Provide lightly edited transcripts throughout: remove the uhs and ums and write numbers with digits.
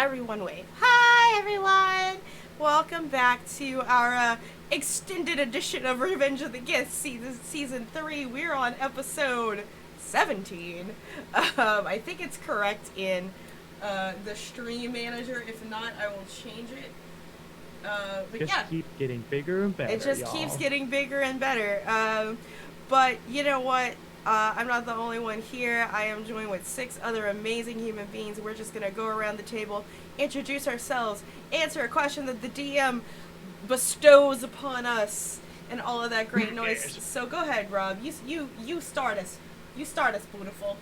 Everyone wave. Hi, everyone! Welcome back to our extended edition of Revenge of the Gith season 3. We're on episode 17. I think it's correct in the stream manager. If not, I will change it. But just yeah, keep getting bigger and better. it just y'all. keeps getting bigger and better. But you know what? I'm not the only one here. I am joined with 6 other amazing human beings. We're just going to go around the table, introduce ourselves, answer a question that the DM bestows upon us, and all of that great noise. So go ahead, Rob. You start us. You start us, beautiful.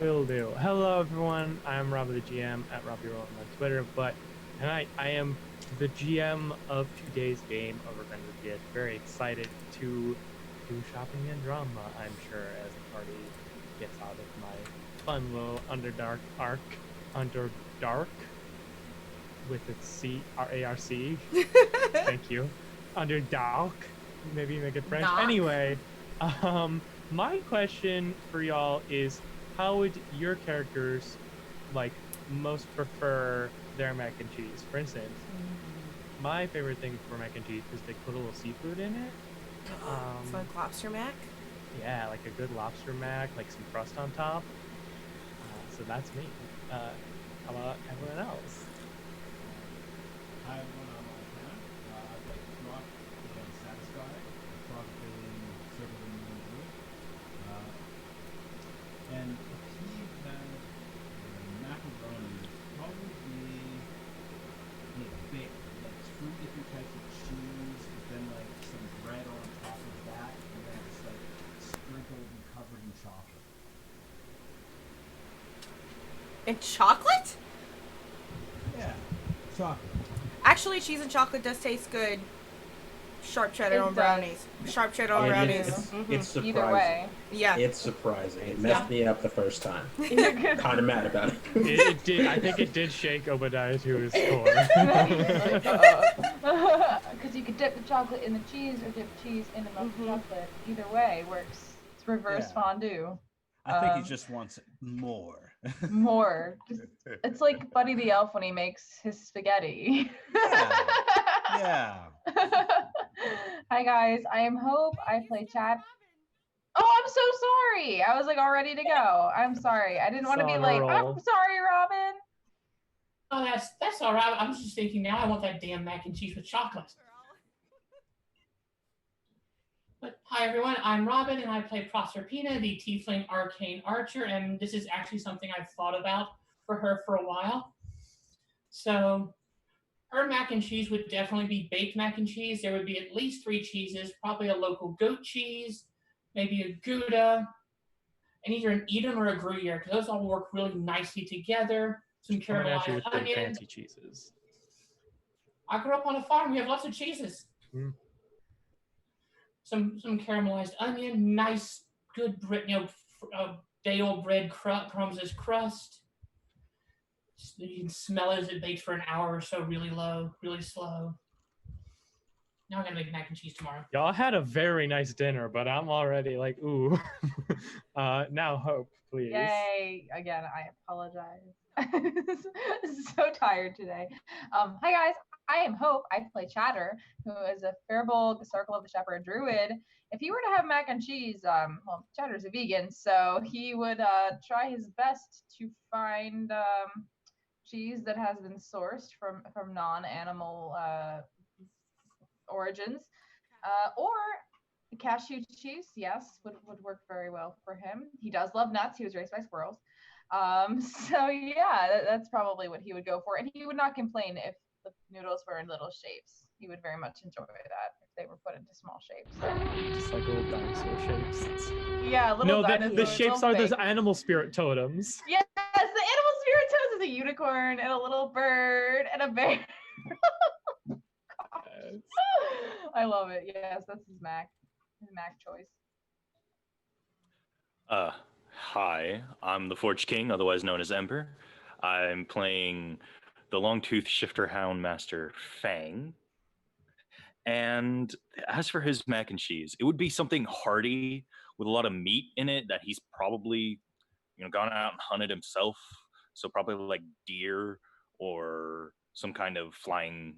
Will do. Hello, everyone. I'm Rob the GM at RobbyRoll on Twitter. But tonight I am the GM of today's game of Revenge of the Gith. Very excited to do shopping and drama, I'm sure, as the party gets out of my fun little Underdark with its C-R-A-R-C. Thank you. Underdark. Maybe make it French. Dark. Anyway, my question for y'all is, how would your characters most prefer their mac and cheese? For instance, my favorite thing for mac and cheese is they put a little seafood in it. It's like lobster mac? Yeah, like a good lobster mac, like some crust on top. So that's me. How about everyone else? Hi everyone, I'm Montana. I'd like to rock and satisfy. Rock being circle in the blue. And a key that macaroni would probably be baked, like 2 different types of cheese, but then like some bread on top of that, and then just like sprinkled and covered in chocolate. And chocolate? Yeah, chocolate. Actually, cheese and chocolate does taste good. Sharp cheddar on brownies. Sharp cheddar on brownies. It's surprising. Either way. Yeah. It's surprising. It messed me up the first time. Because Kind of mad about it. It did. I think it did shake Obadiah to his core. you could dip the chocolate in the cheese or dip cheese in the melted chocolate. Either way works. It's reverse fondue. I think he just wants more. More. It's like Buddy the Elf when he makes his spaghetti. Yeah. Hi guys, I am Hope. I play Chad. Oh, I'm so sorry. I was like all ready to go. I'm sorry. I didn't want to be like, I'm sorry, Robin. Oh, that's all right. I'm just thinking now I want that damn mac and cheese with chocolate. But hi everyone, I'm Robin and I play Proserpina, the Tiefling Arcane Archer, and this is actually something I've thought about for her for a while. So her mac and cheese would definitely be baked mac and cheese. There would be at least 3 cheeses, probably a local goat cheese, maybe a Gouda, and either an Edam or a Gruyere, because those all work really nicely together. Some caramelized with onions. fancy cheeses. I grew up on a farm. We have lots of cheeses. Some caramelized onion, nice, good bread, day old bread crumbs as crust. You can smell it as it bakes for an hour or so, really low, really slow. Now I'm gonna make mac and cheese tomorrow. Y'all had a very nice dinner, but I'm already like, ooh. Now Hope, please. Yay! Again, I apologize. So tired today. Hi guys, I am Hope. I play Chatter, who is a Fairbold Circle of the Shepherd druid. If he were to have mac and cheese, well, Chatter's a vegan, so he would try his best to find cheese that has been sourced from non-animal origins, or cashew cheese, yes, would work very well for him. He does love nuts. He was raised by squirrels. So yeah, that's probably what he would go for. And he would not complain if the noodles were in little shapes. He would very much enjoy that if they were put into small shapes. Just like little dinosaur shapes. Yeah, little dinosaurs. The shapes are those animal spirit totems. Yes, the animal spirit totems is a unicorn and a little bird and a bear. Yes. I love it. Yes, that's his Mac choice. Hi, I'm the Forge King, otherwise known as Ember. I'm playing the Longtooth Shifter Hound Master Fang. And as for his mac and cheese, it would be something hearty with a lot of meat in it that he's probably, gone out and hunted himself. So probably like deer or some kind of flying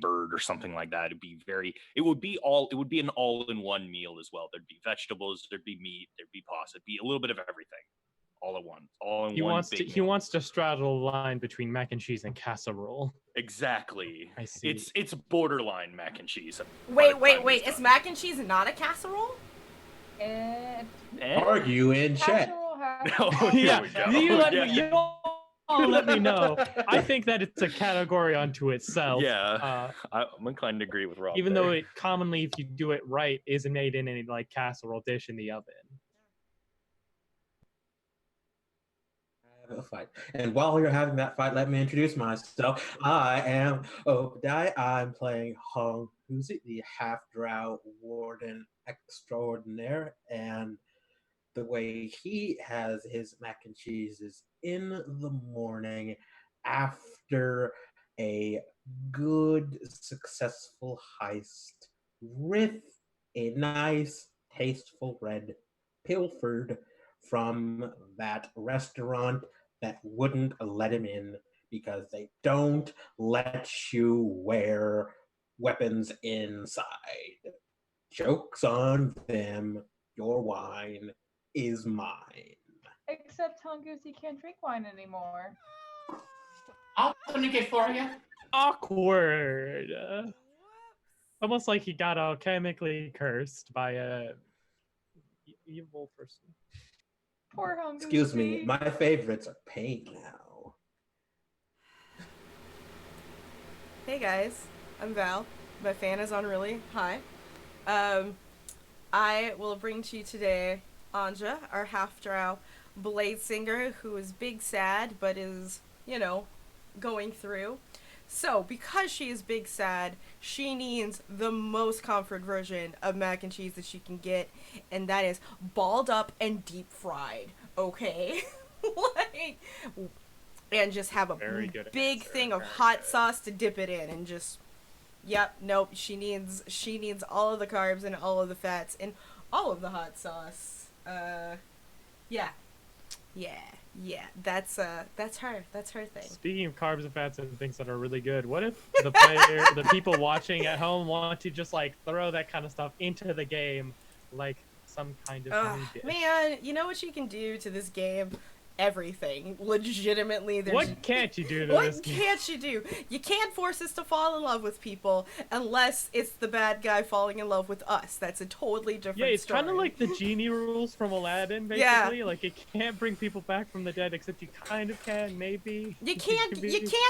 bird or something like that. It would be an all-in-one meal as well. There'd be vegetables, there'd be meat, there'd be pasta, it'd be a little bit of everything all at once, all in one big He meal. wants to straddle the line between mac and cheese and casserole. Exactly. I see. It's borderline mac and cheese. Wait. Is mac and cheese not a casserole? Argue in chat. Casserole has Oh, Yeah, there we go. you let Yeah. me. You all let me know. I think that it's a category unto itself. Yeah, I'm inclined to agree with Rob. Even there. though it commonly, if you do it right, isn't made in any like casserole dish in the oven. Have a fight. And while you're having that fight, let me introduce myself. I am Obadiah. I'm playing Hung, who's the half-drow warden extraordinaire, and the way he has his mac and cheese is in the morning after a good, successful heist with a nice, tasteful red pilfered from that restaurant that wouldn't let him in because they don't let you wear weapons inside. Joke's on them. Your wine is mine. Except Tongusi can't drink wine anymore. I'll drink it for you. Awkward. Almost like he got alchemically cursed by a evil person. Poor Hungusi. Excuse me, my favorites are pain now. Hey guys, I'm Val. My fan is on really high. I will bring to you today Anja, our half-drow blade singer, who is big sad but is, going through. So, because she is big sad, she needs the most comfort version of mac and cheese that she can get, and that is balled up and deep fried, okay? And just have a big thing of hot sauce to dip it in, and just, she needs all of the carbs and all of the fats and all of the hot sauce. That's her thing. Speaking of carbs and fats and things that are really good, what if the people watching at home want to just like throw that kind of stuff into the game, like some kind of new dish? Man, you know what you can do to this game? Everything. Legitimately, there's... What can't you do to this game? What can't you do? You can't force us to fall in love with people unless it's the bad guy falling in love with us. That's a totally different story. Yeah, it's kind of like the genie rules from Aladdin, basically. Yeah. Like, it can't bring people back from the dead, except you kind of can, maybe. You can't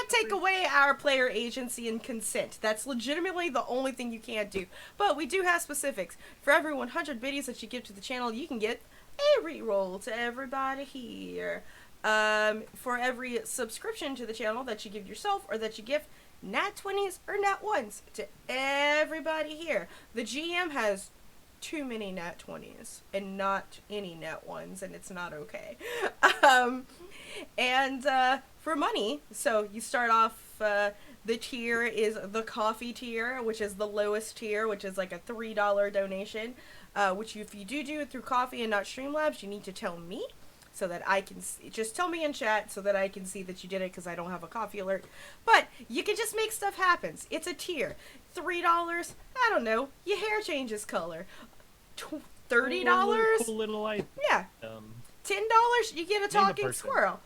take away our player agency and consent. That's legitimately the only thing you can't do. But we do have specifics. For every 100 biddies that you give to the channel, you can get a reroll to everybody here. For every subscription to the channel that you give yourself or that you give nat 20s or nat 1s to everybody here. The GM has too many nat 20s and not any nat 1s, and it's not okay. For money, so you start off, the tier is the coffee tier, which is the lowest tier, which is like a $3 donation. Which if you do it through Coffee and not Streamlabs, you need to tell me so that I can see. Just tell me in chat so that I can see that you did it, because I don't have a coffee alert. But you can just make stuff happen. It's a tier. $3, I don't know, your hair changes color. $30? Cool little item. Yeah. $10, you get a talking squirrel.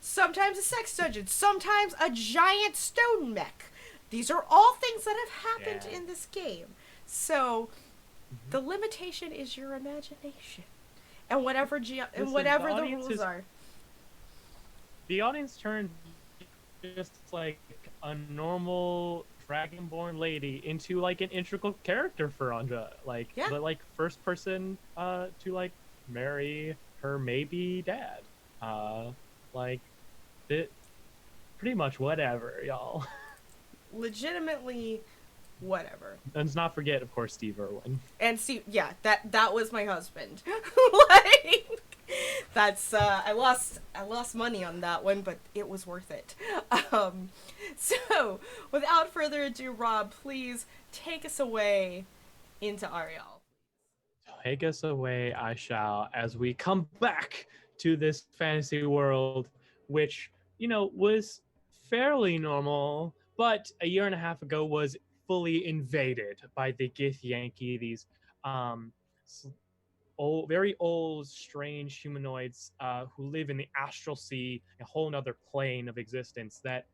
Sometimes a sex dungeon, sometimes a giant stone mech. These are all things that have happened in this game. So, the limitation is your imagination, and whatever the rules are. The audience turned just like a normal dragonborn lady into like an integral character for Anja, the first person to like marry her maybe dad, pretty much whatever, y'all. Legitimately. Whatever. And let's not forget, of course, Steve Irwin. And Steve, that was my husband. That's I lost money on that one, but it was worth it. So without further ado, Rob, please take us away into Ariel. Take us away, I shall, as we come back to this fantasy world, which was fairly normal, but a year and a half ago was fully invaded by the Gith Yankee, these um, very old, strange humanoids who live in the astral sea, a whole other plane of existence that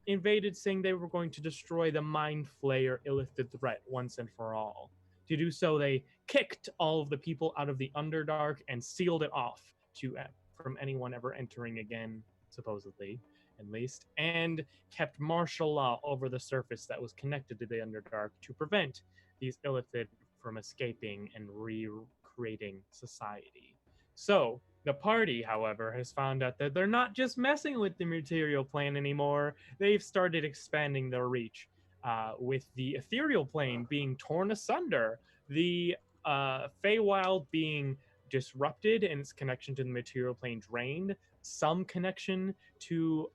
invaded, saying they were going to destroy the Mind Flayer Illithid threat once and for all. To do so, they kicked all of the people out of the Underdark and sealed it off to from anyone ever entering again, supposedly, at least, and kept martial law over the surface that was connected to the Underdark to prevent these Illithid from escaping and recreating society. So, the party, however, has found out that they're not just messing with the material plane anymore, they've started expanding their reach, with the ethereal plane being torn asunder, the Feywild being disrupted and its connection to the material plane drained, some connection to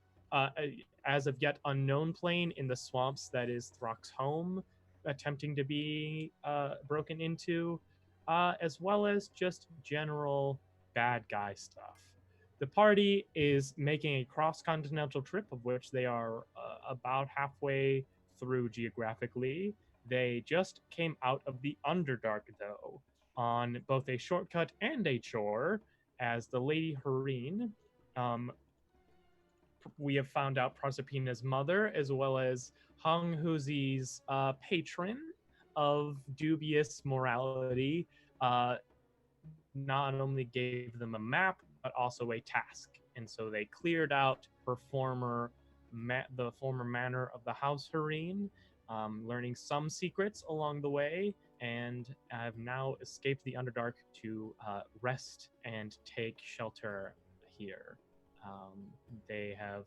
as of yet unknown plane in the swamps that is Throck's home attempting to be broken into, as well as just general bad guy stuff. The party is making a cross continental trip, of which they are about halfway through geographically. They just came out of the Underdark, though, on both a shortcut and a chore, as the Lady Hareen, we have found out Proserpina's mother, as well as Hung Huzi's patron of dubious morality, not only gave them a map, but also a task. And so they cleared out her the former manor of the House Hareen, learning some secrets along the way, and have now escaped the Underdark to rest and take shelter here. They have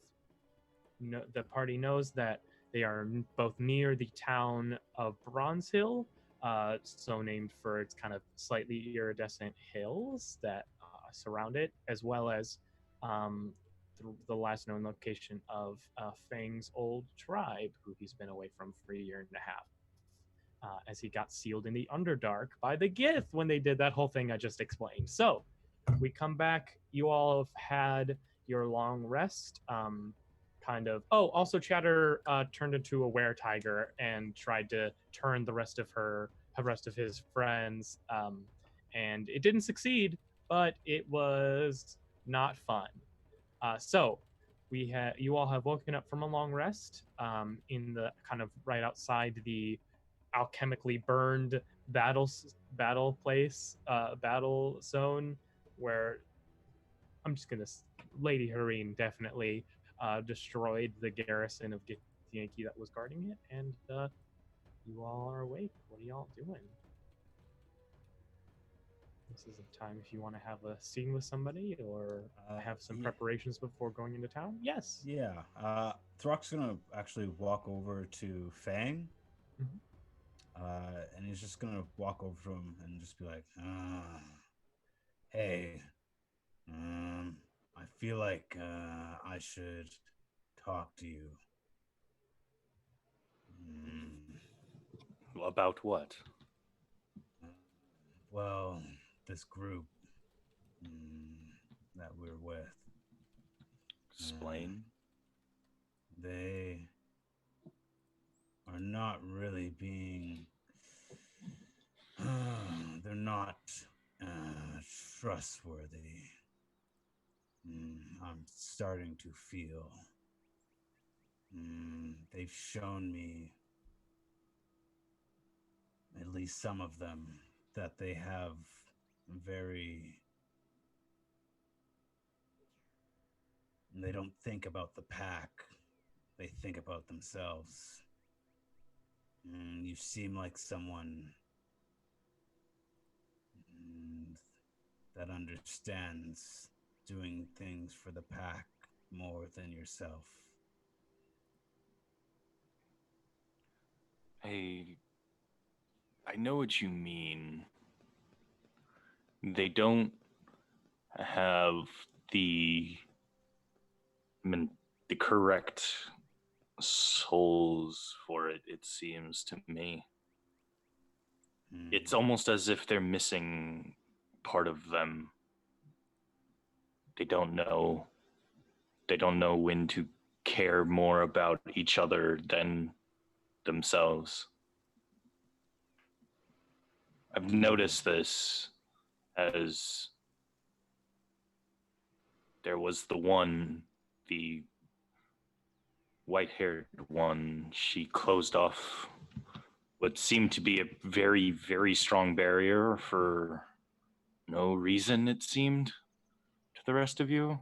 the party knows that they are both near the town of Bronze Hill, so named for its kind of slightly iridescent hills that surround it, as well as the last known location of Fang's old tribe, who he's been away from for a year and a half. As he got sealed in the Underdark by the Gith when they did that whole thing I just explained. So we come back. You all have had your long rest. Kind of. Oh, also, Chatter turned into a were-tiger and tried to turn the rest of his friends, and it didn't succeed. But it was not fun. So you all have woken up from a long rest in the kind of right outside the alchemically burned battle zone, where I'm just gonna Lady Hareen definitely destroyed the garrison of Yankee that was guarding it, and you all are awake. What are y'all doing? This is a time if you want to have a scene with somebody or have some preparations before going into town. Yes. Yeah. Throck's gonna actually walk over to Fang. And he's just gonna walk over to him and just be like, "Hey, I feel like I should talk to you." About what? Well, this group that we're with. Explain. They are not really being. They're not trustworthy. I'm starting to feel. They've shown me, at least some of them, that they have they don't think about the pack. They think about themselves. You seem like someone that understands doing things for the pack more than yourself. I know what you mean. They don't have the correct souls for it, it seems to me. It's almost as if they're missing part of them. They don't know they don't know when to care more about each other than themselves. I've noticed this as there was the white-haired one, she closed off what seemed to be a very, very strong barrier for no reason, it seemed, to the rest of you.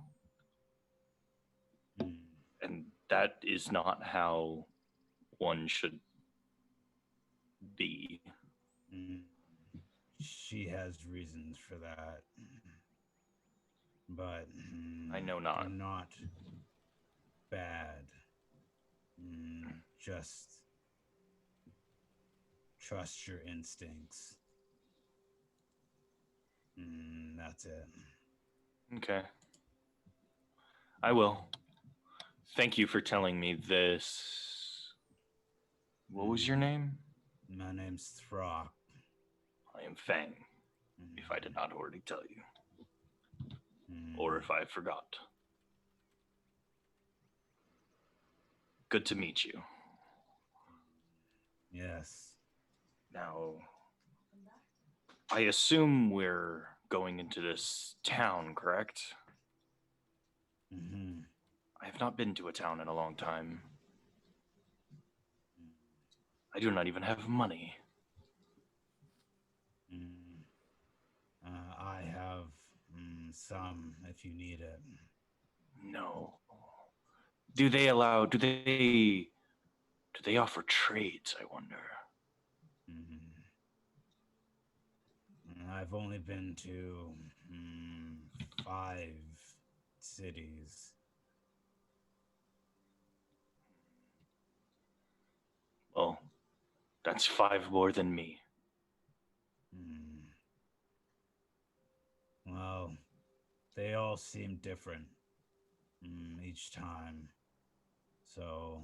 And that is not how one should be. She has reasons for that. But I know not. they're not bad. Just trust your instincts. That's it. Okay. I will. Thank you for telling me this. What was your name? My name's Throck. I am Fang, if I did not already tell you. Or if I forgot. Good to meet you. Yes. Now, I assume we're going into this town, correct? I have not been to a town in a long time. I do not even have money. I have some if you need it. No. Do they offer trades, I wonder? I've only been to 5 cities. Well, that's 5 more than me. Well, they all seem different each time. So,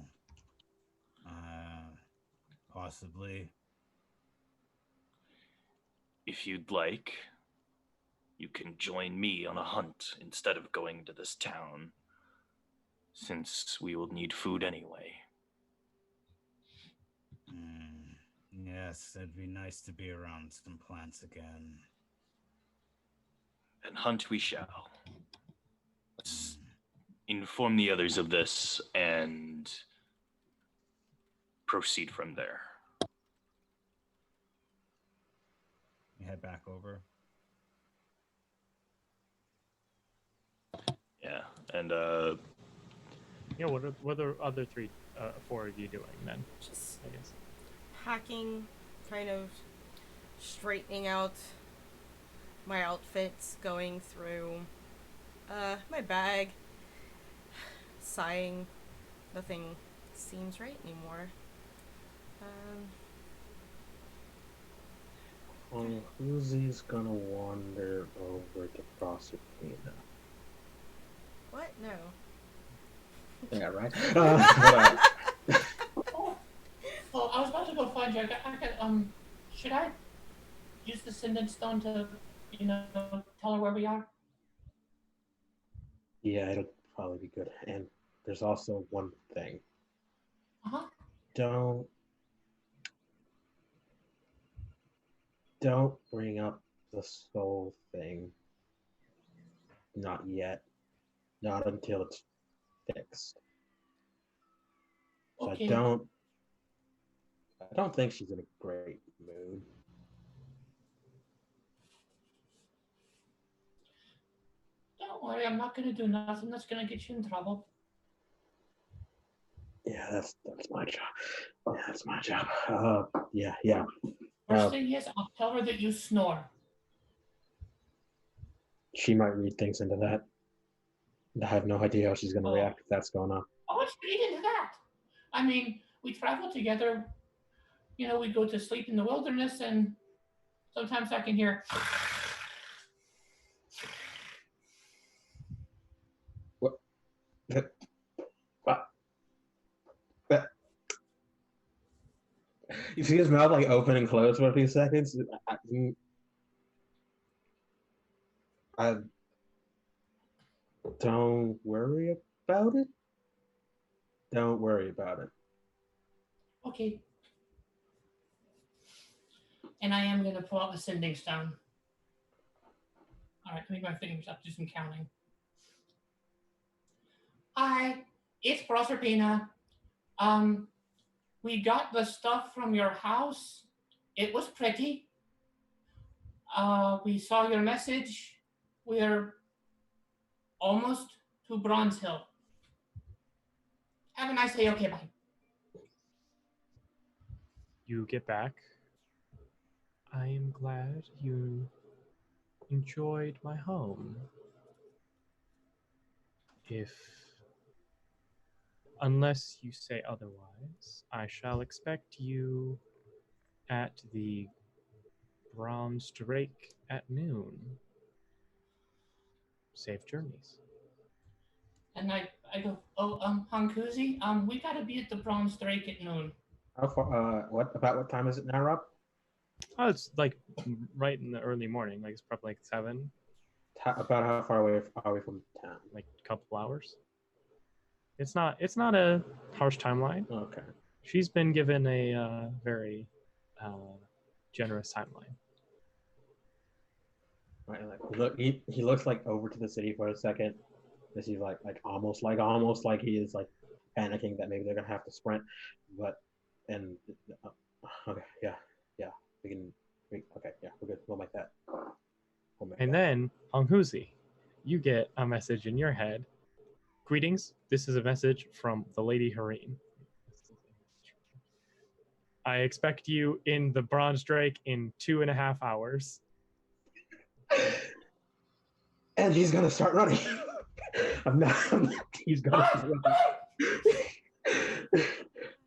possibly. If you'd like, you can join me on a hunt instead of going to this town, since we will need food anyway. Yes, it'd be nice to be around some plants again. And hunt we shall. Let's inform the others of this and proceed from there. You head back over. Yeah, and Yeah, what are other 4 of you doing then? Just I guess. packing, kind of straightening out my outfits, going through my bag, sighing. Nothing seems right anymore. Who's gonna wander over to Proserpina? What? No. Yeah, right. Oh, I was about to go find you. Should I use the Sindon Stone to, tell her where we are? Yeah, it'll probably be good. And there's also one thing. Uh-huh. Don't bring up the soul thing. Not yet. Not until it's fixed. Okay. I don't think she's in a great mood. Don't worry, I'm not gonna do nothing that's gonna get you in trouble. Yeah, that's my job. Yeah, that's my job. Yeah. First thing is, I'll tell her that you snore. She might read things into that. I have no idea how she's going to react if that's going on. Oh, let's read into that. I mean, we travel together. We go to sleep in the wilderness, and sometimes I can hear. What? You see his mouth like open and close for a few seconds. I don't worry about it. Don't worry about it. Okay. And I am going to pull out the sending stone. All right, let me get my fingers up, do some counting. Hi, it's Proserpina. We got the stuff from your house. It was pretty. We saw your message. We're almost to Bronze Hill. Have a nice day. Okay, bye. You get back. I am glad you enjoyed my home. Unless you say otherwise, I shall expect you at the Bronze Drake at noon. Safe journeys. And I go, oh, Hankuzi, we gotta be at the Bronze Drake at noon. How far? What time is it now, Rob? Oh, it's like right in the early morning. Like it's probably like 7. About how far away are we from town? Like a couple hours. It's not a harsh timeline. Okay. She's been given a very generous timeline. Right. Look, he looks like over to the city for a second. This is almost like he is like panicking that maybe they're gonna have to sprint, but and okay, yeah, okay, yeah, we're good. We'll make that. And then, Honghuzi, you get a message in your head. Greetings, this is a message from the Lady Hareen. I expect you in the Bronze Drake in 2.5 hours. And he's gonna start running. He's gonna start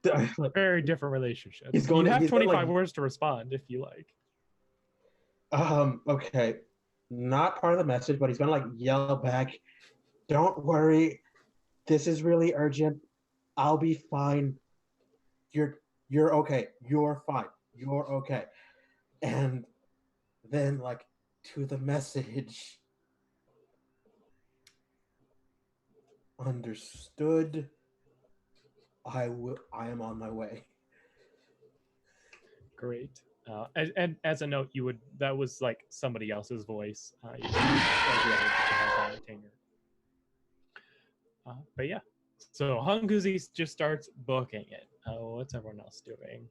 running. Very different relationship. He's going. You have he's 25 words to respond if you like. Okay. Not part of the message, but he's gonna yell back. Don't worry. This is really urgent. I'll be fine. You're okay. You're fine. You're okay. And then to the message. Understood. I am on my way. Great. And as a note, that was like somebody else's voice. But yeah, so Hunguzi just starts booking it. What's everyone else doing?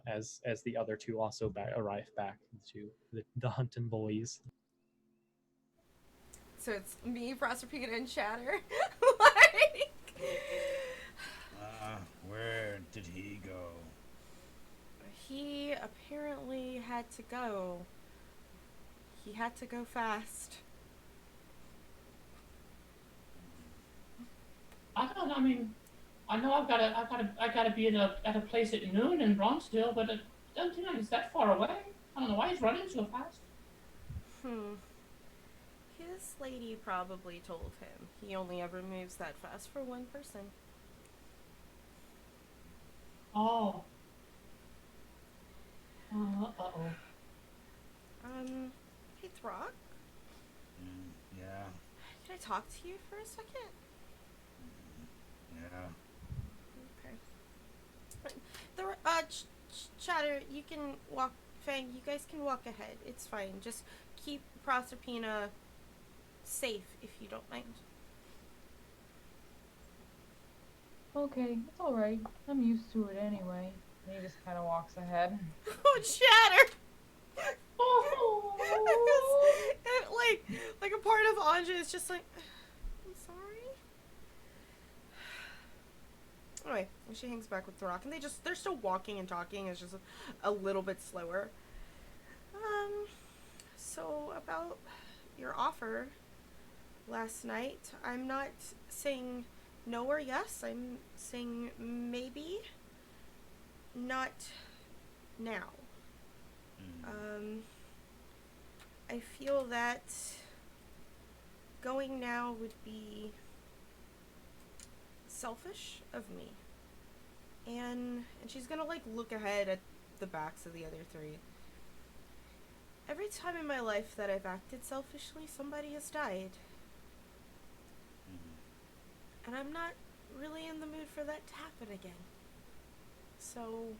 As the other two also arrive back to the Hunting boys. So it's me, Proserpina, and Shatter. Where did he go? He apparently had to go. He had to go fast. I know I gotta be at a place at noon in Bronzedale, but I don't think it's that far away. I don't know why he's running so fast. His lady probably told him he only ever moves that fast for one person. Oh. Uh-oh. Hey, Throck? Yeah. Can I talk to you for a second? Yeah. Okay. Chatter, you can walk. Fang, you guys can walk ahead. It's fine. Just keep Proserpina safe, if you don't mind. Okay, it's alright. I'm used to it anyway. And he just kind of walks ahead. Oh, Chatter! Oh. like a part of Anja is just like, I'm sorry. Anyway, and she hangs back with the rock, and they're still walking and talking. It's just a little bit slower. So about your offer last night, I'm not saying no or yes. I'm saying maybe, not now. I feel that going now would be selfish of me. And she's gonna look ahead at the backs of the other three. Every time in my life that I've acted selfishly, somebody has died. And I'm not really in the mood for that to happen again. So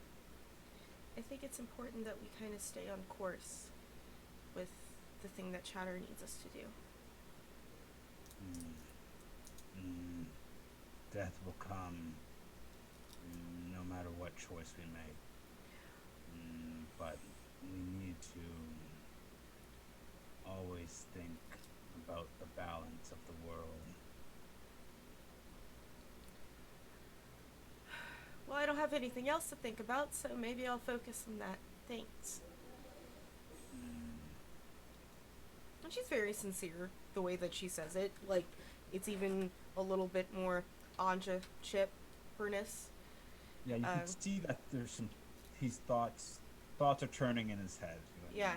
I think it's important that we kind of stay on course with the thing that Chatter needs us to do. Death will come no matter what choice we make. But we need to always think about the balance of the world. Well, I don't have anything else to think about, so maybe I'll focus on that. Thanks. And she's very sincere, the way that she says it. Like, it's even a little bit more Anja chipperness. Yeah, you can see that there's some. His thoughts are turning in his head. Like, Yeah.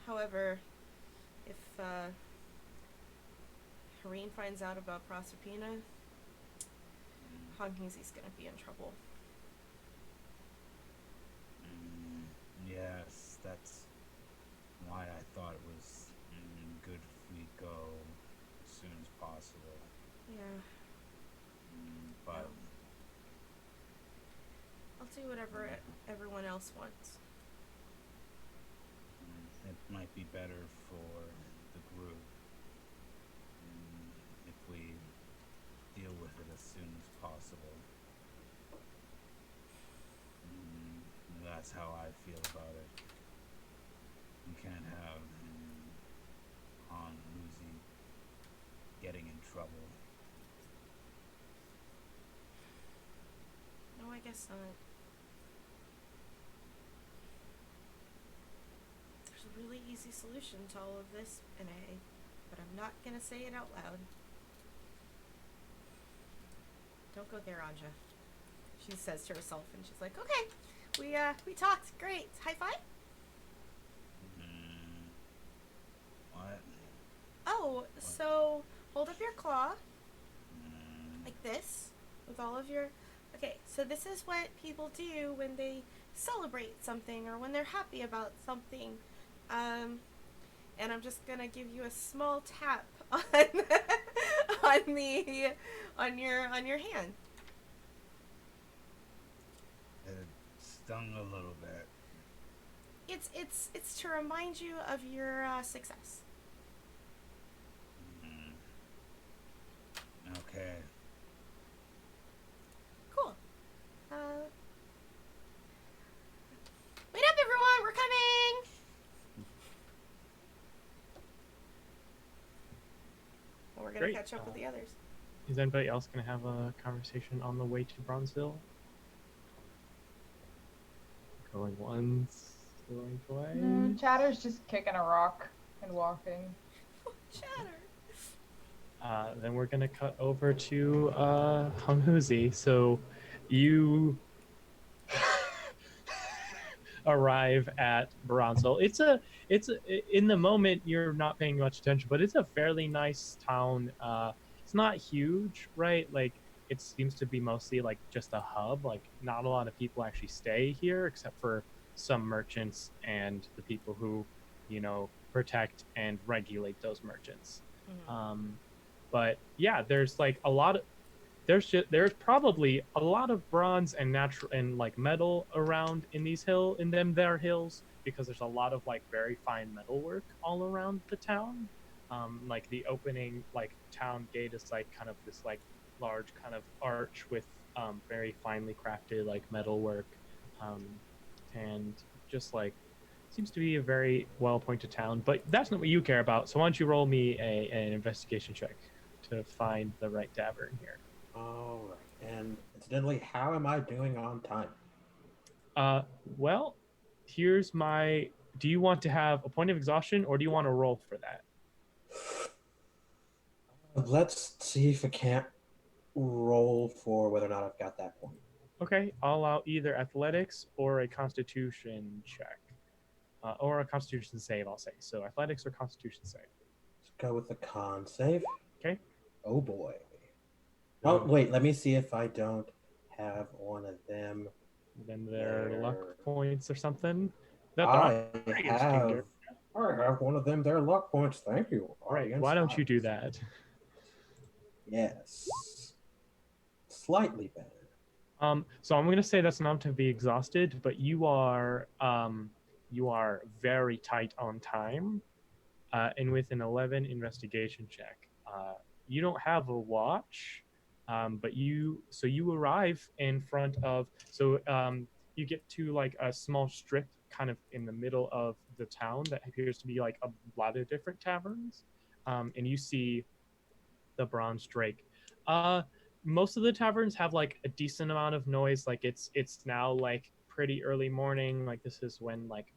However, if Hareen finds out about Proserpina, Hanhuzi's gonna be in trouble. Yes, that's why I thought it was good if we go as soon as possible. Yeah. But I'll do whatever everyone else wants. it might be better for the group if we deal with it as soon as possible. That's how I feel about it. We can't have Han Lucy getting in trouble. No, I guess not. There's a really easy solution to all of this, N.A., but I'm not gonna say it out loud. Don't go there, Anja. She says to herself, and she's like, okay, we talked, great, high five? What? Oh, so hold up your claw, like this, with all of your, okay, so this is what people do when they celebrate something, or when they're happy about something, and I'm just gonna give you a small tap on, on your hand. It stung a little bit. It's to remind you of your success. Okay. Cool. Wait up, everyone! We're coming! Well, we're gonna Great. catch up with the others. Is anybody else going to have a conversation on the way to Bronzeville? Going once, going twice. Chatter's just kicking a rock and walking. Chatter. Then we're gonna cut over to Hunghuzi. So you arrive at Bronzeville. It's in the moment you're not paying much attention, but it's a fairly nice town. It's not huge, right? Like it seems to be mostly like just a hub. Like not a lot of people actually stay here, except for some merchants and the people who, protect and regulate those merchants. But yeah, there's like a lot of there's probably a lot of bronze and natural and like metal around in these hills because there's a lot of like very fine metal work all around the town. Like the opening like town gate is like kind of this like large kind of arch with very finely crafted like metal work, and just like seems to be a very well appointed town. But that's not what you care about. So why don't you roll me an investigation check to find the right tavern here. All right. And incidentally, how am I doing on time? Well, here's my. Do you want to have a point of exhaustion, or do you want to roll for that? Let's see if I can't roll for whether or not I've got that point. Okay, I'll allow either athletics or a constitution check, or a constitution save. I'll say so. Athletics or constitution save. Let's go with the con save. Okay. Oh boy. Oh wait, let me see if I don't have one of them. Then their luck points or something. I have one of them. Their luck points. Thank you. Right. Why don't you do that? Yes. Slightly better. So I'm gonna say that's not to be exhausted, but you are very tight on time, and with an 11 investigation check, you don't have a watch, but you arrive in front of you get to like a small strip kind of in the middle of the town that appears to be like a lot of different taverns, and you see the Bronze Drake. Uh, Most of the taverns have like a decent amount of noise. Like it's now like pretty early morning. Like this is when like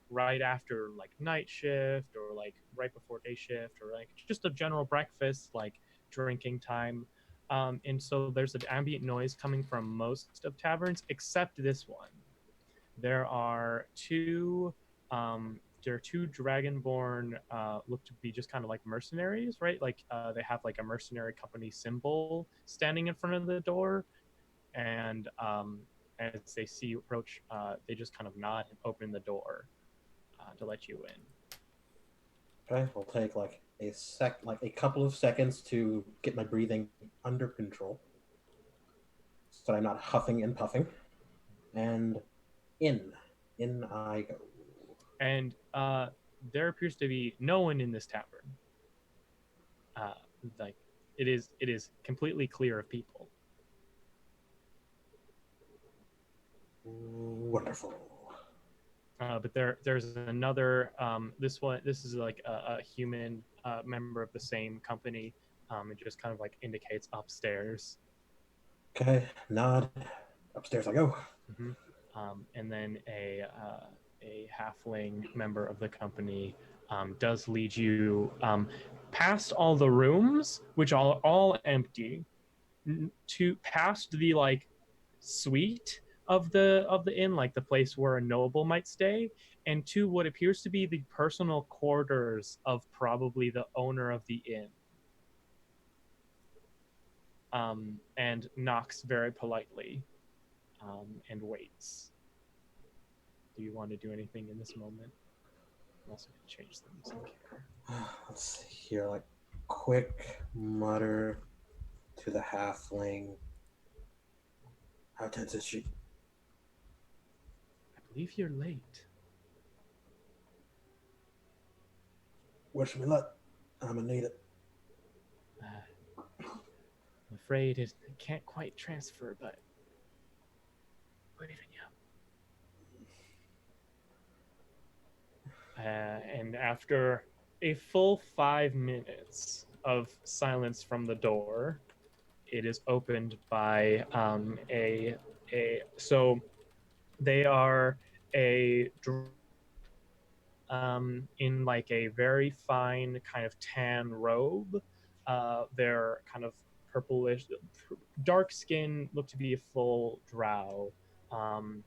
right after like night shift or like right before day shift or like just a general breakfast like drinking time. And so there's an ambient noise coming from most of taverns except this one. There are two there are two dragonborn look to be just kind of like mercenaries, right? Like they have like a mercenary company symbol standing in front of the door, and as they see you approach, they just kind of nod and open the door to let you in. Okay, we'll take like a couple of seconds to get my breathing under control, so that I'm not huffing and puffing. And in, in I go. And there appears to be no one in this tavern. Uh, like it is completely clear of people. Wonderful. But there's another this is like a human member of the same company. It just kind of like indicates upstairs. Okay, nod. Upstairs I go. Mm-hmm. And then a halfling member of the company does lead you past all the rooms, which are all empty, to past the like suite of the inn, like the place where a noble might stay, and to what appears to be the personal quarters of probably the owner of the inn. And knocks very politely and waits. Do you want to do anything in this moment? I'm also going to change the music here. Let's see here. Like, quick mutter to the halfling. How tense is she? I believe you're late. Wish me luck. I'm gonna need it. I'm afraid it can't quite transfer, but believe in you. And after a full 5 minutes of silence from the door, it is opened by so they are a in like a very fine kind of tan robe. They're kind of purplish, dark skin, look to be a full drow. Kind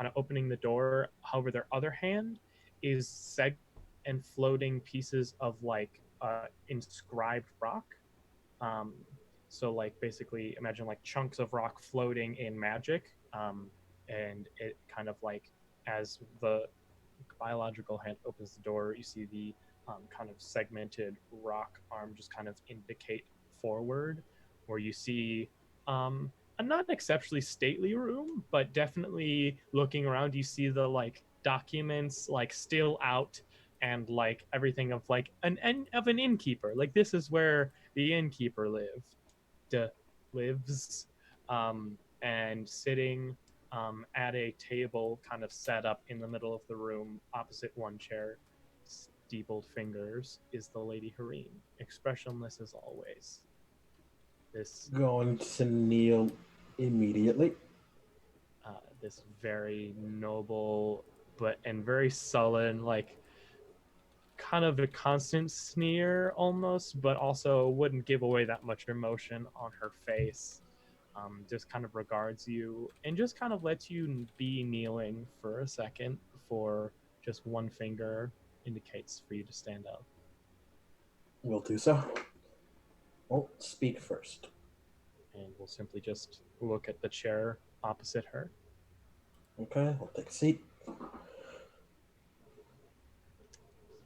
of opening the door. However, their other hand is and floating pieces of like inscribed rock. Um, so like basically imagine like chunks of rock floating in magic, and it kind of like as the biological hand opens the door, you see the kind of segmented rock arm just kind of indicate forward, where you see a not exceptionally stately room, but definitely looking around, you see the like documents like still out and like everything of like an innkeeper. Like this is where the innkeeper lives, and sitting at a table kind of set up in the middle of the room opposite one chair, steepled fingers, is the Lady Hareen, expressionless as always. This Going to kneel immediately. this very noble and very sullen, like kind of a constant sneer almost, but also wouldn't give away that much emotion on her face. Just kind of regards you and just kind of lets you be kneeling for a second before just one finger indicates for you to stand up. We'll do so. Won't speak first. And we'll simply just look at the chair opposite her. Okay, I'll take a seat.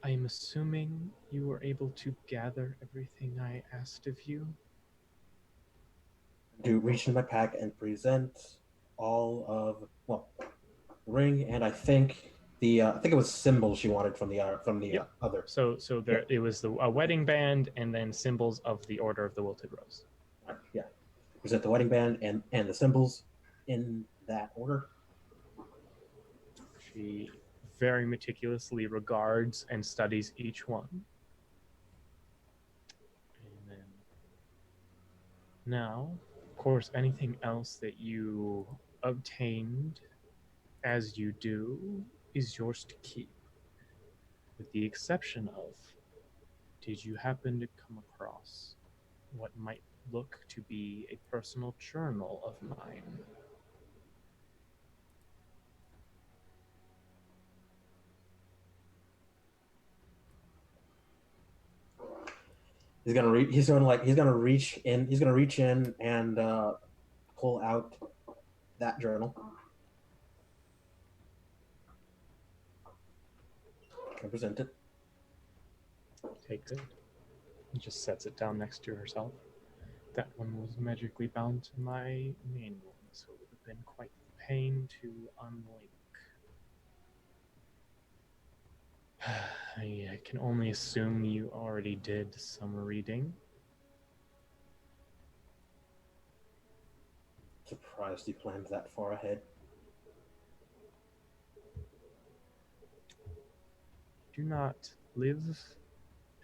I am assuming you were able to gather everything I asked of you. to reach in my pack and present all of ring, and I think it was symbols she wanted from the Yep. other. So there it was a wedding band and then symbols of the Order of the Wilted Rose. Yeah, present the wedding band and the symbols in that order. She very meticulously regards and studies each one. And then now, of course, anything else that you obtained as you do is yours to keep. With the exception of, did you happen to come across what might look to be a personal journal of mine? He's gonna reach in. He's gonna reach in and pull out that journal and present it. Takes it. He just sets it down next to herself. That one was magically bound to my manual, so it would have been quite the pain to unlink. I can only assume you already did some reading. Surprised he planned that far ahead. Do not live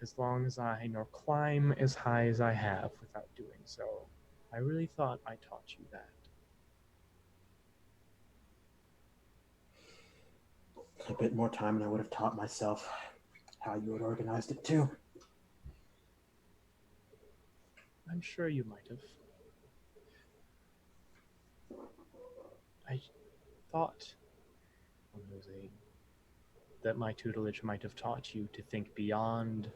as long as I, nor climb as high as I have without doing so. I really thought I taught you that. A bit more time and I would have taught myself how you had organized it too. I'm sure you might have. I thought, Jose, that my tutelage might have taught you to think beyond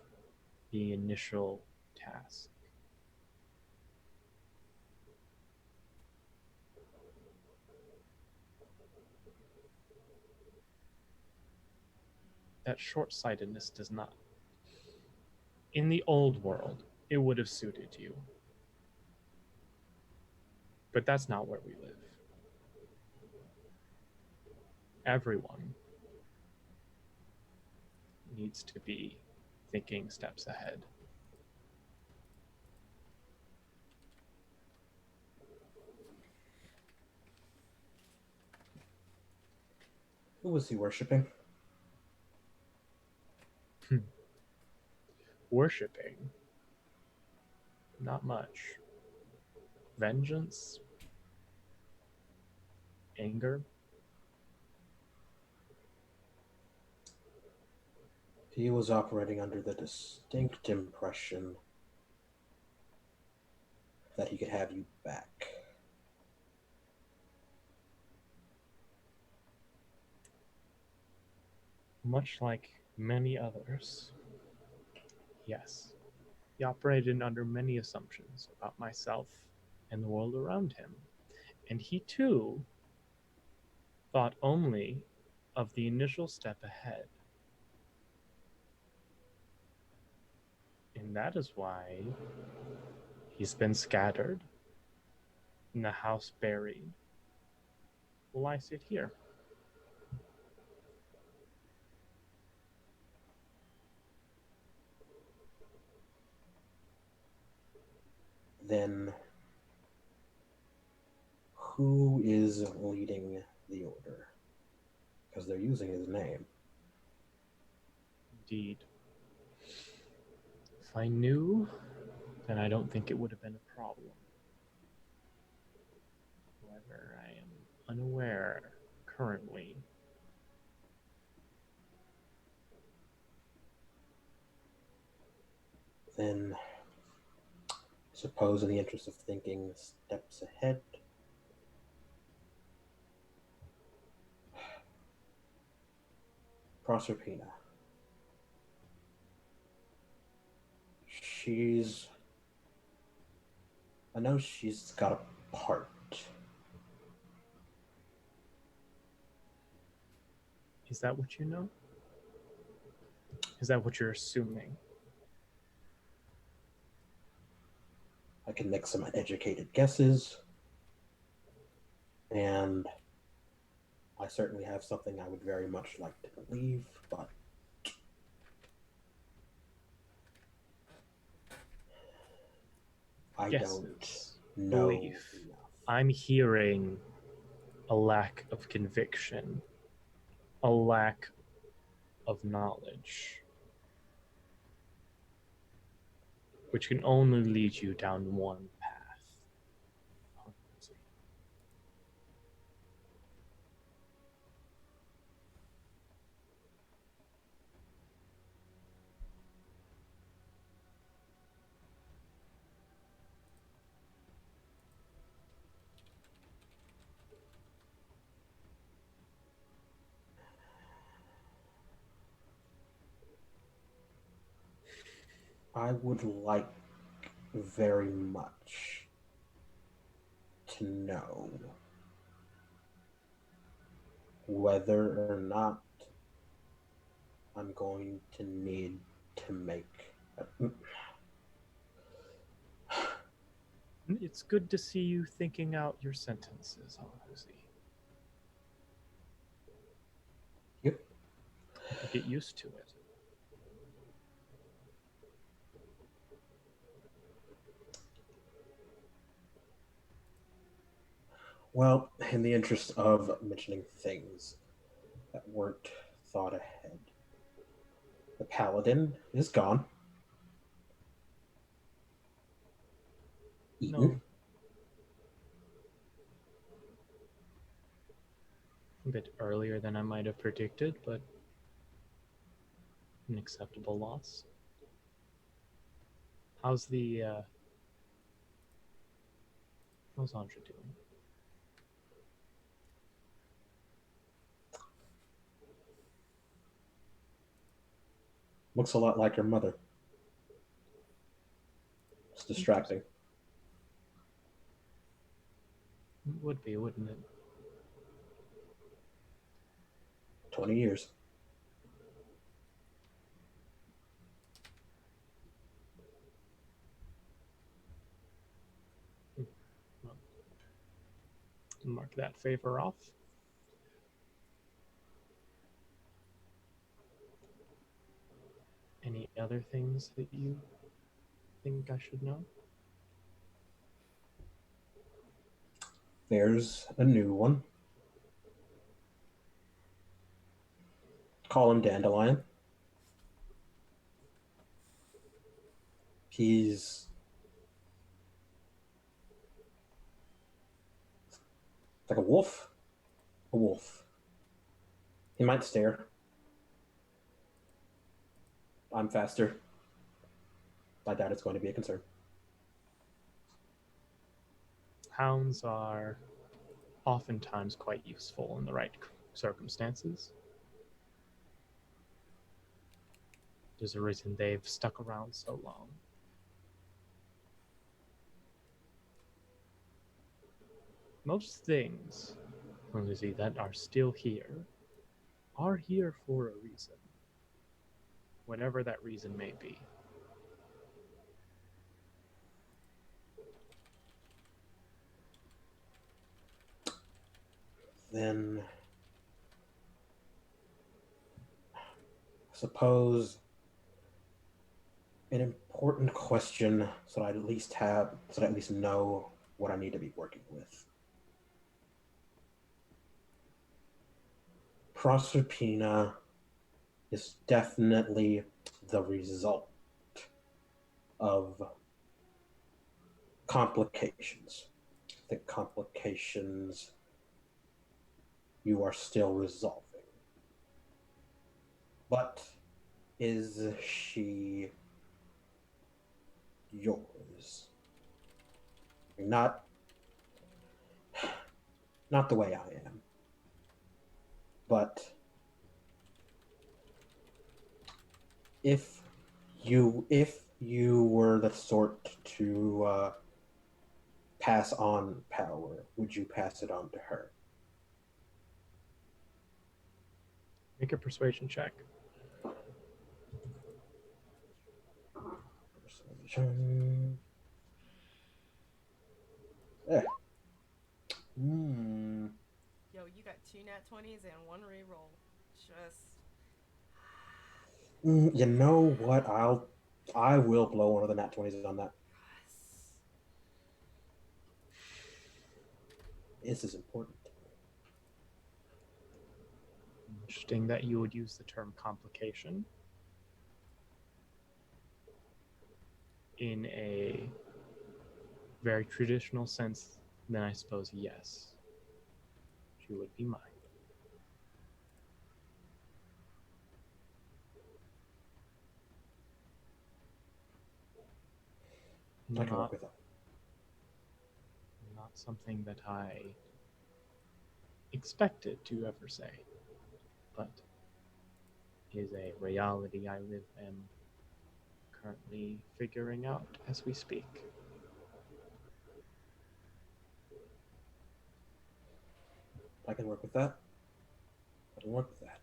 the initial task. That short-sightedness does not. In the old world, it would have suited you. But that's not where we live. Everyone needs to be thinking steps ahead. Who was he worshipping? Worshipping? Not much. Vengeance? Anger? He was operating under the distinct impression that he could have you back. Much like many others. Yes. He operated under many assumptions about myself and the world around him. And he too thought only of the initial step ahead. And that is why he's been scattered, in the house buried, while I sit here. Then who is leading the order? Because they're using his name. Indeed. If I knew, then I don't think it would have been a problem. However, I am unaware currently. Then, suppose in the interest of thinking steps ahead, Proserpina. I know she's got a part. Is that what you know? Is that what you're assuming? I can make some educated guesses, and I certainly have something I would very much like to believe, but I don't Guesses. know Belief. enough. I'm hearing a lack of conviction, a lack of knowledge, which can only lead you down one path. I would like very much to know whether or not I'm going to need to make. It's good to see you thinking out your sentences, Honguzi. Yep. Get used to it. Well, in the interest of mentioning things that weren't thought ahead, the paladin is gone. Eaten. No. A bit earlier than I might have predicted, but an acceptable loss. How's how's Andra doing? Looks a lot like her mother. It's distracting. It would be, wouldn't it? 20 years. Well, mark that favor off. Any other things that you think I should know? There's a new one. Call him Dandelion. He's like a wolf. A wolf. He might stare. I'm faster. I doubt it's going to be a concern. Hounds are oftentimes quite useful in the right circumstances. There's a reason they've stuck around so long. Most things, Lindsay, that are still here are here for a reason, whatever that reason may be. Then I suppose an important question so that I at least know what I need to be working with. Proserpina is definitely the result of complications. The complications you are still resolving. But is she yours? Not the way I am. But if you were the sort to pass on power, would you pass it on to her? Make a persuasion check. Persuasion. Hmm. Yo, you got 2 nat 20s and 1 reroll. Just You know what? I will blow one of the nat 20s on that. yes. This is important. Interesting that you would use the term complication in a very traditional sense. Then I suppose yes, she would be mine. I can work Not with that. not something that I expected to ever say, but is a reality I live and currently figuring out as we speak. I can work with that. I can work with that.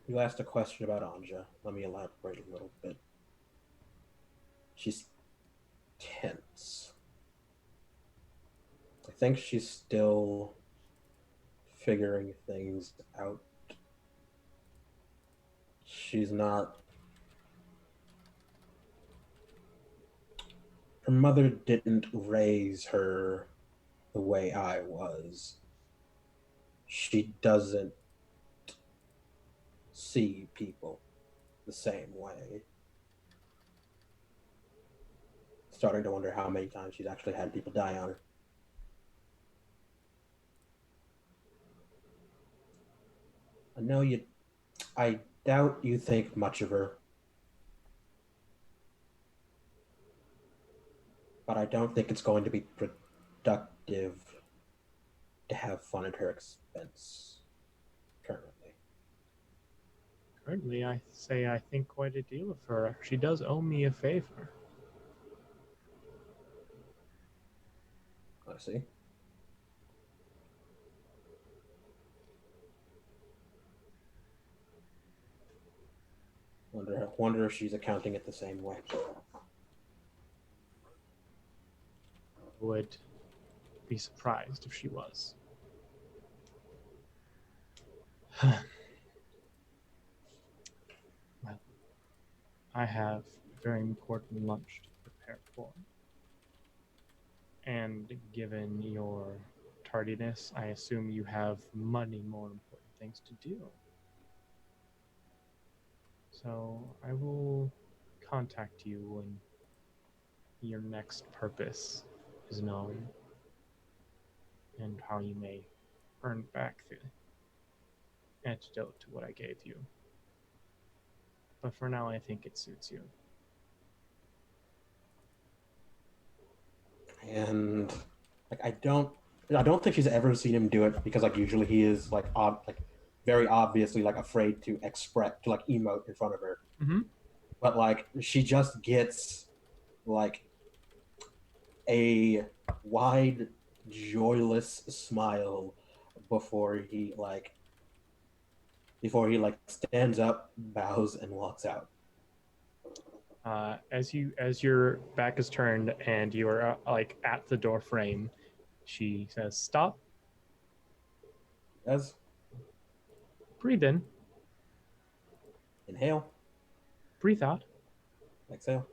You asked a question about Anja. Let me elaborate a little bit. She's tense. I think she's still figuring things out. She's not. Her mother didn't raise her the way I was. She doesn't see people the same way. Starting to wonder how many times she's actually had people die on her. I know you. I doubt you think much of her, but I don't think it's going to be productive to have fun at her expense currently. Currently, I say I think quite a deal of her. She does owe me a favor. I see. Wonder if she's accounting it the same way. Would be surprised if she was. Well, I have a very important lunch to prepare for. And given your tardiness, I assume you have many more important things to do. So I will contact you when your next purpose is known and how you may earn back the antidote to what I gave you. But for now, I think it suits you. And like I don't think she's ever seen him do it because like usually he is like very obviously like afraid to express to like emote in front of her. Mm-hmm. But like she just gets like a wide joyless smile before he stands up, bows, and walks out. As your back is turned and you are like at the door frame, she says, "Stop. As Breathe in. inhale, Breathe out. exhale.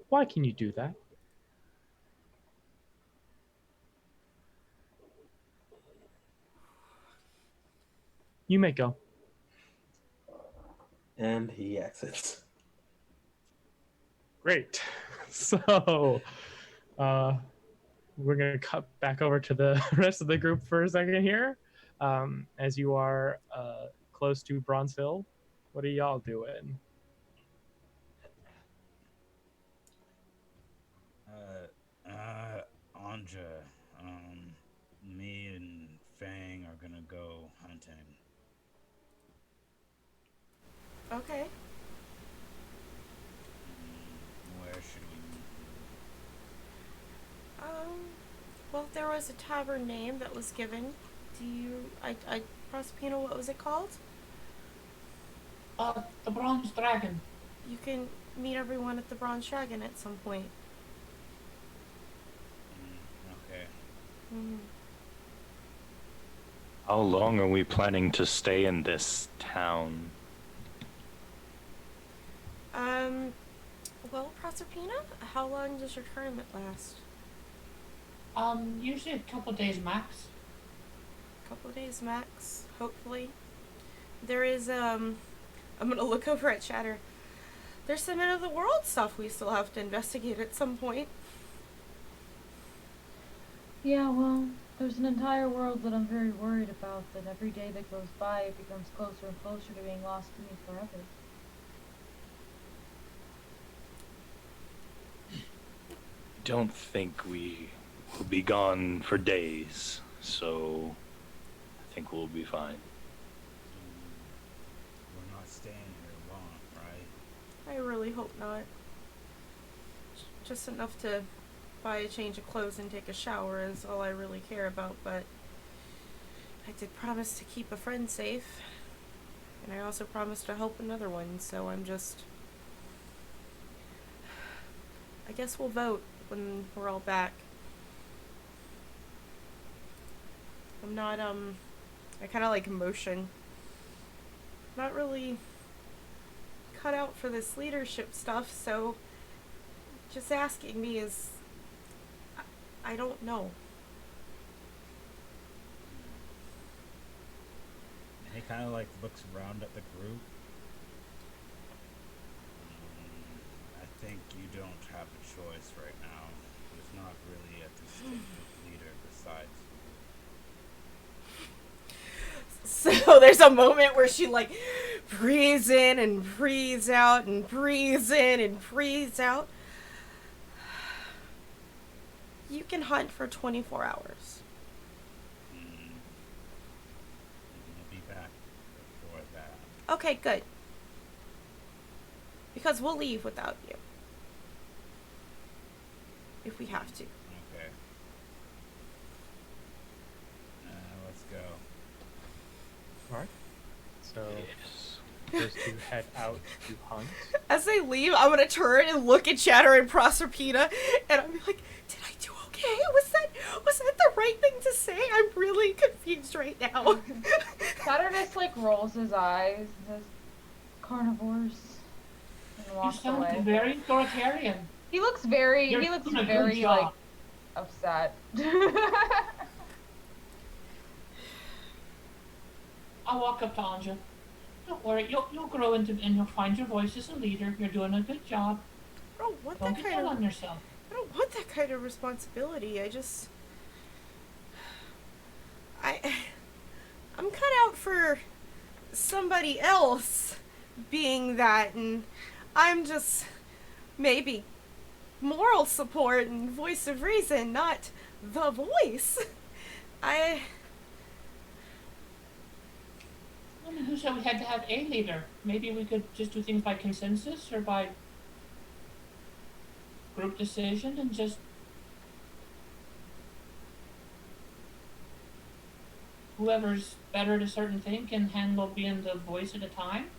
Why can you do that? You may go." And he exits. Great. So, we're gonna cut back over to the rest of the group for a second here. As you are close to Bronze Hill, what are y'all doing? Anja, me and Fang are gonna go hunting. Okay. Where should we meet you? Well, there was a tavern name that was given. Do you, Prospino, what was it called? The bronze dragon. You can meet everyone at the Bronze Dragon at some point. Okay. Mhm. How long are we planning to stay in this town? Well, Proserpina, how long does your tournament last? Usually a couple days max. A couple of days max, hopefully. There is, I'm gonna look over at Chatter. There's some end of the world stuff we still have to investigate at some point. Yeah, well, there's an entire world that I'm very worried about, that every day that goes by it becomes closer and closer to being lost to me forever. Don't think we will be gone for days, so I think we'll be fine. We're not staying here long, right? I really hope not. Just enough to buy a change of clothes and take a shower is all I really care about, but I did promise to keep a friend safe, and I also promised to help another one, so I'm just... I guess we'll vote when we're all back. I'm not, I kinda like motion. Not really cut out for this leadership stuff, so just asking me is... I don't know. He kind of like looks around at the group. I think you don't have a choice right now. There's not really a distinctive leader besides you. So there's a moment where she like breathes in and breathes out and breathes in and breathes out. You can hunt for 24 hours. You'll be back before that. Okay, good. Because we'll leave without you. If we have to. Okay. Let's go. Alright. So, Yes. just to head out to hunt. As they leave, I'm gonna turn and look at Chatter and Proserpina, and I'm like, did I do okay? Was that the right thing to say? I'm really confused right now. Chatter just like rolls his eyes and says, "Carnivores," and You walks sound away. very authoritarian. He looks very You're doing a good like job. upset. I'll walk up to Anja. Don't worry, you'll grow into and you'll find your voice as a leader. You're doing a good job. I don't want Don't that get kind down of... on yourself. I don't want that kind of responsibility. I'm cut out for somebody else being that, and I'm just maybe moral support and voice of reason, not the voice. I mean, who said we had to have a leader? Maybe we could just do things by consensus or by group decision and just whoever's better at a certain thing can handle being the voice at a time.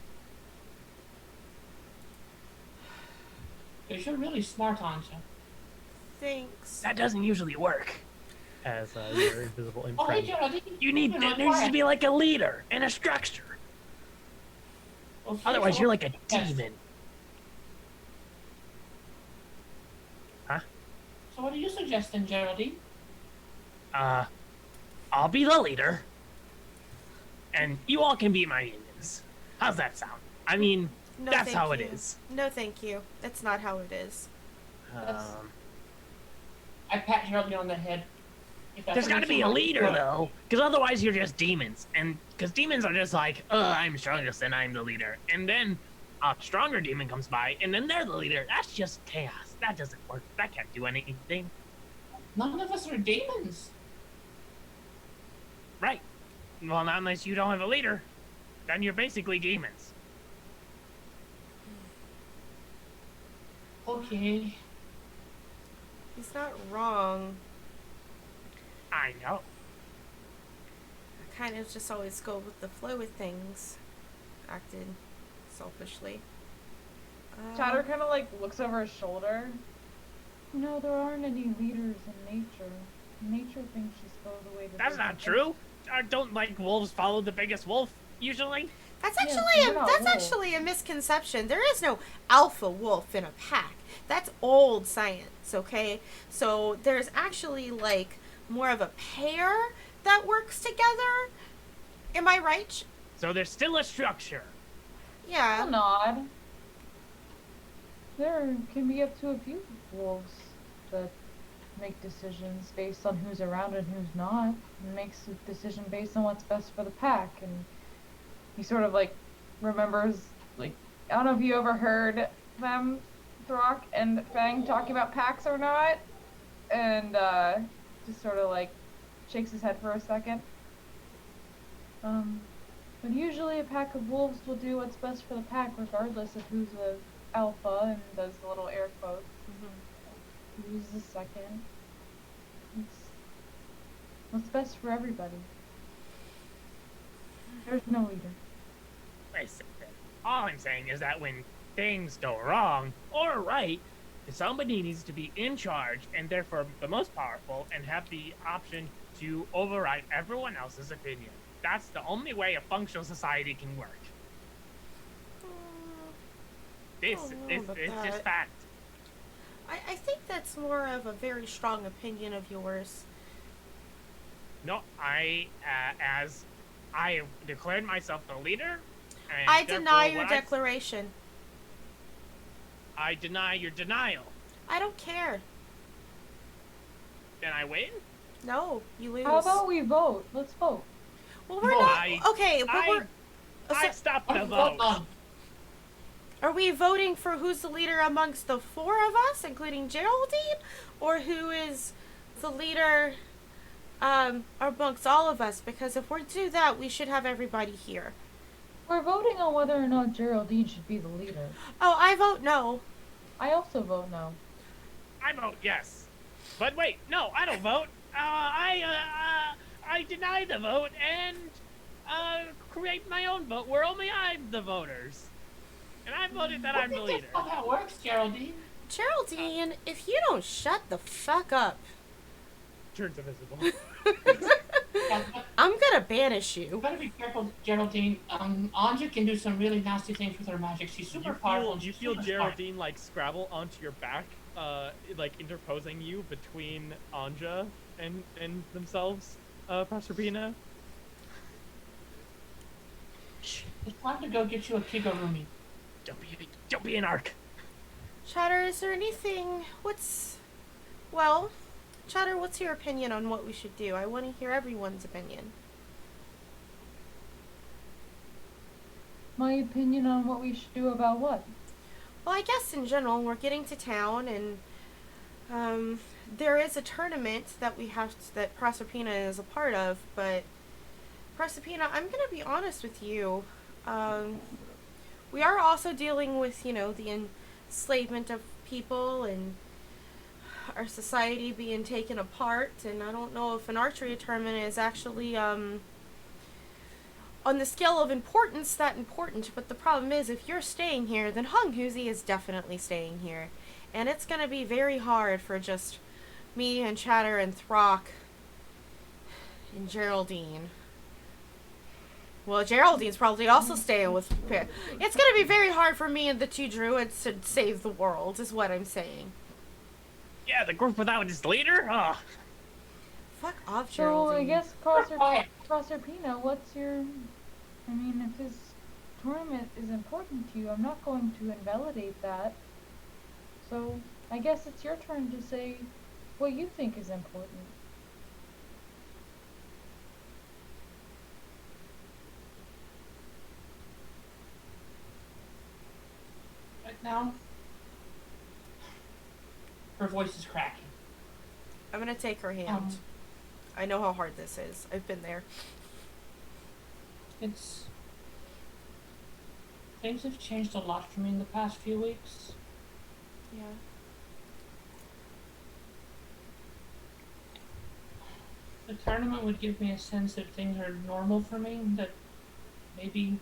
Because you're really smart, Anja. Thanks. That doesn't usually work. As your invisible Oh, hey, imprint. Gerald, You need there needs to be like a leader and a structure. Okay, Otherwise, so you're like a yes. demon. So what are you suggesting, Geraldine? I'll be the leader, and you all can be my minions. How's that sound? I mean, No, that's thank how it you. is. No, thank you. That's not how it is. I pat Geraldine on the head. If that's There's what got to makes be you a happy. leader though, because otherwise you're just demons, and because demons are just like, I'm strongest and I'm the leader, and then a stronger demon comes by, and then they're the leader. That's just chaos. That doesn't work. That can't do anything. None of us are demons. Right. Well, not unless you don't have a leader. Then you're basically demons. Okay. He's not wrong. I know. I kind of just always go with the flow of things. Acted selfishly. Chatter kind of like looks over his shoulder. No, there aren't any leaders in nature. Nature thinks just go the way that That's not true. Don't like wolves follow the biggest wolf usually? That's Yeah, actually we're not that's wolves. actually a misconception. There is no alpha wolf in a pack. That's old science, okay? So there's actually like more of a pair that works together. Am I right? So there's still a structure. Yeah. A nod. There can be up to a few wolves that make decisions based on who's around and who's not. And makes a decision based on what's best for the pack. And he sort of like remembers, like, I don't know if you ever heard them, Throck and Fang, talking about packs or not. And just sort of like shakes his head for a second. But usually a pack of wolves will do what's best for the pack regardless of who's the alpha, and does the little air quotes. Who's the second. It's what's best for everybody. There's no leader. Listen, all I'm saying is that when things go wrong or right, somebody needs to be in charge and therefore the most powerful and have the option to override everyone else's opinion. That's the only way a functional society can work. This don't know is about it's that. just fact. I think that's more of a very strong opinion of yours. No, as I have declared myself the leader, and I deny therefore your declaration. I deny your denial. I don't care. Then I win? No, you lose. How about we vote? Let's vote. Well, we're No, not. Okay, but I we're. stopped the Hold vote. on. Are we voting for who's the leader amongst the four of us, including Geraldine, or who is the leader amongst all of us? Because if we're to do that, we should have everybody here. We're voting on whether or not Geraldine should be the leader. Oh, I vote no. I also vote no. I vote yes. But wait, no, I don't vote. I deny the vote and create my own vote where only I'm the voters. And I voted that I'm the That's leader. how that works, Geraldine. Geraldine, if you don't shut the fuck up, Turns invisible. Yeah, but I'm gonna banish you you. better be careful, Geraldine. Anja can do some really nasty things with her magic. She's super powerful. and You she's feel super smart. Geraldine like Scrabble onto your back, like interposing you between Anja and themselves, Proserpina. It's time to go get you a kigurumi. Don't be an arc. Chatter, is there anything? Chatter, what's your opinion on what we should do? I want to hear everyone's opinion. My opinion on what we should do about what? Well, I guess in general, we're getting to town, and there is a tournament that that Proserpina is a part of. But Proserpina, I'm gonna be honest with you. We are also dealing with, the enslavement of people and our society being taken apart. And I don't know if an archery tournament is actually on the scale of importance that important. But the problem is, if you're staying here, then Hung Huzi is definitely staying here. And it's going to be very hard for just me and Chatter and Throck and Geraldine. Well, Geraldine's probably also staying with... It's going to be very hard for me and the two druids to save the world, is what I'm saying. Yeah, the group without its leader? Oh. Fuck off, So Geraldine. I guess Proserpina, what's your... I mean, if this tournament is important to you, I'm not going to invalidate that. So I guess it's your turn to say what you think is important. Right now, her voice is cracking. I'm going to take her hand. I know how hard this is. I've been there. Things have changed a lot for me in the past few weeks. Yeah. The tournament would give me a sense that things are normal for me, that maybe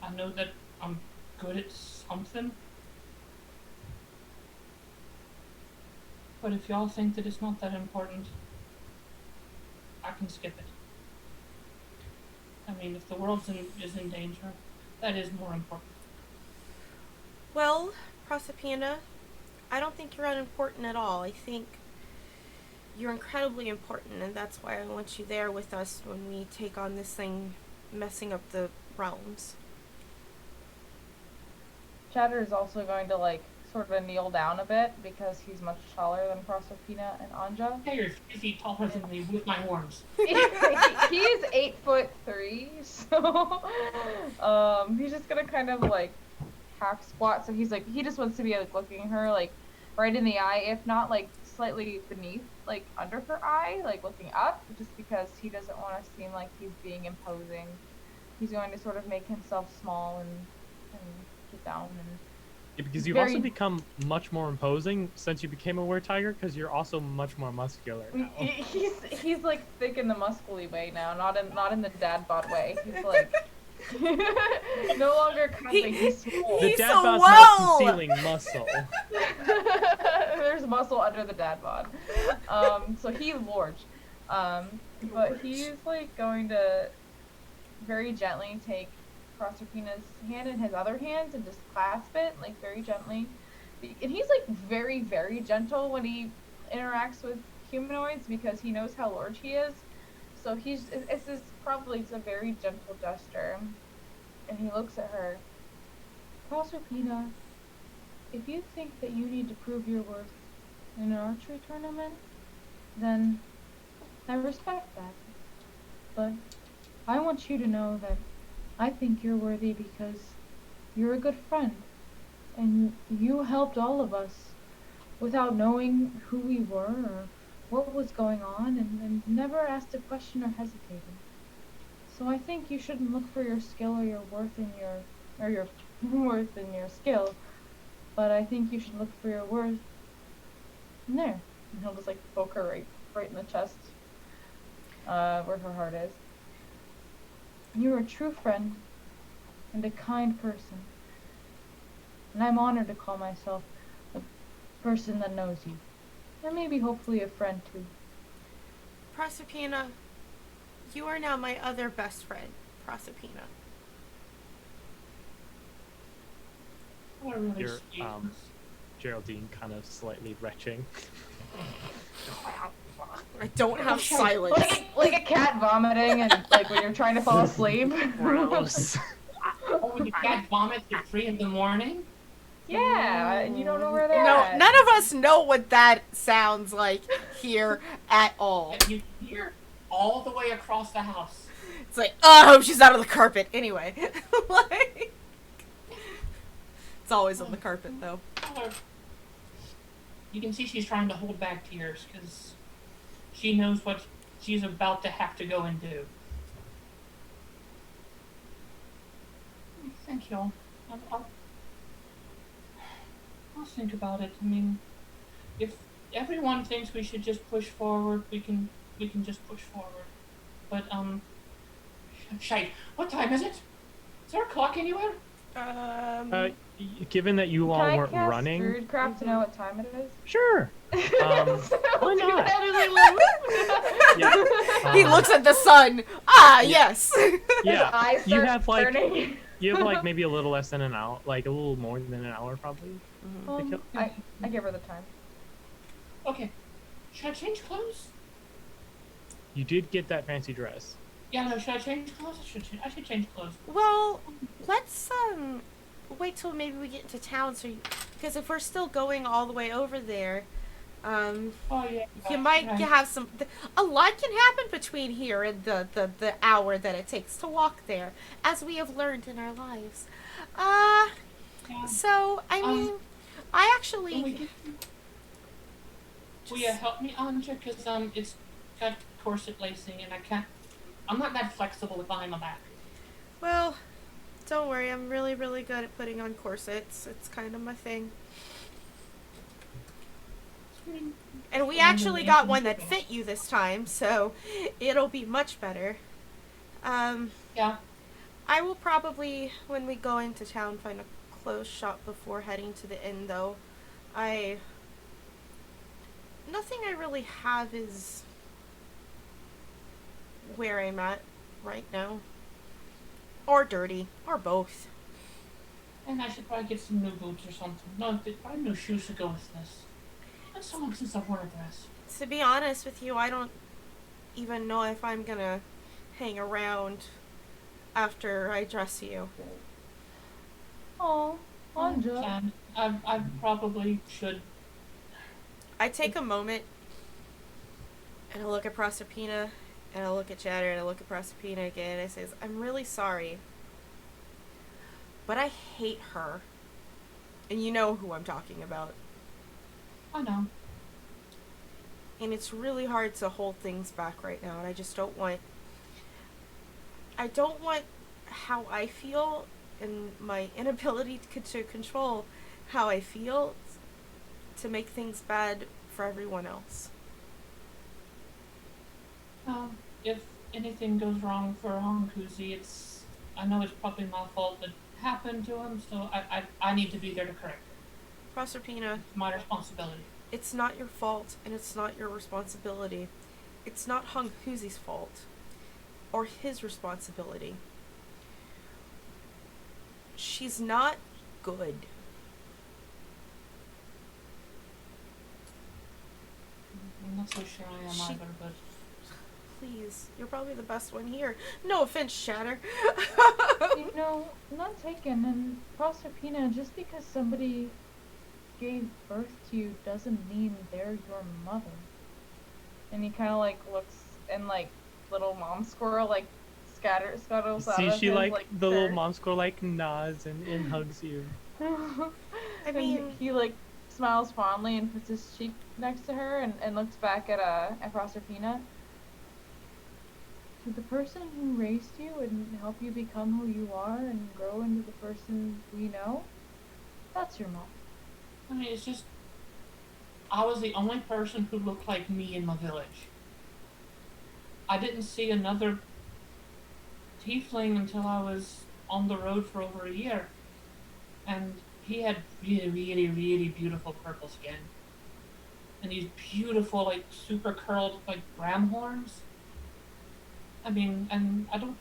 I know that I'm good at something. But if y'all think that it's not that important, I can skip it. I mean, if the world is in danger, that is more important. Well, Proserpina, I don't think you're unimportant at all. I think you're incredibly important, and that's why I want you there with us when we take on this thing messing up the realms. Chatter is also going to like sort of kneel down a bit because he's much taller than Proserpina and Anja. Hey, you're 3 feet taller than me with my horns. He's 8'3", so he's just gonna kind of like half squat. So he's like, he just wants to be like looking her like right in the eye, if not like slightly beneath, like under her eye, like looking up, just because he doesn't want to seem like he's being imposing. He's going to sort of make himself small and get down and. Yeah, because you've very- also become much more imposing since you became a were-tiger, because you're also much more muscular now. He's like thick in the muscly way now, not in the dad bod way. He's like no longer cupping. He's swole. The He's dad so bod's well! not concealing muscle. There's muscle under the dad bod. So he's large. But he's like going to very gently take Proserpina's hand in his other hands and just clasp it like very gently. And he's like very, very gentle when he interacts with humanoids because he knows how large he is. So it's a very gentle gesture. And he looks at her. Proserpina, if you think that you need to prove your worth in an archery tournament, then I respect that. But I want you to know that I think you're worthy because you're a good friend. And you helped all of us without knowing who we were or what was going on, and never asked a question or hesitated. So I think you shouldn't look for your skill or your worth in your worth in your skill, but I think you should look for your worth in there. And he'll just like poke her right in the chest, where her heart is. You're a true friend and a kind person, and I'm honored to call myself a person that knows you, and maybe hopefully a friend too. Proserpina, you are now my other best friend, Proserpina. What a really You're, sweet. Geraldine kind of slightly retching. I don't have silence. Like a cat vomiting and like when you're trying to fall asleep. Gross. Oh, the cat vomits at 3 in the morning? Yeah, and you don't know where they're No, at. none of us know what that sounds like here at all. And you hear all the way across the house. It's like, oh, I hope she's out of the carpet. Anyway, like, it's always on the carpet though. You can see she's trying to hold back tears because she knows what she's about to have to go and do. Thank you all. I'll think about it. I mean, if everyone thinks we should just push forward, we can just push forward. But shite. What time is it? Is there a clock anywhere? Given that you all Can I weren't cast running, Druidcraft to know what time it is? sure. Why not? Yeah. He looks at the sun. Ah, yes. Yeah. Eyes You start have like burning. you have like maybe a little less than an hour, like a little more than an hour probably. I give her the time. Okay. Should I change clothes? You did get that fancy dress. Yeah, no, should I change clothes? I should change clothes. Well, let's wait till maybe we get into town, because if we're still going all the way over there, Oh, yeah. you might right. have some. A lot can happen between here and the hour that it takes to walk there, as we have learned in our lives. Yeah. So I mean, I actually. Will you help me, Anja? Because it's got corset lacing, and I'm not that flexible with behind my back. Well, don't worry. I'm really, really good at putting on corsets. It's kind of my thing. And we actually got one that fit you this time, so it'll be much better. Yeah. I will probably, when we go into town, find a clothes shop before heading to the inn, though. I. Nothing I really have is where I'm at right now. Or dirty. Or both. And I should probably get some new boots or something. No, probably new shoes to go with this. And so long since I've worn a dress. To be honest with you, I don't even know if I'm gonna hang around after I dress you. Oh, Anja. And I probably should. I take a moment and I look at Proserpina and I look at Chatter and I look at Proserpina again and I says, I'm really sorry. But I hate her. And you know who I'm talking about. I know. And it's really hard to hold things back right now, and I just don't want how I feel and my inability to control how I feel to make things bad for everyone else. If anything goes wrong for Honkuzi, I know it's probably my fault that happened to him, so I need to be there to correct it. Proserpina, It's my responsibility. it's not your fault and it's not your responsibility. It's not Hung Huzi's fault or his responsibility. She's not good. I'm not so sure I am either, but Please, you're probably the best one here. No offense, Shatter. You know, not taken. And Proserpina, just because somebody gave birth to you doesn't mean they're your mother. And he kind of like looks and like little mom squirrel like scuttles out See, of she his, like the little shirt. mom squirrel like nods and hugs you. I And mean, he like smiles fondly and puts his cheek next to her and looks back at Proserpina. To the person who raised you and helped you become who you are and grow into the person we know, that's your mom. I mean, it's just I was the only person who looked like me in my village. I didn't see another tiefling until I was on the road for over a year, and he had really, really, really beautiful purple skin, and these beautiful, like super curled, like ram horns. I mean, and I don't,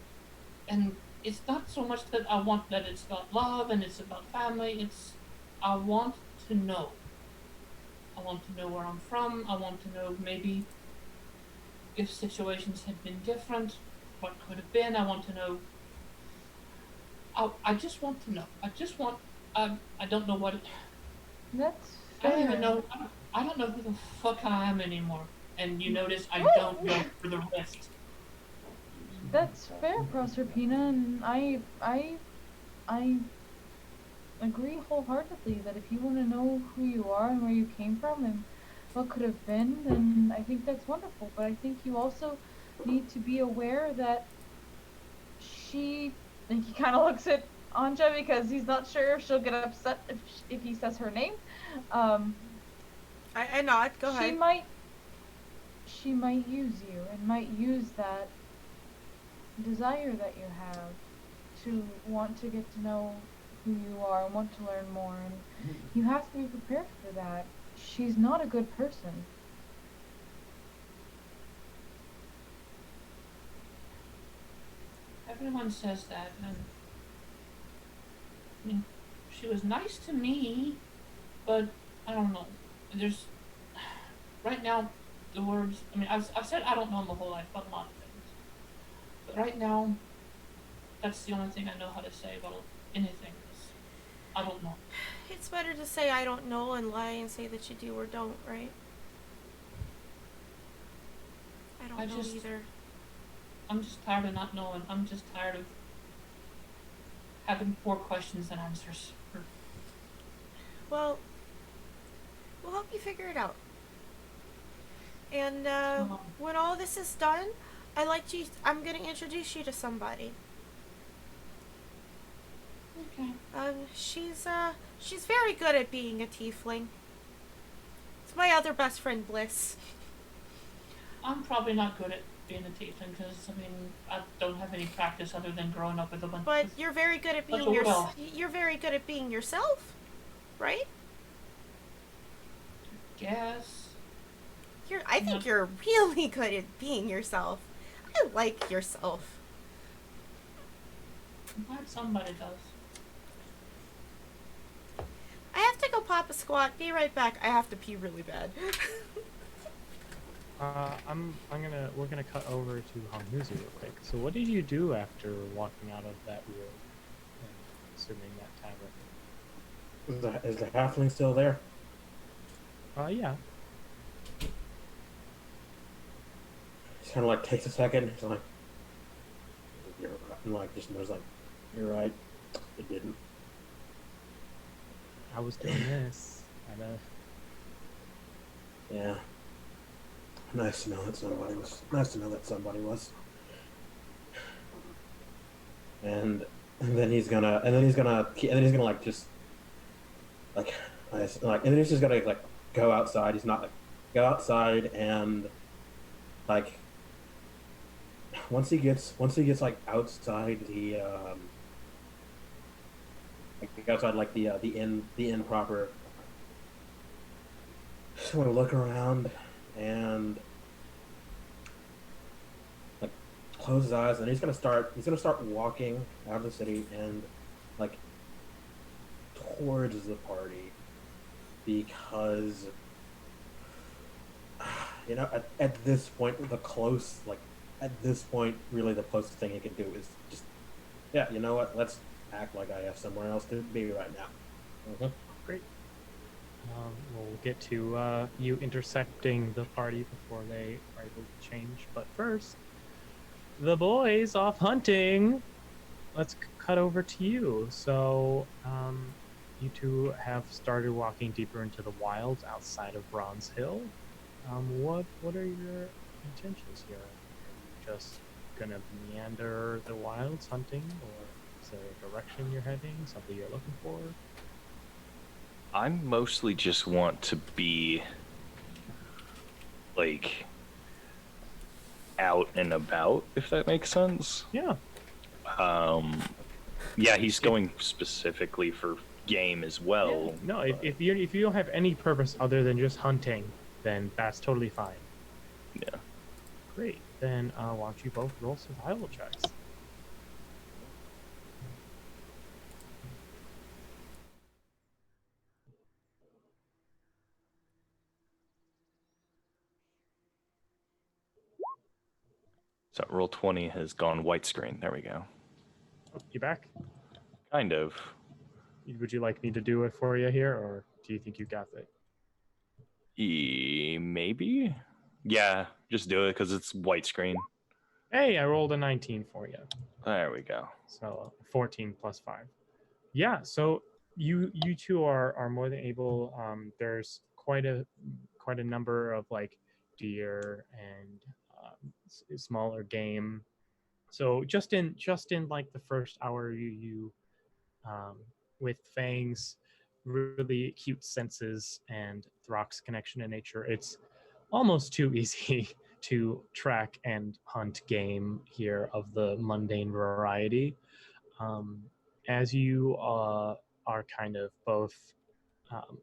and it's not so much that I want that it's about love and it's about family. I want to know. I want to know where I'm from. I want to know maybe if situations had been different, what could have been. I want to know. I just want to know. I just want. I don't know what. That's I fair. don't even know. I don't know who the fuck I am anymore. And you notice I don't know for the rest. That's fair, Proserpina, and I agree wholeheartedly that if you want to know who you are and where you came from and what could have been, then I think that's wonderful. But I think you also need to be aware that she, and he kind of looks at Anja because he's not sure if she'll get upset if he says her name. I nod. Go ahead. She might use you and might use that desire that you have to want to get to know who you are and want to learn more, and you have to be prepared for that. She's not a good person. Everyone says that, and I mean, she was nice to me, but I don't know. There's right now the words. I mean, I've said I don't know my whole life about a lot of things, but right now, that's the only thing I know how to say about anything. Is I don't know. It's better to say I don't know and lie and say that you do or don't, right? I don't know either. I'm just tired of not knowing. I'm just tired of having more questions than answers. Well, we'll help you figure it out. And when all this is done, I'm gonna introduce you to somebody. Okay. She's very good at being a tiefling. It's my other best friend, Bliss. I'm probably not good at being a tiefling because I mean I don't have any practice other than growing up with a bunch. But you're very good at Such being a well. you're very good at being yourself, right? Guess. I think you're really good at being yourself. I like yourself. I'm glad somebody does. I have to go pop a squat. Be right back. I have to pee really bad. We're gonna cut over to Honghuzi real quick. So what did you do after walking out of that room? Assuming that tavern. Is the halfling still there? Yeah. He's kind of like takes a second. He's like, "You're right." And like just knows like, "You're right. It didn't." I was doing this. Yeah. Nice to know that somebody was. Nice to know that somebody was. And then he's gonna like just like and then he's just gonna like go outside. He's not like go outside and like once he gets like outside like outside like the inn proper. Just want to look around and like close his eyes, and he's gonna start walking out of the city and like towards the party because you know at this point really the closest thing he can do is just yeah, you know what, let's act like I have somewhere else to be right now. Great. We'll get to you intercepting the party before they are able to change. But first, the boys off hunting. Let's cut over to you. So, you two have started walking deeper into the wilds outside of Bronze Hill. What are your intentions here? Are you just gonna meander the wilds hunting, or is there a direction you're heading? Something you're looking for? I mostly just want to be like out and about, if that makes sense. Yeah. Yeah, he's going specifically for game as well. Yeah. No, if you don't have any purpose other than just hunting, then that's totally fine. Yeah. Great. Then why don't you both roll survival checks? So roll 20 has gone white screen. There we go. Oh, you back? Kind of. Would you like me to do it for you here, or do you think you got it? Maybe? Yeah, just do it because it's white screen. Hey, I rolled a 19 for you. There we go. So 14 plus 5. Yeah, so you two are more than able. There's quite a number of like deer and smaller game. So just in like the first hour, you with Fang's really acute senses and Throck's connection to nature, it's almost too easy to track and hunt game here of the mundane variety. As you are kind of both, um,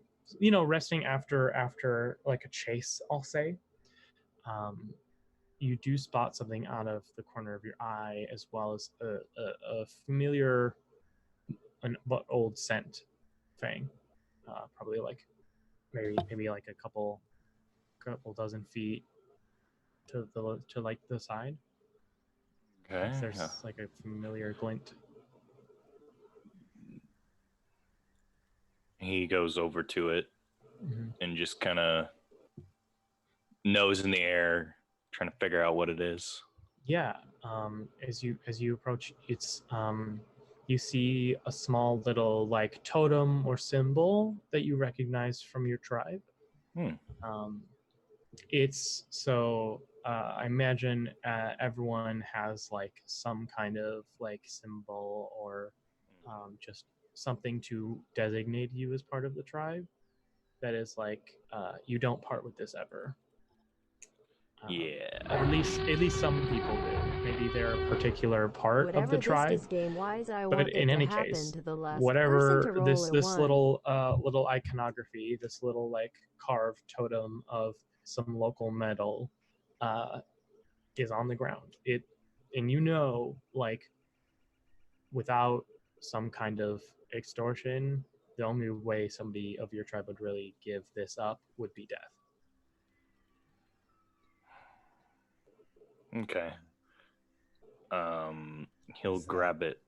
resting after like a chase, I'll say. You do spot something out of the corner of your eye, as well as a familiar but old scent, Fang. Probably like maybe like a couple dozen feet to like the side. Okay. There's Yeah. like a familiar glint. He goes over to it Mm-hmm. and just kind of nose in the air, trying to figure out what it is. Yeah. As you approach, it's you see a small little like totem or symbol that you recognize from your tribe. It's so I imagine everyone has like some kind of like symbol or just something to designate you as part of the tribe. That is like you don't part with this ever. Yeah. Or at least some people do. Maybe they're a particular part Whatever of the this tribe. is game-wise, I But want in it to any happen case, to the last person whatever to roll this a this one. little iconography, this little like carved totem of some local metal, is on the ground. And like without some kind of extortion, the only way somebody of your tribe would really give this up would be death. Okay. He'll Is that- grab it.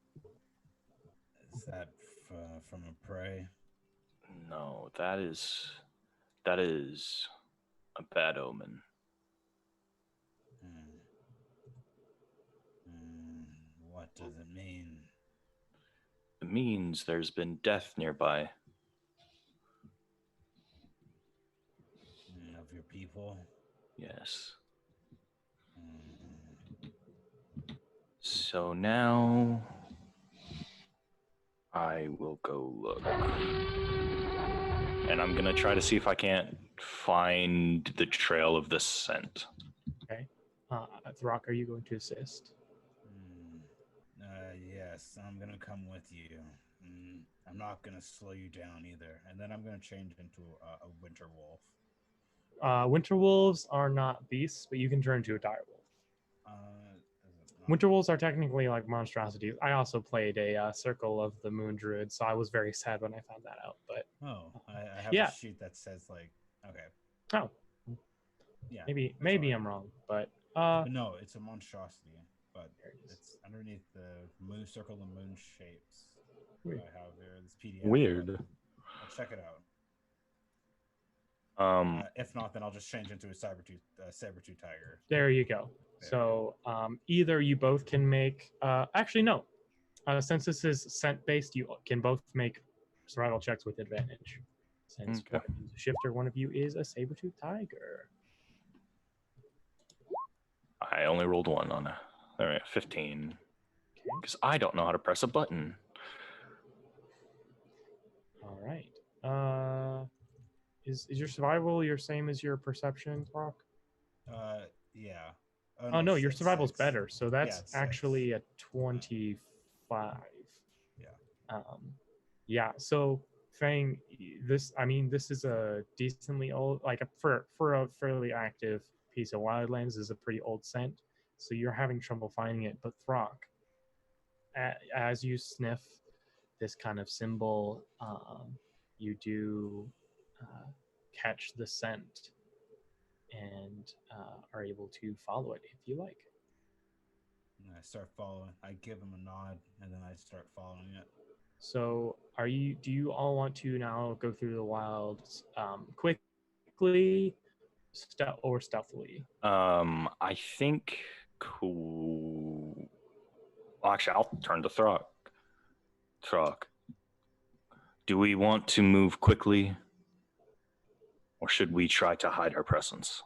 Is that from a prey? No, that is a bad omen. What does it mean? It means there's been death nearby. Of your people? Yes. Mm. So now I will go look. And I'm gonna try to see if I can't find the trail of the scent. Okay. Throck, are you going to assist? Yes, I'm gonna come with you. I'm not gonna slow you down either. And then I'm gonna change into a winter wolf. Winter wolves are not beasts, but you can turn into a dire wolf. Is it not? Winter wolves are technically like monstrosities. I also played a Circle of the Moon Druid, so I was very sad when I found that out. But I have yeah. a sheet that says like, okay, oh, yeah, maybe all right. I'm wrong, but But no, it's a monstrosity. But there it is. it's underneath the moon circle of moon shapes. Weird. I have here this PDF. Weird. I'll check it out. If not, then I'll just change into a saber-tooth tiger. There you go. There. So either you both can make. Actually, no. Since this is scent based, you can both make survival checks with advantage. Since Okay. one of you is a shifter, one of you is a saber-tooth tiger. I only rolled one on a 15. Okay. Because I don't know how to press a button. All right. Is your survival your same as your perception, Brock? Yeah. Oh no, your six, survival's six. better. So that's it's actually a 25. Yeah. Yeah. So Fang, this is a decently old, like for a fairly active piece of wildlands, is a pretty old scent. So you're having trouble finding it. But Throck, as you sniff this kind of symbol, you do catch the scent and are able to follow it if you like. And I start following. I give him a nod, and then I start following it. So do you all want to now go through the wilds quickly or stealthily? I think cool. Actually, I'll turn to Throck. Throck, do we want to move quickly, or should we try to hide our presence?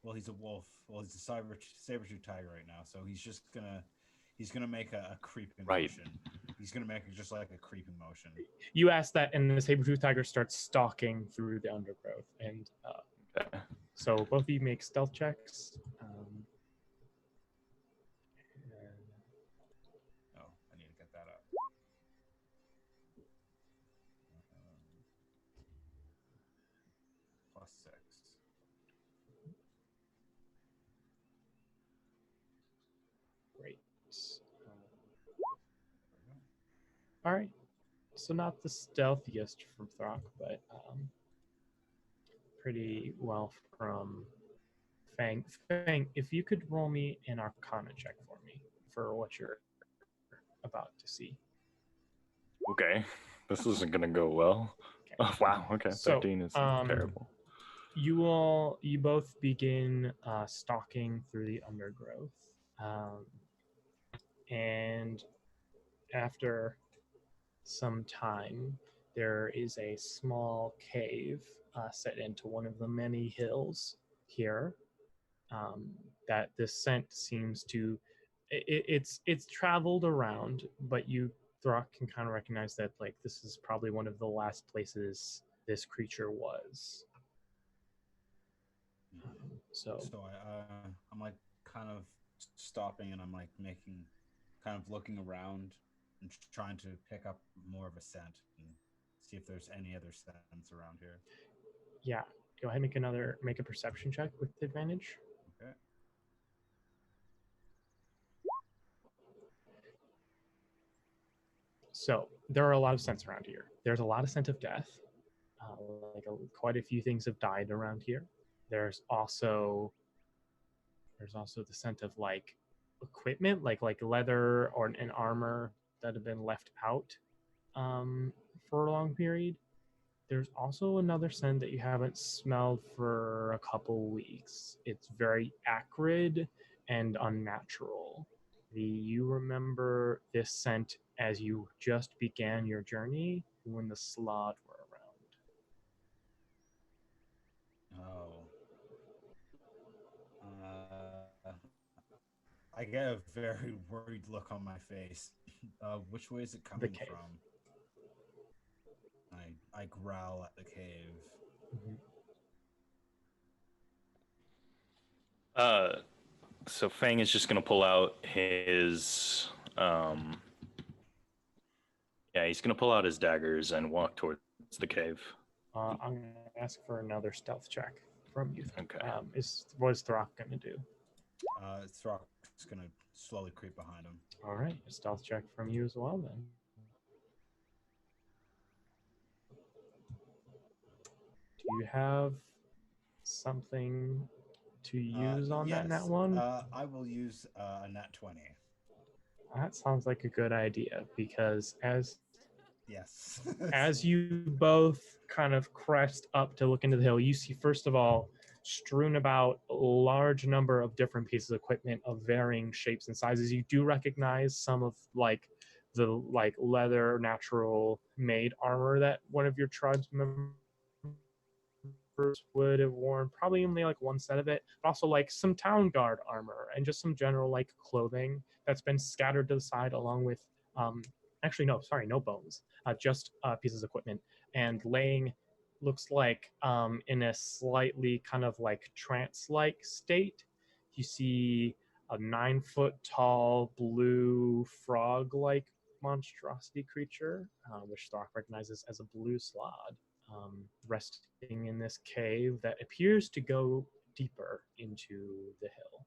Well, he's a wolf. Well, he's a saber-tooth tiger right now, so he's gonna make a creeping motion. He's gonna make it just like a creeping motion. You ask that, and the saber-tooth tiger starts stalking through the undergrowth, and Okay. so both of you make stealth checks. I need to get that up. +6. Great. All right. So not the stealthiest from Throck, but pretty well from Fang. Fang, if you could roll me an Arcana check for me for what you're about to see. Okay. This isn't gonna go well. Okay. Oh, wow. Okay. So, 13 is terrible. You both begin stalking through the undergrowth, and after some time, there is a small cave set into one of the many hills here. That this scent seems to it's traveled around, but you Throck can kind of recognize that like this is probably one of the last places this creature was. So I'm like kind of stopping, and I'm like kind of looking around and trying to pick up more of a scent and see if there's any other scents around here. yeah, go ahead and make a perception check with advantage. Okay. So there are a lot of scents around here. There's a lot of scent of death. Like quite a few things have died around here. There's also the scent of like equipment, like leather or an armor that have been left out for a long period. There's also another scent that you haven't smelled for a couple weeks. It's very acrid and unnatural. You remember this scent as you just began your journey when the Slod were around. Oh. I get a very worried look on my face. Which way is it coming from? I growl at the cave. Mm-hmm. So Fang is just gonna pull out his he's gonna pull out his daggers and walk towards the cave. I'm gonna ask for another stealth check from you. Okay. What is Throck gonna do? Throck's gonna slowly creep behind him. All right, a stealth check from you as well then. Do you have something to use on yes. that nat one? I will use a nat 20. That sounds like a good idea because as as you both kind of crest up to look into the hill, you see first of all strewn about a large number of different pieces of equipment of varying shapes and sizes. You do recognize some of like the like leather natural made armor that one of your tribes members would have worn, probably only like one set of it, but also like some town guard armor and just some general like clothing that's been scattered to the side along with no bones, just pieces of equipment, and laying looks like in a slightly kind of like trance-like state. You see a 9-foot tall blue frog-like monstrosity creature, which Throck recognizes as a blue slod, resting in this cave that appears to go deeper into the hill.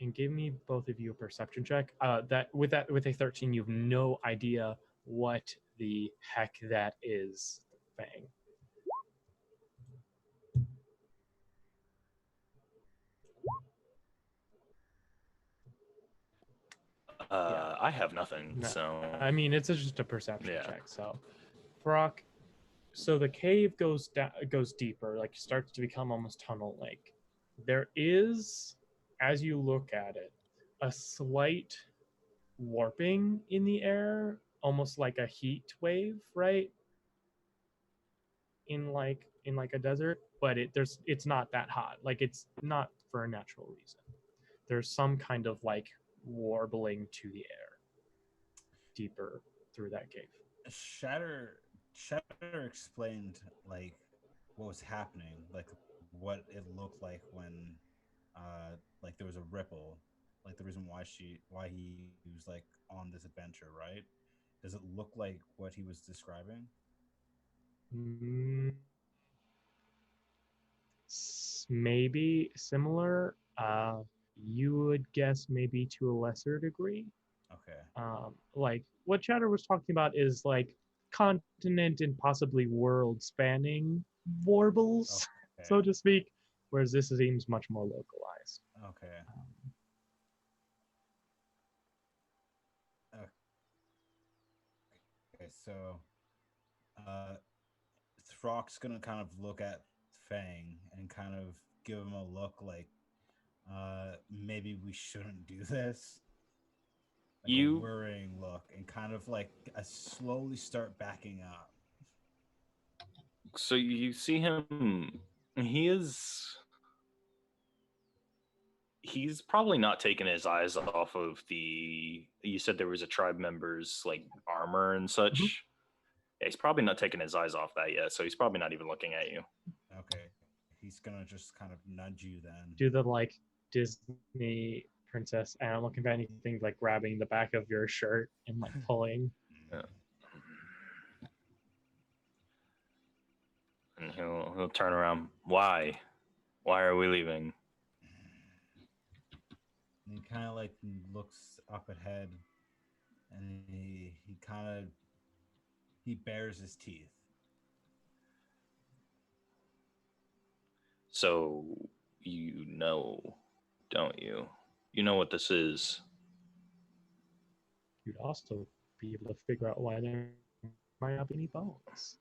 And give me both of you a perception check. With a 13, you have no idea what the heck that is, Fang. I have nothing. No, so I mean, it's just a perception Yeah. check. So, Brock, so the cave goes deeper, like starts to become almost tunnel-like. There is, as you look at it, a slight warping in the air, almost like a heat wave, right? In like a desert, but it's not that hot. Like it's not for a natural reason. There's some kind of like warbling to the air deeper through that cave. Shatter explained like what was happening, like what it looked like when like there was a ripple, like the reason why he was like on this adventure, right? Does it look like what he was describing? Maybe similar. You would guess maybe to a lesser degree. Okay. Like what Chatter was talking about is like continent and possibly world spanning warbles, Okay. so to speak, whereas this seems much more localized. Okay. Okay, so Throck's gonna kind of look at Fang and kind of give him a look like maybe we shouldn't do this. Like a worrying look, and kind of like slowly start backing up. So you see him, he he's probably not taking his eyes off of the. You said there was a tribe member's like armor and such. Mhm. Yeah, he's probably not taking his eyes off that yet, so he's probably not even looking at you. Okay. He's gonna just kind of nudge you then. Do the like Disney princess, and I'm looking for anything like grabbing the back of your shirt and like pulling. Yeah. And he'll turn around. Why? Why are we leaving? And he kind of like looks up ahead, and he bares his teeth. So you know, don't you? You know what this is. You'd also be able to figure out why there might not be any bones.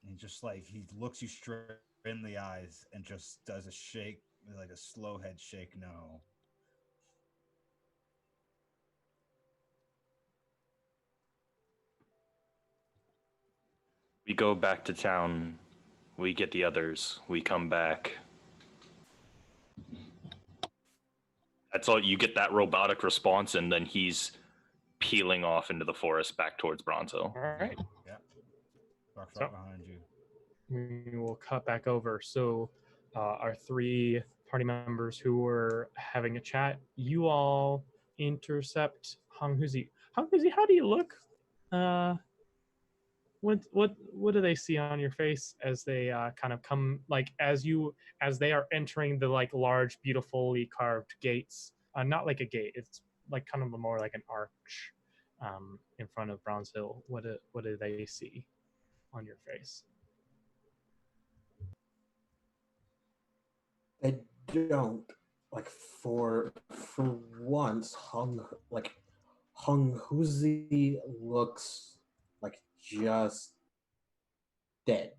And he looks you straight in the eyes and just does a shake, like a slow head shake. No. We go back to town. We get the others. We come back. That's all. You get that robotic response, and then he's peeling off into the forest back towards Bronzo. All right. Yeah. Rock's So- right behind you. We will cut back over. So, our three party members who were having a chat, you all intercept Hanghuzi. Hanghuzi, how do you look? What do they see on your face as they kind of come, like as they are entering the like large, beautifully carved gates? Not like a gate; it's like kind of more like an arch in front of Bronze Hill. What do they see on your face? They don't like for once. Hung Huzi looks like just dead.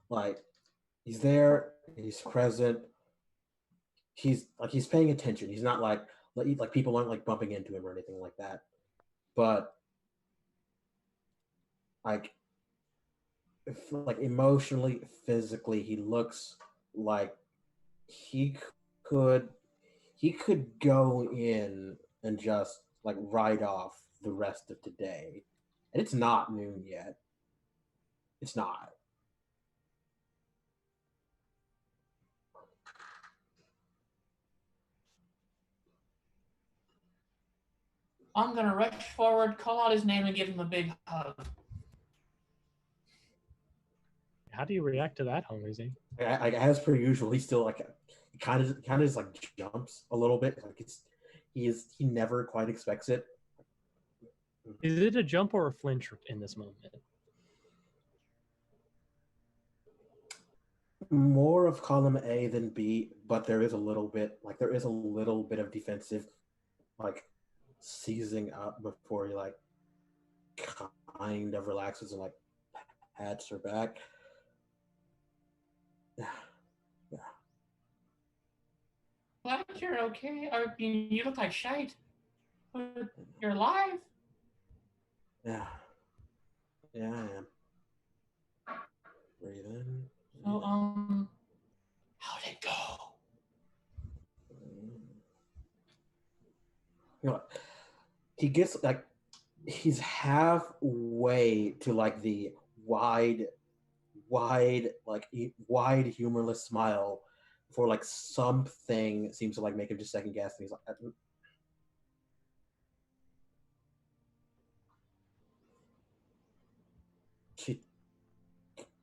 Like he's there, he's present. He's paying attention. He's not like people aren't like bumping into him or anything like that. But like emotionally, physically, he looks like he could go in and just like write off the rest of today. And it's not noon yet. It's not. I'm gonna rush forward, call out his name, and give him a big hug. How do you react to that, Hanghuzi? As per usual, he's still like he kind of just like jumps a little bit. Like he never quite expects it. Is it a jump or a flinch in this moment? More of column A than B, but there is a little bit of defensive, like seizing up before he like kind of relaxes and like pats her back. Yeah. Glad you're okay. I mean, you look like shite, but you're alive. Yeah, I am. Breathe in. So, how'd it go? You know what? He gets like he's halfway to like the wide, humorless smile for like something seems to like make him just second guess, and he's like,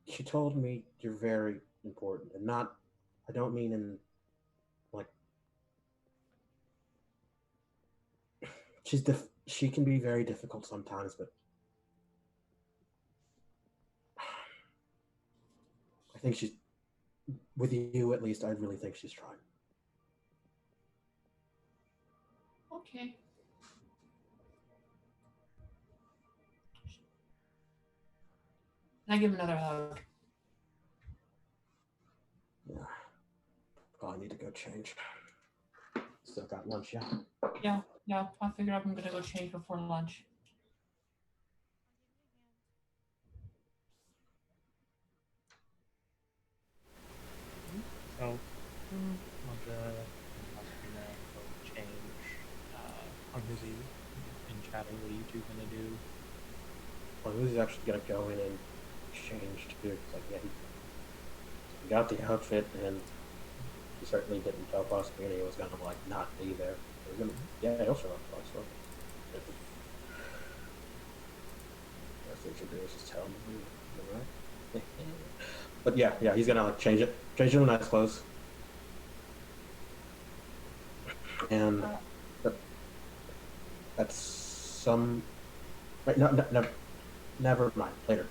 she told me you're very important, and not, I don't mean in like she can be very difficult sometimes, but I think she's, with you at least, I really think she's trying. Okay. I give him another hug. Yeah. Oh, I need to go change. Still got lunch, yeah? Yeah. I figure I'm gonna go change before lunch. gonna do? Well, who's actually gonna go in and change too? It's like, yeah, he got the outfit, and he certainly didn't tell Prosperi he was gonna like not be there. He's gonna, yeah, he'll show up twice. So that's what you do is just tell him, right? But yeah, he's gonna like change it to nice clothes, and that's some. Right, no, never mind. Later.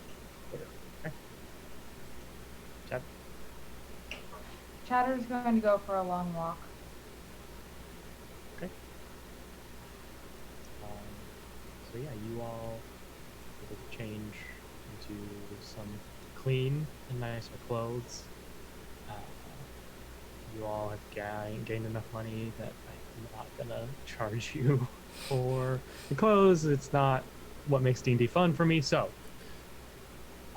Chad? Chatter's going to go for a long walk. Okay. So yeah, you all able to change into some clean and nicer clothes. You all have gained enough money that I'm not gonna charge you for the clothes. It's not what makes D&D fun for me. So,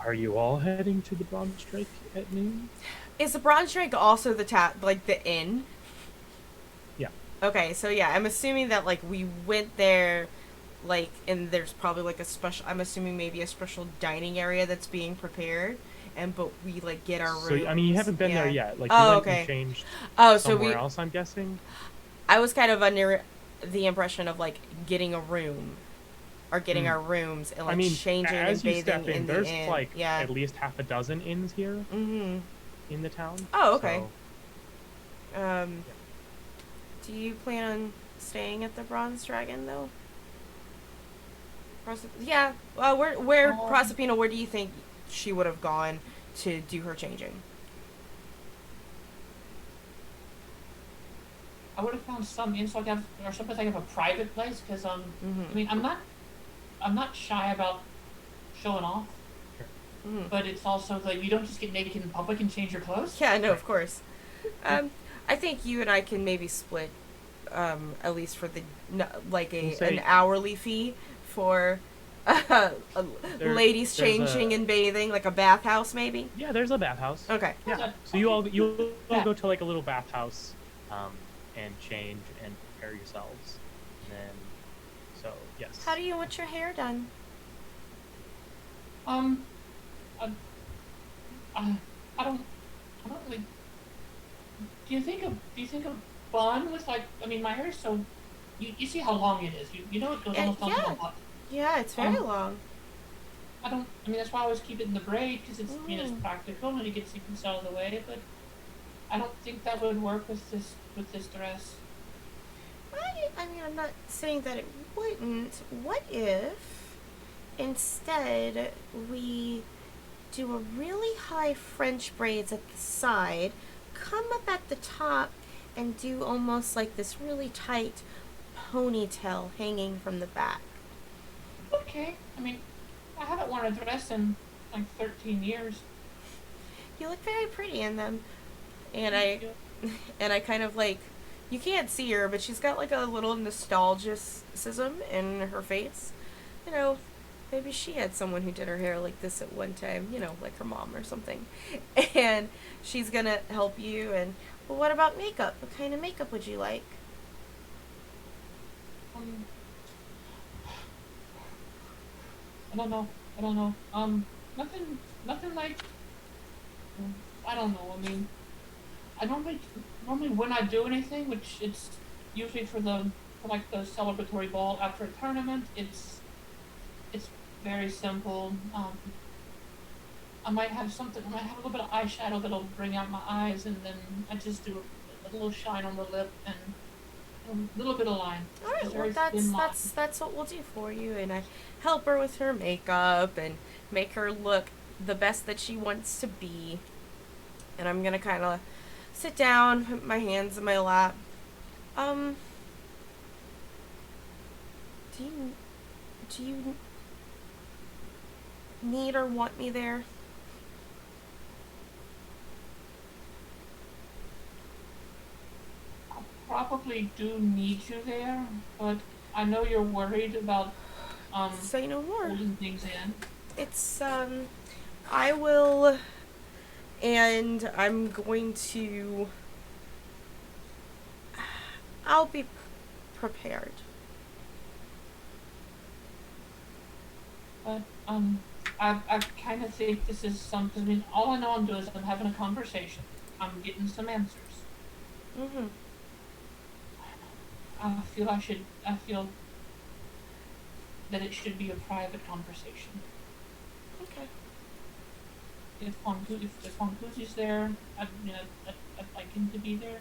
are you all heading to the Bronze Strike at noon? Is the Bronze Strike also the inn? Yeah. Okay, so yeah, I'm assuming that like we went there, like, and there's probably like a special. I'm assuming maybe a special dining area that's being prepared, but we like get our rooms. So I mean, you haven't been there yet. Like, you went and changed somewhere else, I'm guessing. I was kind of under the impression of like getting a room, or getting our rooms and like changing and bathing in the there's inn. Like at least half a dozen inns here in the town. Oh, okay. So, do you plan on staying at the Bronze Dragon though? Yeah. Well, where Proserpina? Where do you think she would have gone to do her changing? I would have found some inn, so I have, or something like a private place, because I mean, I'm not shy about showing off, but it's also like you don't just get naked in public and change your clothes. Yeah, no, of course. I think you and I can maybe split, at least for the an hourly fee for ladies changing and bathing, like a bathhouse maybe. Yeah, there's a bathhouse. Okay. Yeah. So you all go to like a little bathhouse, and change and prepare yourselves. And then, so yes. How do you want your hair done? I don't really. Do you think a bun with like? I mean, my hair is so. You see how long it is. You know it goes almost onto my butt. Yeah, it's very long. I mean, that's why I always keep it in the braid, because it's it's practical and it gets things out of the way. But I don't think that would work with this dress. I mean, I'm not saying that it wouldn't. What if instead we do a really high French braids at the side, come up at the top, and do almost like this really tight ponytail hanging from the back? Okay. I mean, I haven't worn a dress in like 13 years. You look very pretty in them. And I kind of like, you can't see her, but she's got like a little nostalgicism in her face. You know, maybe she had someone who did her hair like this at one time, you know, like her mom or something. And she's gonna help you. And, well, what about makeup? What kind of makeup would you like? I don't know. Nothing like. I don't know. I mean, I normally when I do anything, which it's usually for the celebratory ball after a tournament, it's very simple. I might have a little bit of eyeshadow that'll bring out my eyes, and then I just do a little shine on the lip and a little bit of line. All right, well, that's what we'll do for you, and I help her with her makeup and make her look the best that she wants to be. And I'm gonna kind of sit down, put my hands in my lap. Do you need or want me there? Probably do need you there, but I know you're worried about say no more. holding things in. It's I will, and I'm going to, I'll be prepared. But I kind of think this is some. Cause I mean, all I know I'm doing is I'm having a conversation. I'm getting some answers. Mm-hmm. I feel that it should be a private conversation. Okay. If Fonkuzi's there, I'd like him to be there.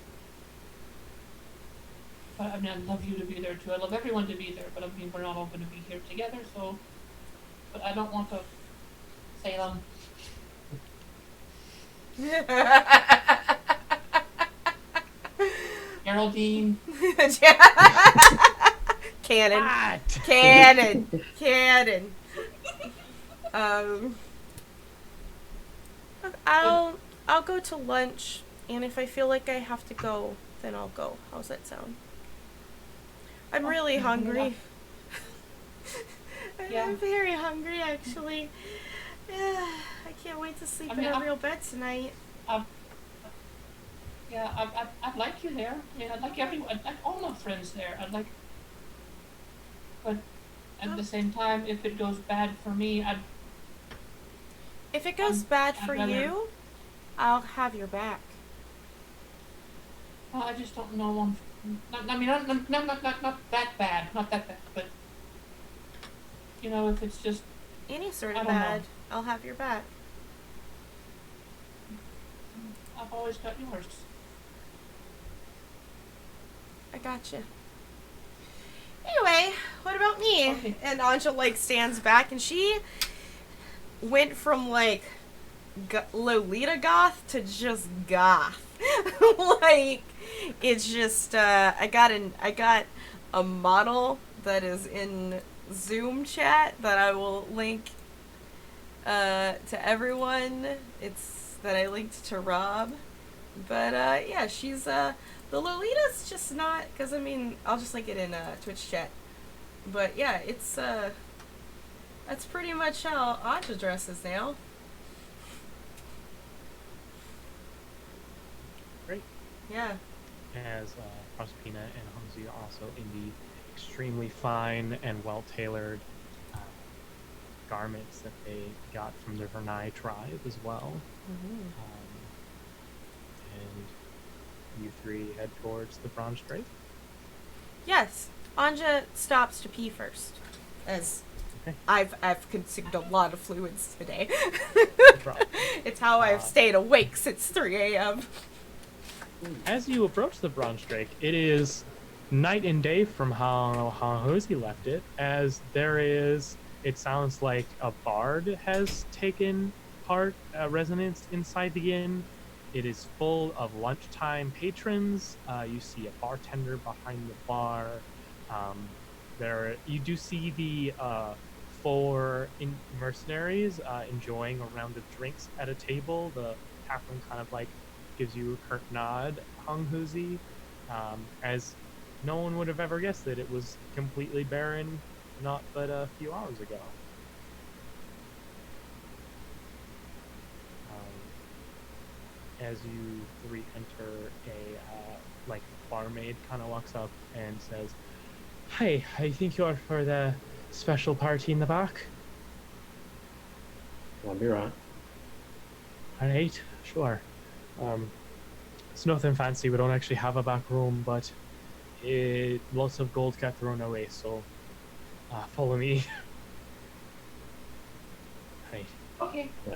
But I mean, I'd love you to be there too. I'd love everyone to be there. But I mean, we're not all going to be here together, so. But I don't want to say them. Geraldine. Cannon. What? Cannon. Um, I'll go to lunch, and if I feel like I have to go, then I'll go. How's that sound? I'm really hungry. Yeah. I'm very hungry, actually. I can't wait to sleep in a real bed tonight. Yeah, I'd like you there. I mean, I'd like everyone. I'd like all my friends there. But at the same time, if it goes bad for me, If it goes bad for rather- you, I'll have your back. Well, I just don't know. Not that bad. Not that bad. But you know, if it's just Any sort I of don't know. bad, I'll have your back. I've always got yours. I gotcha. Anyway, what about me? Okay. And Anja like stands back, and she went from like Lolita goth to just goth. Like it's just I got a model that is in Zoom chat that I will link to everyone. It's that I linked to Rob. But yeah, she's the Lolita's just not, because I mean I'll just link it in Twitch chat. But yeah, it's that's pretty much how Anja dresses now. Great. Yeah. As Proserpina and Hamzi are also in the extremely fine and well-tailored garments that they got from the Vernai tribe as well. Mm-hmm. And you three head towards the Bronze Drake. Yes, Anja stops to pee first, as Okay. I've consumed a lot of fluids today. problem. It's how I've stayed awake since 3 a.m. As you approach the Bronze Drake, it is night and day from how Hosi left it, as there is, it sounds like a bard has taken part, resonance inside the inn. It is full of lunchtime patrons. You see a bartender behind the bar. You do see the 4 mercenaries enjoying a round of drinks at a table. The halfling kind of like gives you a curt nod, Hung Huzi, as no one would have ever guessed that it was completely barren not but a few hours ago. As you re-enter, a like barmaid kind of walks up and says, "Hi, I think you're for the special party in the back." I'll be right. All right, sure. It's nothing fancy. We don't actually have a back room, but lots of gold got thrown away. So, follow me. Right. Okay. Yeah.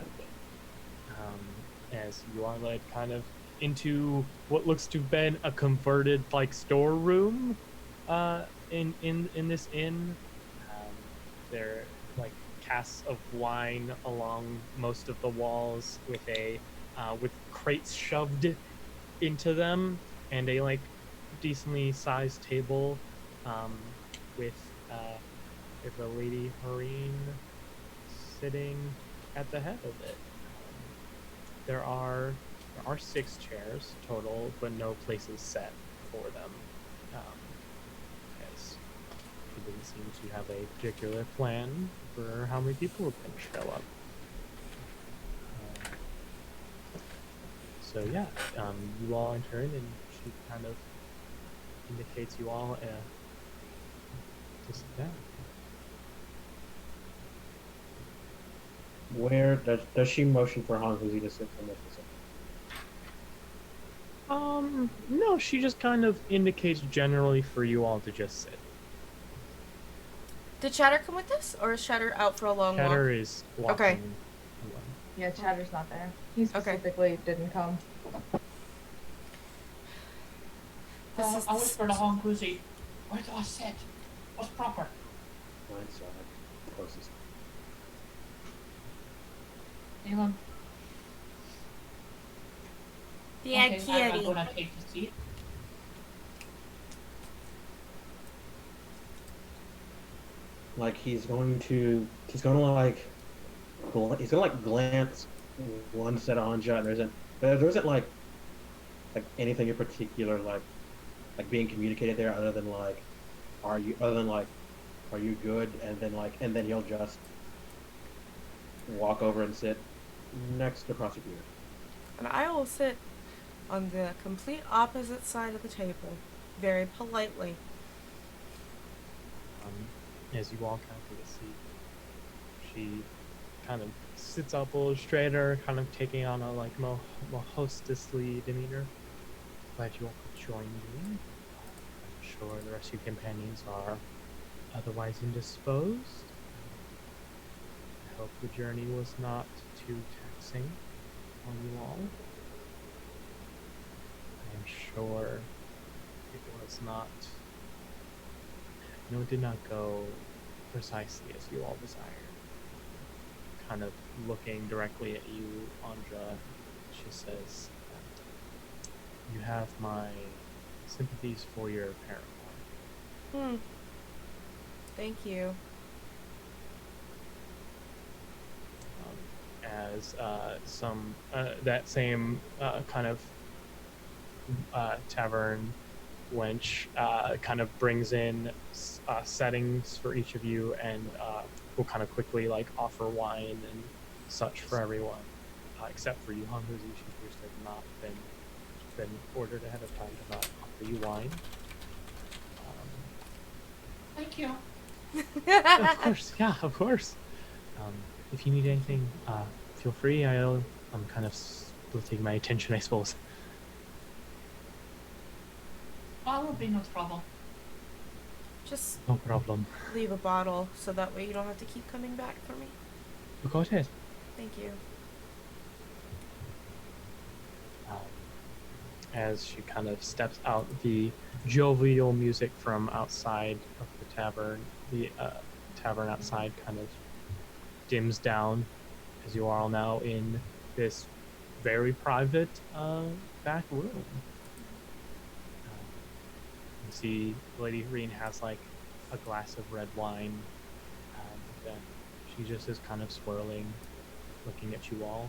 As you are led kind of into what looks to have been a converted like storeroom in this inn. There are like casks of wine along most of the walls with with crates shoved into them, and a like decently sized table with the Lady Hareen sitting at the head of it. There are 6 chairs total, but no places set for them, as he didn't seem to have a particular plan for how many people would show up. So yeah, you all enter in, and she kind of indicates you all to sit down. Where does she motion for Han Huzi to sit somewhere specific? No, she just kind of indicates generally for you all to just sit. Did Chatter come with us, or is Chatter out for a long Chatter walk? is walking Okay. alone. Yeah, Chatter's not there. He Okay. specifically didn't come. This is I whispered to Hong Kuzi, where do I sit? What's proper? Right side, closest. Elam. Yeah, Okay, I'm kitty. gonna take the seat. Like he's gonna glance one set of Anja, and there isn't like anything in particular like being communicated there other than like are you good, and then he'll just walk over and sit next to prosecutor. And I will sit on the complete opposite side of the table, very politely. As you walk out to the seat, she kind of sits up a little straighter, kind of taking on a like more hostessly demeanor. Glad you all could join me. I'm sure the rest of your companions are otherwise indisposed. I hope the journey was not too taxing on you all. I am sure it was not. No, it did not go precisely as you all desired. Kind of looking directly at you, Andra, she says, "You have my sympathies for your paramour." Thank you. As that same kind of tavern wench kind of brings in settings for each of you, and will kind of quickly like offer wine and such for everyone, except for you, Hanguzi. She appears to have not been ordered ahead of time to not offer you wine. Thank you. Of course, yeah, of course. If you need anything, feel free. I'm kind of splitting my attention, I suppose. Oh, it won't be no trouble. Just No problem. leave a bottle so that way you don't have to keep coming back for me. Go ahead. Thank you. As she kind of steps out, the jovial music from outside of the tavern, the tavern outside kind of dims down as you are all now in this very private back room. You see Lady Reen has like a glass of red wine that she just is kind of swirling, looking at you all.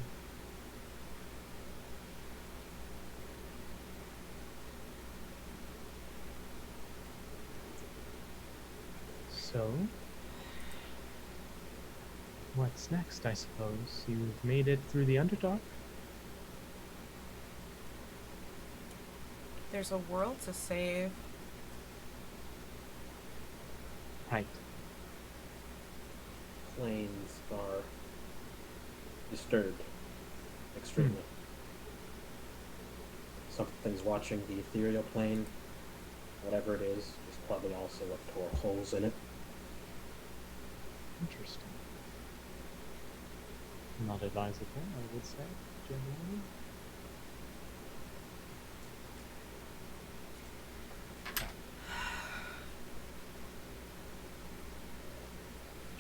So, what's next, I suppose? You've made it through the Underdark? There's a world to save. Right. Planes are disturbed extremely. Something's watching the ethereal plane. Whatever it is probably also what tore holes in it. Interesting. Not advisable, I would say, generally.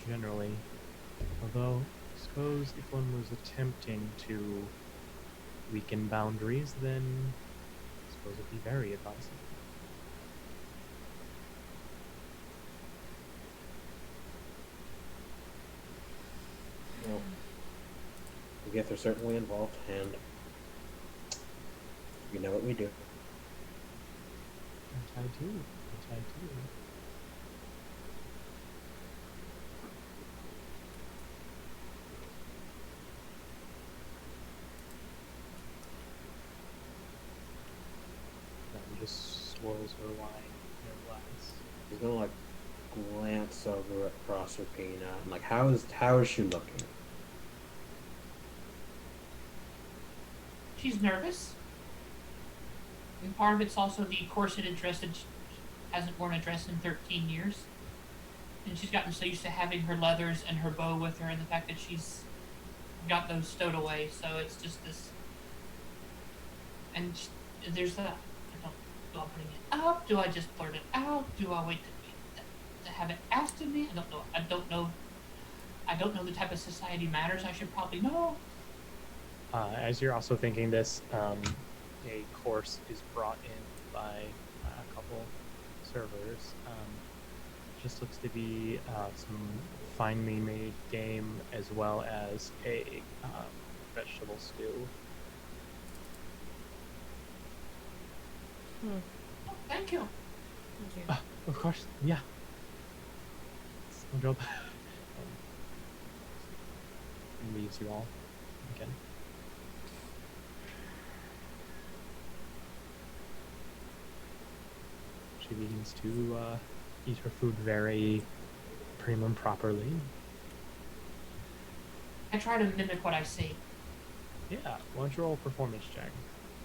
Generally, although I suppose if one was attempting to weaken boundaries, then I suppose it'd be very advisable. Well, the Gith are certainly involved, and you know what we do. Yes, I do. Yes, I do. Then just swirls her wine in her glass. He's gonna like glance over at Proserpina and like how is she looking? she's nervous. And part of it's also the corseted dress that she hasn't worn a dress in 13 years. And she's gotten so used to having her leathers and her bow with her, and the fact that she's got those stowed away. So it's just this. And there's that. Do I bring it up? Do I just blurt it out? Do I wait to have it asked of me? I don't know. I don't know the type of society matters. I should probably know. As you're also thinking this, a course is brought in by a couple servers. Just looks to be some finely made game as well as a vegetable stew. Oh, thank you. Thank you. Of course, yeah. It's no job. Leaves you all again. She begins to eat her food very prim and properly. I try to mimic what I see. Yeah, why don't you roll a performance check?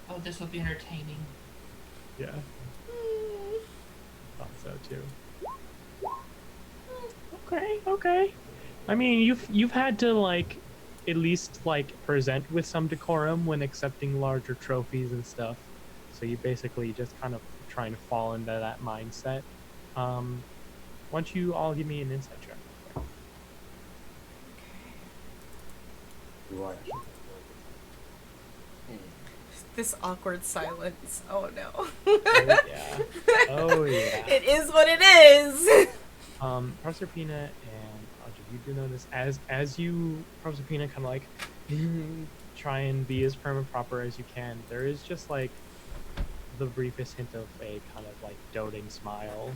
Oh, this will be entertaining. Yeah. Thought so too. Okay. I mean, you've had to like at least like present with some decorum when accepting larger trophies and stuff. So you basically just kind of trying to fall into that mindset. Why don't you all give me an insight check? Right. This awkward silence. Oh no. Oh yeah. Oh yeah. It is what it is. Proserpina and Audrey, you do notice as you Proserpina kind of like try and be as prim and proper as you can, there is just like the briefest hint of a kind of like doting smile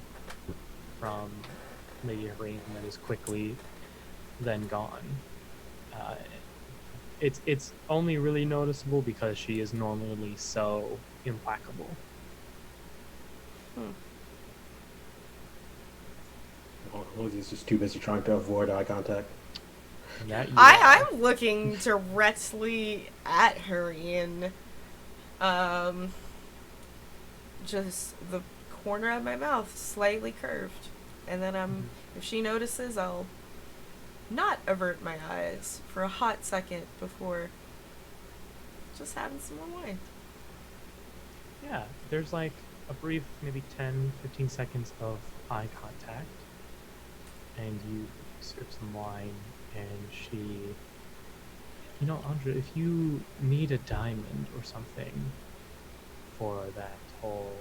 from Lady Irene that is quickly then gone. It's only really noticeable because she is normally so implacable. Lizzie's just too busy trying to avoid eye contact. I'm looking directly at her in just the corner of my mouth slightly curved, and then if she notices, I'll not avert my eyes for a hot second before just having some more wine. Yeah, there's like a brief maybe 10-15 seconds of eye contact, and you sip some wine, and she, you know, Andrea, if you need a diamond or something for that whole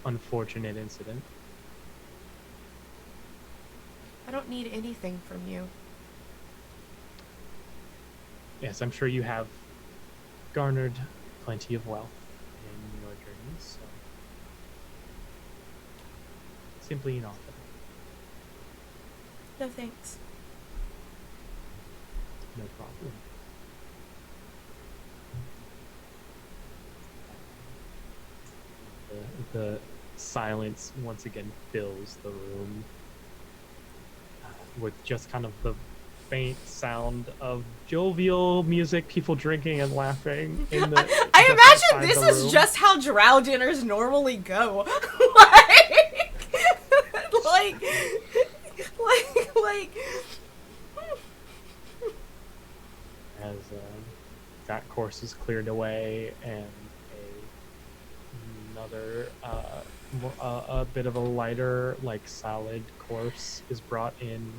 unfortunate incident. I don't need anything from you. Yes, I'm sure you have garnered plenty of wealth in your journeys, so simply an offer. No thanks. No problem. The silence once again fills the room with just kind of the faint sound of jovial music, people drinking and laughing. In the, I imagine this is just how drow dinners normally go. like. As that course is cleared away and another a bit of a lighter like salad course is brought in.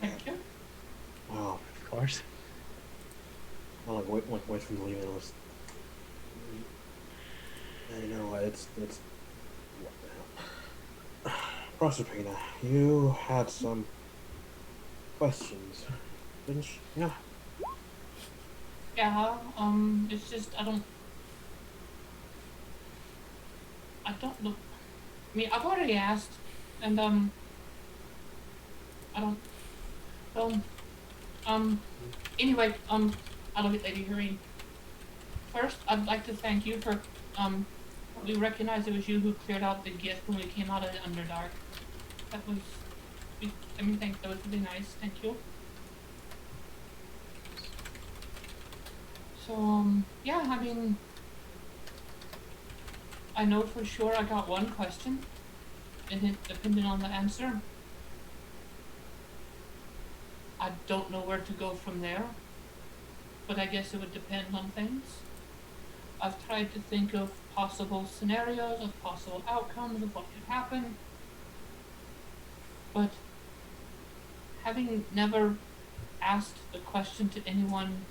Thank you. Wow. Of course. Well, like wait from leaving us. You know what? It's what the hell? Proserpina, you had some questions, didn't you? Yeah. Yeah, it's just, I don't know. I mean, I've already asked, and, anyway, I'll get Lady Irene. First, I'd like to thank you for, we recognized it was you who cleared out the Gith when we came out of the Underdark. That was, that was really nice, thank you. So, yeah, I mean, I know for sure I got one question, and it, depending on the answer, I don't know where to go from there, but I guess it would depend on things. I've tried to think of possible scenarios, of possible outcomes of what could happen, but having never asked the question to anyone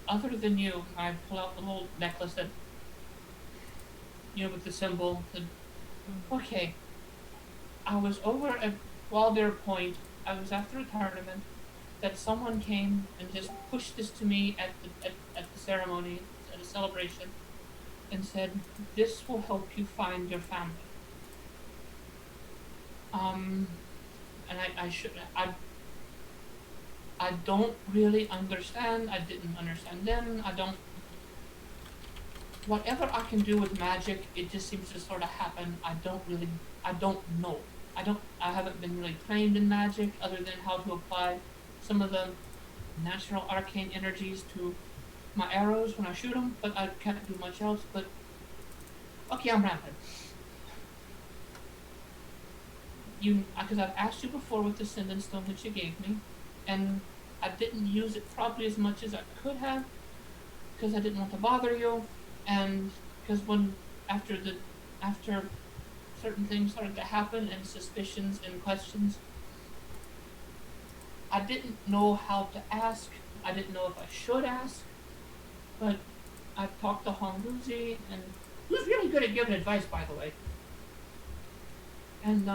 other than you, I pull out the little necklace that, with the symbol. Okay, I was over at Walder Point. I was after a tournament that someone came and just pushed this to me at the ceremony, at a celebration, and said, "This will help you find your family." And I don't really understand. I didn't understand then. I don't. Whatever I can do with magic, it just seems to sort of happen. I don't know. I haven't been really trained in magic other than how to apply some of the natural arcane energies to my arrows when I shoot them, but I can't do much else. But okay, I'm rampant. Because I've asked you before with the Sending Stone that you gave me, and I didn't use it probably as much as I could have, because I didn't want to bother you, and because after certain things started to happen and suspicions and questions, I didn't know how to ask. I didn't know if I should ask, but I've talked to Honguzi, and who's really good at giving advice, by the way. And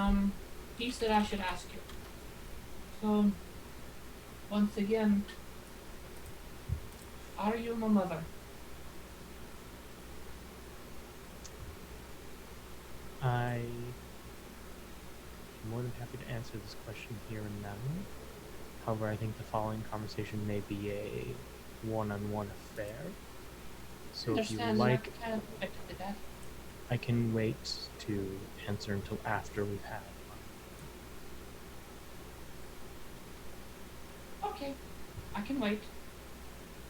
he said I should ask you. So, once again, are you my mother? I'm more than happy to answer this question here and now. However, I think the following conversation may be a one-on-one affair. So if you like, I can wait to answer until after we've had one. Okay, I can wait.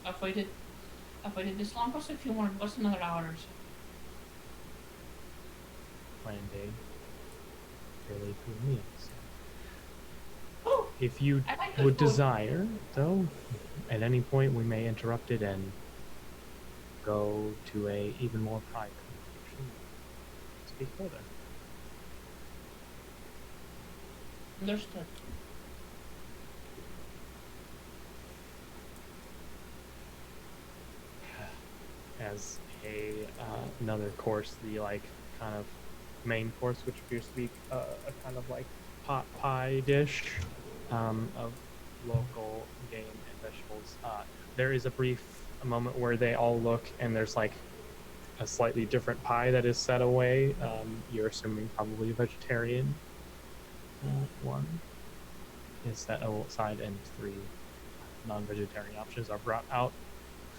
I've waited this long. What's a few more? What's another hour or so? Plan day fairly for me. Oh, if you would desire, though, at any point we may interrupt it and go to a even more private conversation. Speak further. Understood. As another course, the kind of main course, which appears to be a kind of pot pie dish of local game and vegetables. There is a brief moment where they all look and there's a slightly different pie that is set away. You're assuming probably a vegetarian one is set aside, and 3 non-vegetarian options are brought out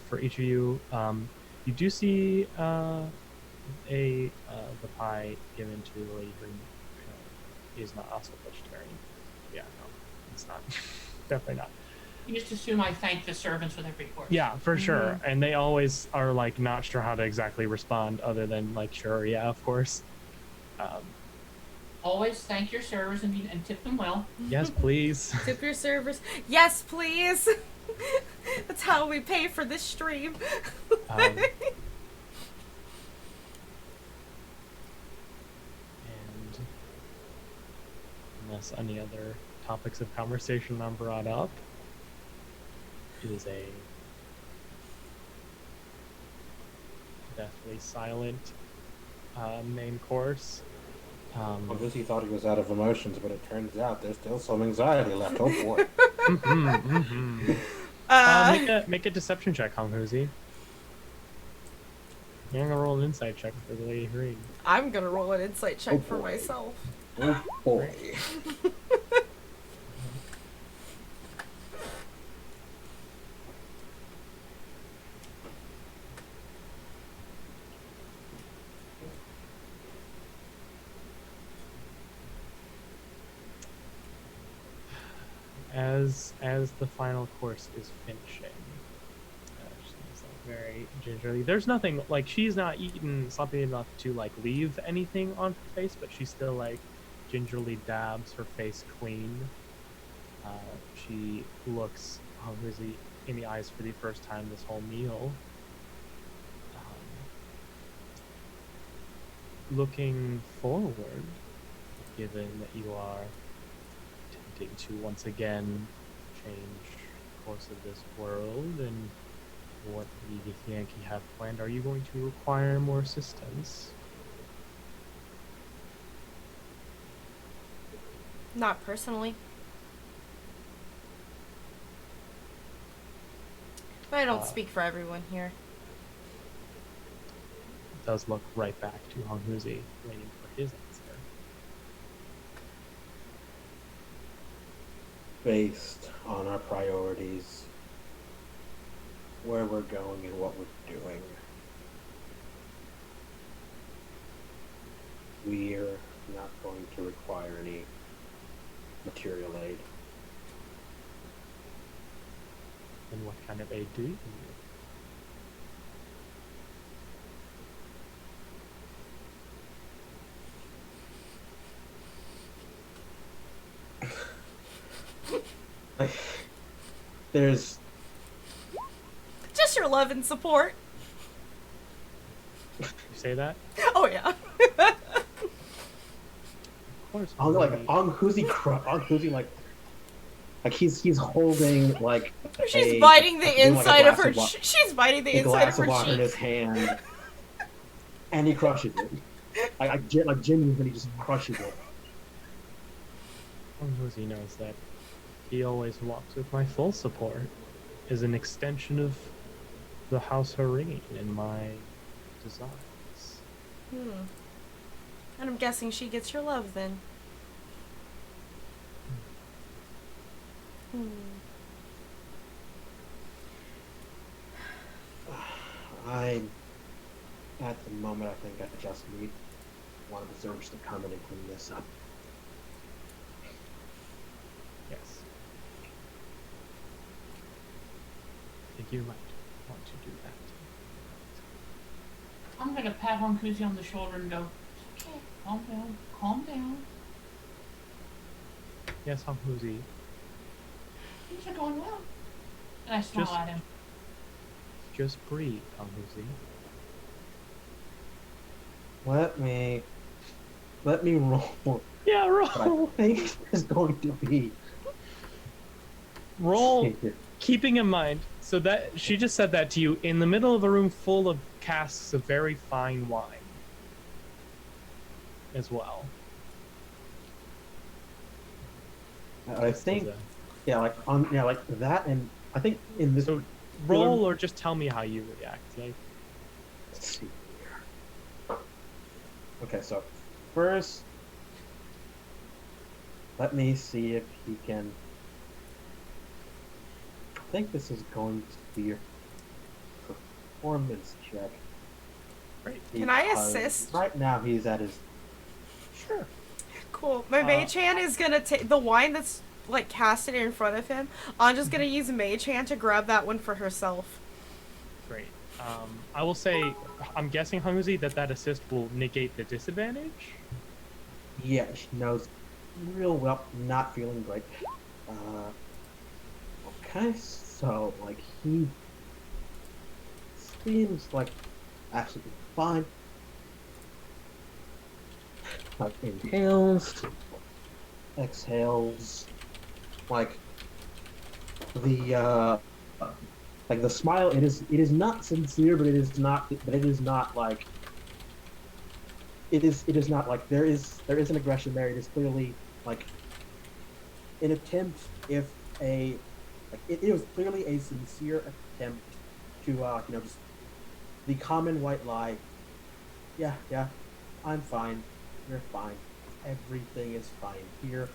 for each of you. You do see the pie given to the lady who is not also vegetarian. Yeah, no, it's not. Definitely not. You just assume I thank the servants with every course. Yeah, for sure. And they always are not sure how to exactly respond other than sure, yeah, of course. Always thank your servers and tip them well. Yes, please. Tip your servers. Yes, please. That's how we pay for this stream. And unless any other topics of conversation are brought up, it is a deathly silent main course. Lucy thought he was out of emotions, but it turns out there's still some anxiety left. Oh boy. Make a deception check, Honghuzi. You're gonna roll an insight check for the lady reading. I'm gonna roll an insight check for myself. Oh boy. As the final course is finishing, just give me a second. very gingerly. There's nothing like she's not eaten something enough to like leave anything on her face, but she still like gingerly dabs her face clean. She looks Grizzly in the eyes for the first time this whole meal. Looking forward, given that you are attempting to once again change the course of this world and what the Yankee have planned, are you going to require more assistance? Not personally. But I don't speak for everyone here. Does look right back to Honghuzi, waiting for his answer. Based on our priorities, where we're going and what we're doing, we're not going to require any material aid. And what kind of aid do you need? There's Just your love and support. You say that? Oh yeah. Of course. Honghuzi like he's holding like She's biting the doing, like, a inside of glass her. of wa- She's biting the a inside glass of of her water in his cheek. hand, and he crushes it. Like genuinely, he just crushes it. Honghuzi knows that he always walks with my full support, is an extension of the House Harini and my desires. And I'm guessing she gets your love then. At the moment, I think I just need one of the servers to come in and clean this up. Yes. I think you might want to do that. I'm gonna pat Honkuzi on the shoulder and go, "It's okay, calm down, calm down. Yes, Honghuzi. Things are going well." And I smile at him. Just breathe, Honghuzi. Let me roll. Yeah, What I roll. think is going to be. Roll. Keeping in mind, so that she just said that to you in the middle of a room full of casks of very fine wine as well. I think, like that, and I think in this. So roll or just tell me how you react. Like, let's see here. Okay, so first, let me see if he can. I think this is going to be a performance check. Right. Can I because assist? Right now, he's at his. Sure. Cool. My mage hand is gonna take the wine that's like casted in front of him. I'm just gonna use mage hand to grab that one for herself. Great. I will say, I'm guessing, Honghuzi, that assist will negate the disadvantage? Yeah, she knows real well, not feeling great. Okay, so, like, he seems like absolutely fine. Like, inhales, exhales, like, the smile, it is not sincere, but it is not like, it is not like, there is an aggression there. It is clearly, like, an attempt, it was clearly a sincere attempt to, just the common white lie. Yeah, I'm fine. You're fine. Everything is fine here.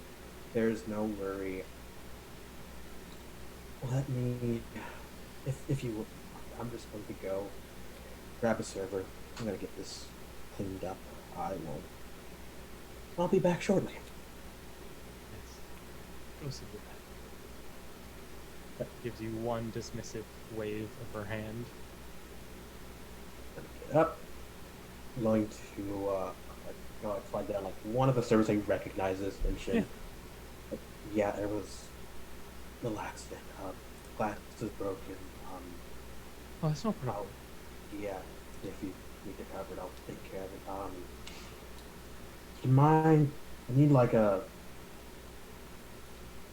There's no worry. Let me, if you would, I'm just going to go grab a server. I'm going to get this cleaned up. I'll be back shortly. Yes. Go see that. That gives you one dismissive wave of her hand. up, going to flag down like one of the servers he recognizes, mention, like, yeah, there was little accident. Glass is broken. Oh, that's no problem. Yeah, if you need to cover it, I'll take care of it. Do you mind? I need like a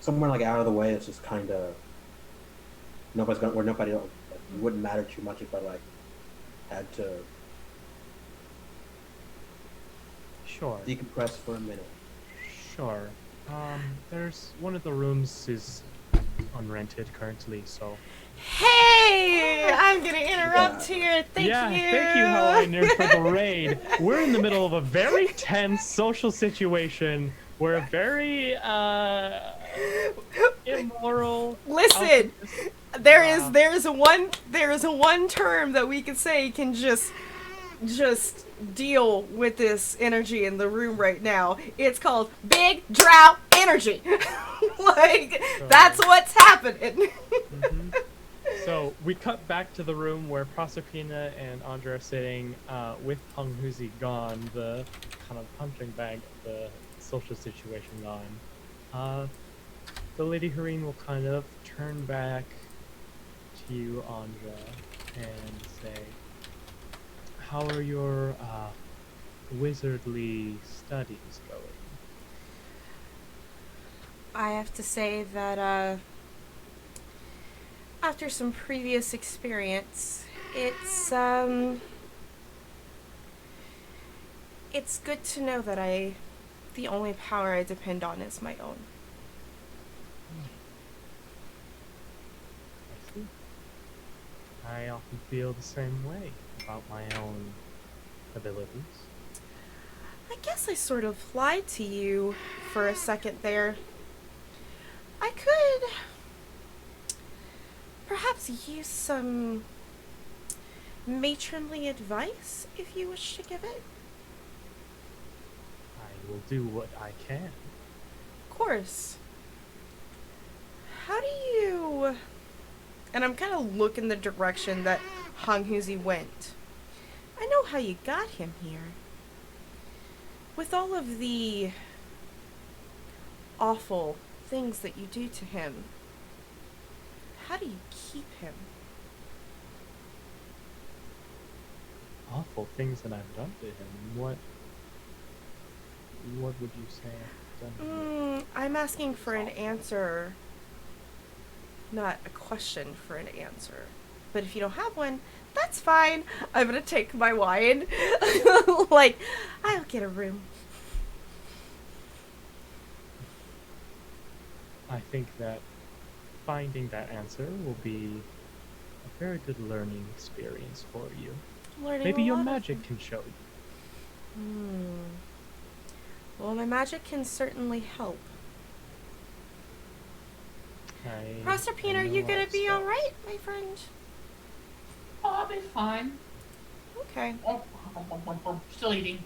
somewhere like out of the way. It's just kind of nobody's gonna where nobody else. Like, it wouldn't matter too much if I like had to Sure. decompress for a minute. Sure. There's one of the rooms is unrented currently, so. Hey, I'm gonna interrupt here. Thank you. Thank you, Helena, for the raid. We're in the middle of a very tense social situation. We're a very immoral. Listen, there is one term that we can say can just deal with this energy in the room right now. It's called big drought energy. Like, that's what's happening. So we cut back to the room where Proserpina and Andra are sitting with Hung Huzi gone, the kind of punching bag of the social situation gone. The Lady Hareen will kind of turn back to you, Andra, and say, how are your wizardly studies going? I have to say that after some previous experience, it's good to know that the only power I depend on is my own. I see. I often feel the same way about my own abilities. I guess I sort of lied to you for a second there. I could perhaps use some matronly advice if you wish to give it. I will do what I can. Of course. How do you... And I'm kind of looking the direction that Hung Huzi went. I know how you got him here. With all of the awful things that you do to him, how do you keep him? Awful things that I've done to him. What would you say I've done to him? I'm asking for an answer, not a question for an answer. But if you don't have one, that's fine. I'm gonna take my wine. Like, I'll get a room. I think that finding that answer will be a very good learning experience for you. Learning Maybe a your lot of magic things. can show you. Well, my magic can certainly help. Proserpina, are you gonna be alright, my friend? Oh, I'll be fine. Okay. Still eating.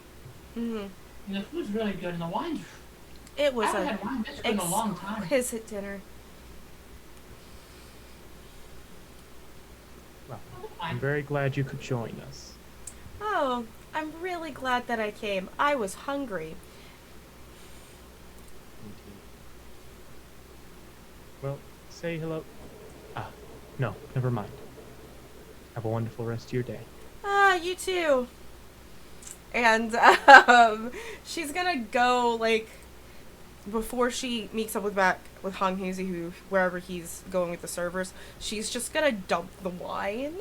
Mm-hmm. And the food's really good, and the wine's. It was I haven't a had wine this good in a long time. exquisite dinner. Well, I'm very glad you could join us. Oh, I'm really glad that I came. I was hungry. Well, say hello. No, never mind. Have a wonderful rest of your day. You too. And she's gonna go, like, before she meets up with Hung Huzi, who wherever he's going with the servers, she's just gonna dump the wine,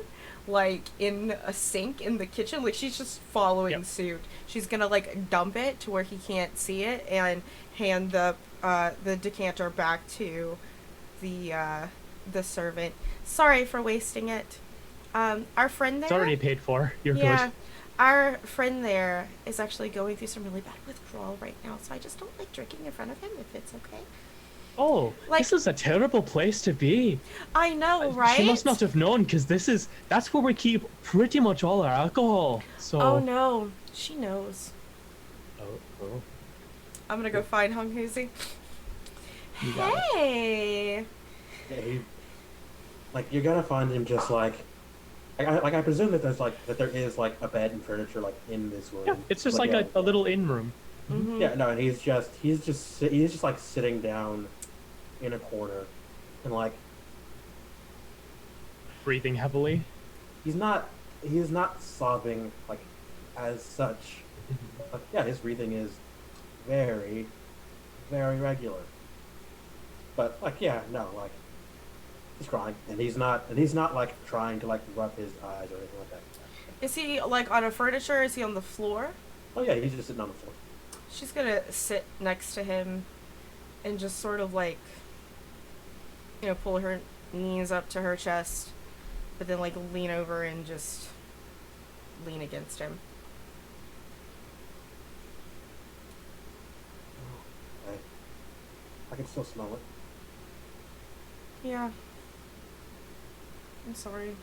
like, in a sink in the kitchen. Like, she's just following suit. She's gonna, like, dump it to where he can't see it and hand the decanter back to the servant. Sorry for wasting it. Our friend there... It's already paid for. You're yeah, good. our friend there is actually going through some really bad withdrawal right now, so I just don't like drinking in front of him, if it's okay. Oh, Like- this is a terrible place to be. I know, right? She must not have known, because that's where we keep pretty much all our alcohol. So. Oh no, she knows. Oh. I'm gonna go find Hung Huzi. You got it. Hey! Yeah, like, you're gonna find him just like I presume that there is like a bed and furniture like in this room. Yeah, it's just like yeah, a little in room. Mm-hmm. yeah, no, and he's just like sitting down in a corner, and like Breathing heavily. he's not sobbing like as such. But yeah, his breathing is very, very regular. But like yeah, no, like he's crying, and he's not like trying to like rub his eyes or anything like that. Is he like on a furniture? Is he on the floor? Oh yeah, he's just sitting on the floor. She's gonna sit next to him and just sort of like, pull her knees up to her chest, but then like lean over and just lean against him. I can still smell it. Yeah. I'm sorry.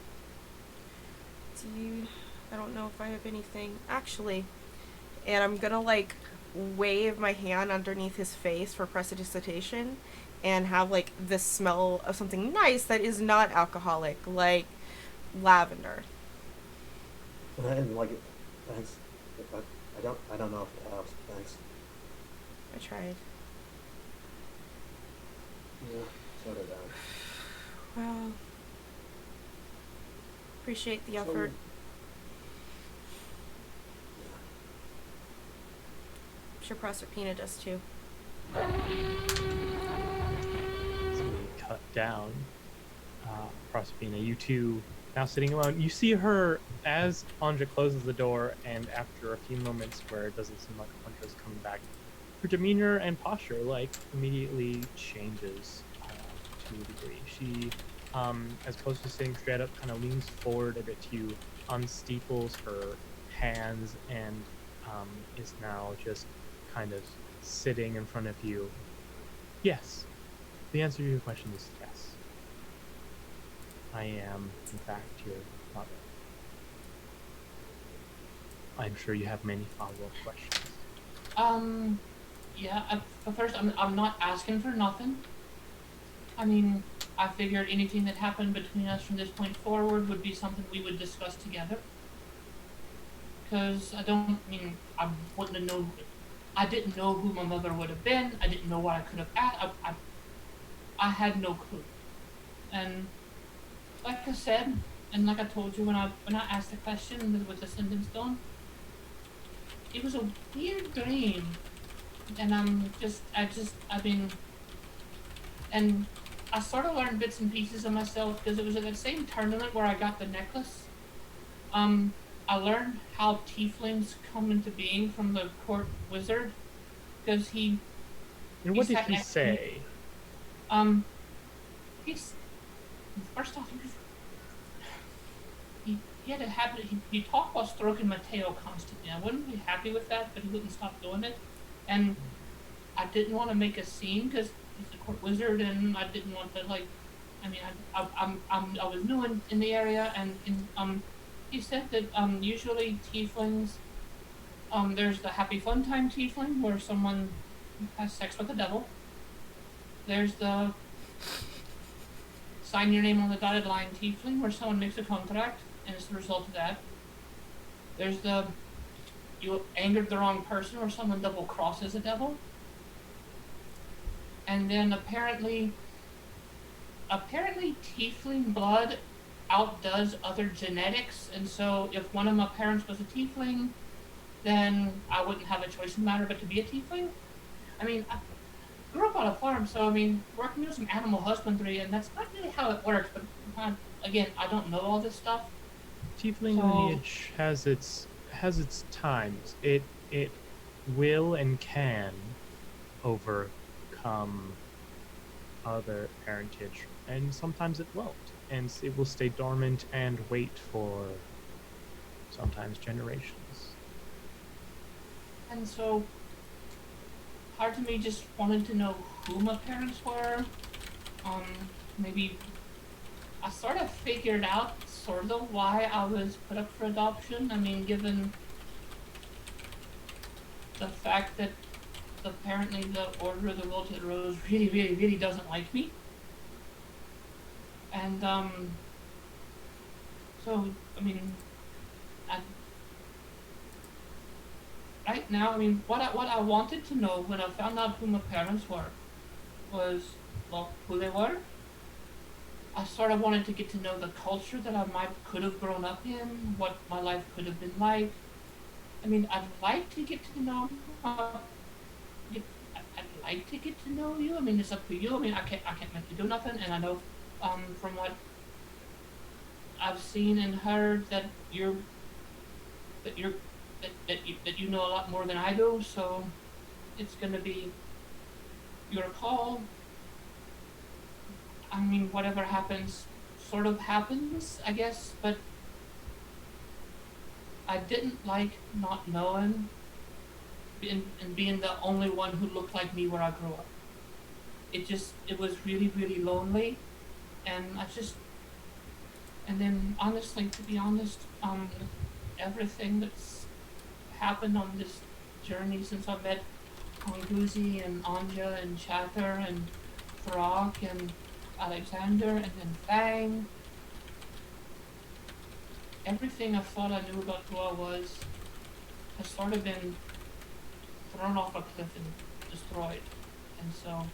I don't know if I have anything. Actually, and I'm gonna like wave my hand underneath his face for prestidigitation and have like the smell of something nice that is not alcoholic, like lavender. And like, thanks. I don't know if it helps. Thanks. I tried. Yeah, so did I. Well, appreciate the So- effort. I'm sure Proserpina does too. So we cut down. Proserpina, you two now sitting alone. You see her as Anja closes the door, and after a few moments where it doesn't seem like Anja's coming back, her demeanor and posture like immediately changes to a degree. She, as opposed to sitting straight up, kind of leans forward a bit to you, unsteeples her hands, and is now just kind of sitting in front of you. Yes. The answer to your question is yes. I am, in fact, your mother. I'm sure you have many follow-up questions. Yeah, first, I'm not asking for nothing. I mean, I figured anything that happened between us from this point forward would be something we would discuss together. Because I wouldn't have known. I didn't know who my mother would have been. I didn't know what I could have asked. I had no clue. And like I said, and like I told you when I asked the question with the Ascendant Stone, it was a weird dream. And and I sort of learned bits and pieces of myself because it was at that same tournament where I got the necklace. I learned how tieflings come into being from the court wizard, because And what did he say? He's first off, he had a habit. He talked while stroking my tail constantly. I wouldn't be happy with that, but he wouldn't stop doing it, and I didn't want to make a scene because he's the court wizard, and I didn't want to like. I mean, I was new in the area, and he said that usually tieflings, there's the happy fun time tiefling where someone has sex with the devil. There's the sign your name on the dotted line tiefling where someone makes a contract and it's the result of that. There's the you angered the wrong person where someone double crosses a devil. And then apparently tiefling blood outdoes other genetics, and so if one of my parents was a tiefling, then I wouldn't have a choice in the matter but to be a tiefling. I mean, I grew up on a farm, so I mean, working with some animal husbandry, and that's not really how it works, but again, I don't know all this stuff. Tiefling lineage has its times. It will and can overcome other parentage, and sometimes it won't, and it will stay dormant and wait for sometimes generations. And so part of me just wanted to know who my parents were. Maybe I sort of figured out sort of why I was put up for adoption. I mean, given the fact that apparently the Order of the Wilted Rose really, really, really doesn't like me. And So, I mean, I, right now, I mean, what I wanted to know when I found out who my parents were was, well, who they were. I sort of wanted to get to know the culture that I could have grown up in, what my life could have been like. I mean, I'd like to get to know. I'd like to get to know you. I mean, it's up to you. I mean, I can't make you do nothing. And I know, from what I've seen and heard that you're that you're that you know a lot more than I do. So it's gonna be your call. I mean, whatever happens, sort of happens, I guess. But I didn't like not knowing and being the only one who looked like me where I grew up. It was really, really lonely, and and then honestly, to be honest, everything that's happened on this journey since I met Anguzi and Anja and Chatter and Throg and Alexander and then Fang, everything I thought I knew about who I was has sort of been thrown off a cliff and destroyed. And so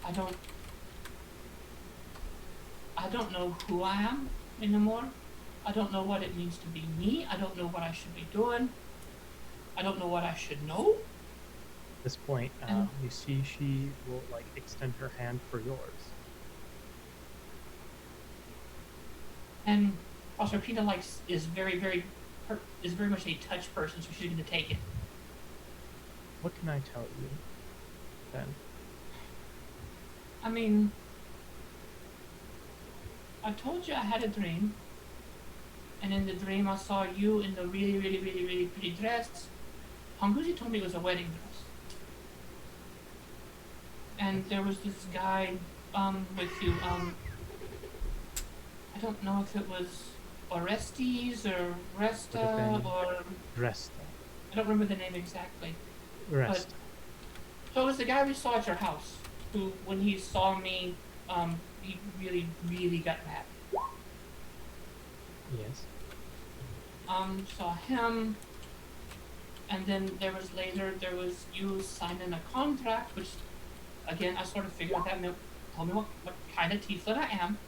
I don't know who I am anymore. I don't know what it means to be me. I don't know what I should be doing. I don't know what I should know. At this point, you see she will like extend her hand for yours. And Proserpina is very much a touch person, so she's gonna take it. What can I tell you, then? I mean, I told you I had a dream, and in the dream I saw you in the really, really, really, really pretty dress. Hanguzi told me it was a wedding dress. And there was this guy with you. I don't know if it was Orestes or Resta or... Resta. I don't remember the name exactly. Resta. So it was the guy we saw at your house, who, when he saw me, he really, really got mad. Yes. Saw him, and then there was you signing a contract, which, again, I sort of figured that meant, tell me what kind of tiefling I am,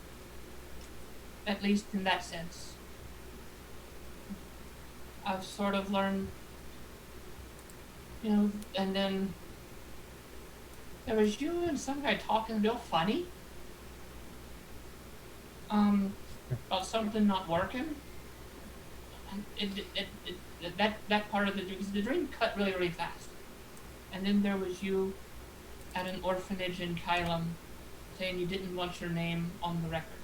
at least in that sense. I've sort of learned, you know, and then there was you and some guy talking real funny, about something not working. And that part of the dream, because the dream cut really, really fast. And then there was you at an orphanage in Kylam saying you didn't want your name on the records.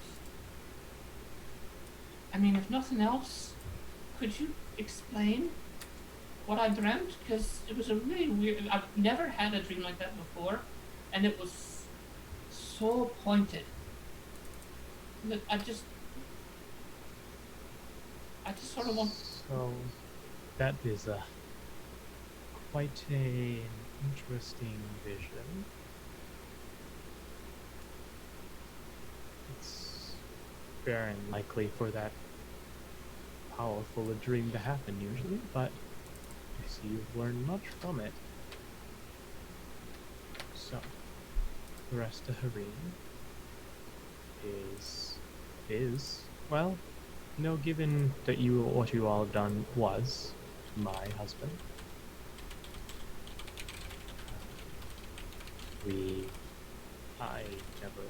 I mean, if nothing else, could you explain what I dreamt? Because it was a really weird... I've never had a dream like that before, and it was so pointed that I just sort of want... So, that is quite an interesting vision. It's very unlikely for that powerful a dream to happen usually, but I see you've learned much from it. So, the rest of Hareen is well, you know, given that what you all have done was my husband, I never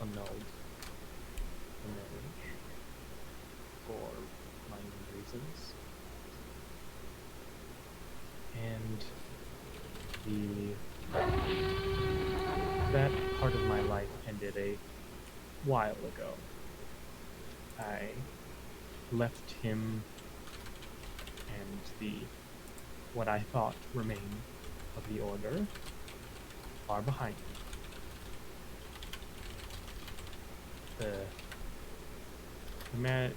annulled the marriage for my own reasons, and that part of my life ended a while ago. I left him and what I thought remained of the order far behind me.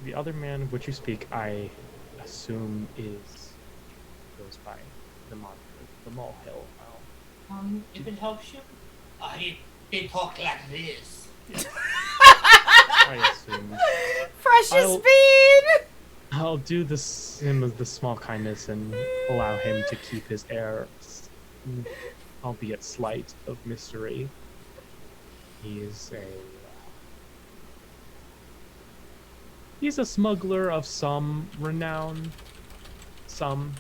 The other man of which you speak, I assume goes by the moniker, the Molehill Owl. If it helps you, they talk like this. I assume. For Precious bean! I'll do him the small kindness and allow him to keep his air, albeit slight, of mystery. He is he's a smuggler of some renown, some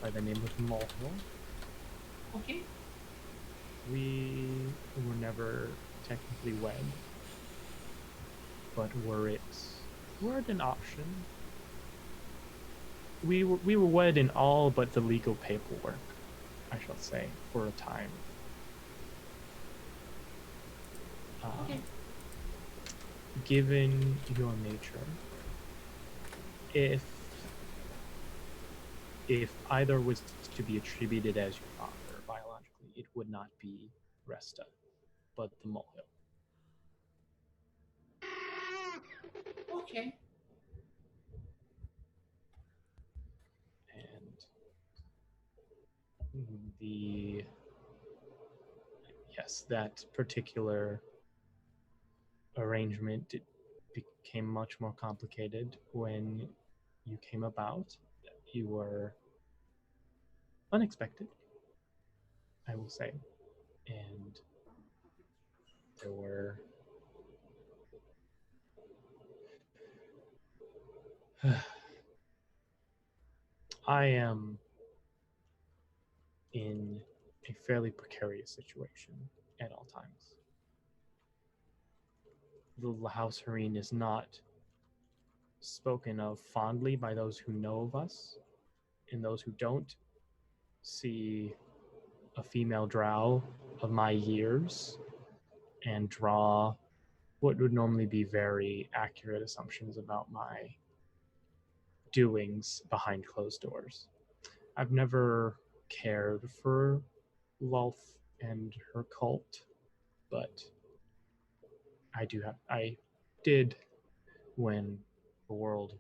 by the name of Mulhill. Okay. We were never technically wed, but were it an option, we were wed in all but the legal paperwork, I shall say, for a time. Okay. Given your nature, if either was to be attributed as your father biologically, it would not be Resta, but the Molehill. Okay. And that particular arrangement, it became much more complicated when you came about. You were unexpected, I will say, and there were I am in a fairly precarious situation at all times. The House Hareen is not spoken of fondly by those who know of us, and those who don't see a female drow of my years and draw what would normally be very accurate assumptions about my doings behind closed doors. I've never cared for Lulth and her cult, but I did, when the world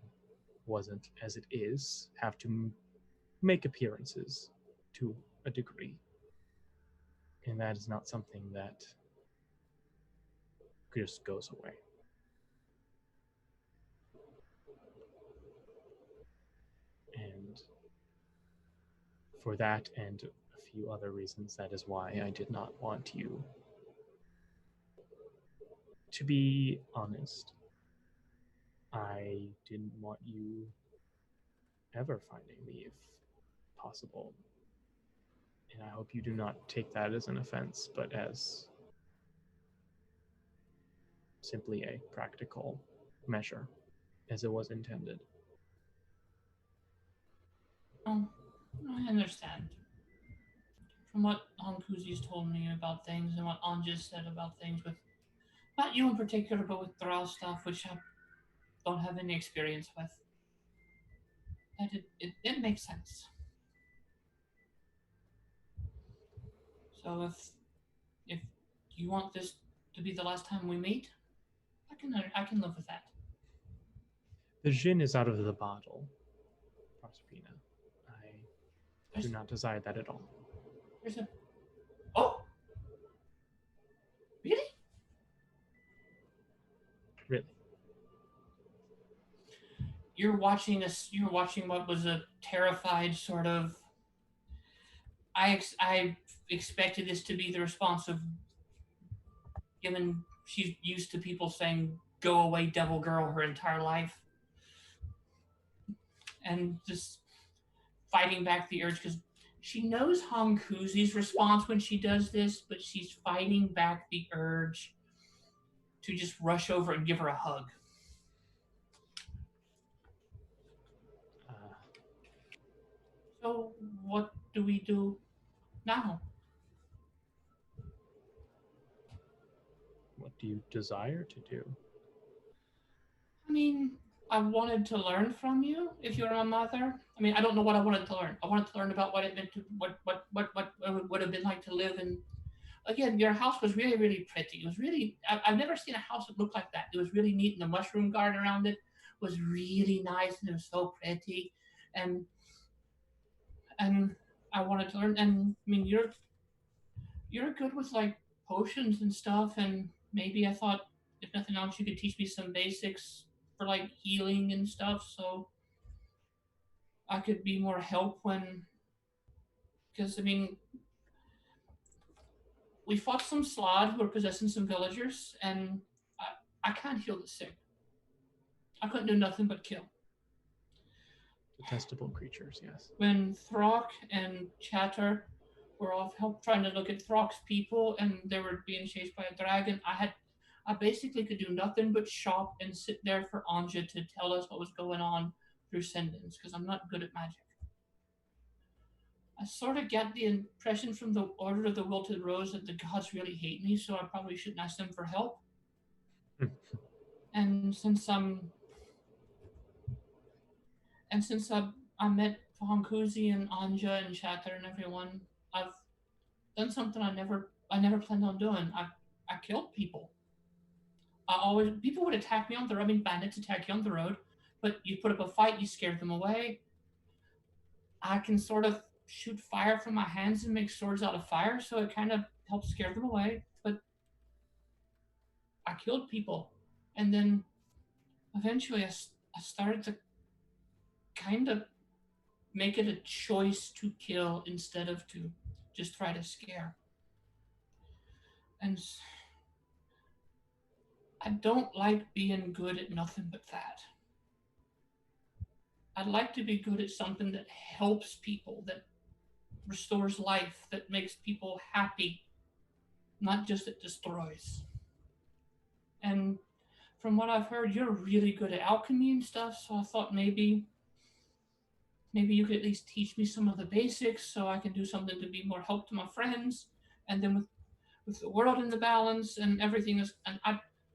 wasn't as it is, have to make appearances to a degree. And that is not something that just goes away. And for that and a few other reasons, that is why I did not want you. To be honest, I didn't want you ever finding me if possible. And I hope you do not take that as an offense, but as simply a practical measure, as it was intended. Oh, I understand. From what Hankuzi's told me about things and what Anja's said about things with, not you in particular, but with Drow stuff, which I don't have any experience with, that it makes sense. So if you want this to be the last time we meet, I can live with that. The gin is out of the bottle, Proserpina. I do not desire that at all. There's a. Oh! Really? Really. You're watching what was a terrified sort of. I expected this to be the response of, given she's used to people saying "Go away, devil girl" her entire life, and just fighting back the urge because she knows Hong Kuzi's response when she does this, but she's fighting back the urge to just rush over and give her a hug. So what do we do now? What do you desire to do? I mean, I wanted to learn from you if you're a mother. I mean, I don't know what I wanted to learn. I wanted to learn about what it meant to what it would have been like to live in. Again, your house was really, really pretty. It was really, I've never seen a house that looked like that. It was really neat, and the mushroom garden around it was really nice, and it was so pretty. And and I wanted to learn. And I mean, you're good with like potions and stuff, and maybe I thought if nothing else, you could teach me some basics for like healing and stuff, so I could be more help when. Because I mean, we fought some Slod who were possessing some villagers, and I can't heal the sick. I couldn't do nothing but kill. Detestable creatures, yes. When Throck and Chatter were off help trying to look at Throck's people and they were being chased by a dragon, I basically could do nothing but shop and sit there for Anja to tell us what was going on through sendings, because I'm not good at magic. I sort of get the impression from the Order of the Wilted Rose that the gods really hate me, so I probably shouldn't ask them for help. And since I met Honkuzi and Anja and Chatter and everyone, I've done something I never planned on doing. I killed people. People would attack me on the road. I mean, bandits attack you on the road, but you put up a fight, you scare them away. I can sort of shoot fire from my hands and make swords out of fire, so it kind of helps scare them away. But I killed people, and then eventually I started to kind of make it a choice to kill instead of to just try to scare. And I don't like being good at nothing but that. I'd like to be good at something that helps people, that restores life, that makes people happy, not just that destroys. And from what I've heard, you're really good at alchemy and stuff, so I thought maybe you could at least teach me some of the basics so I can do something to be more help to my friends. And then with the world in the balance and everything is, and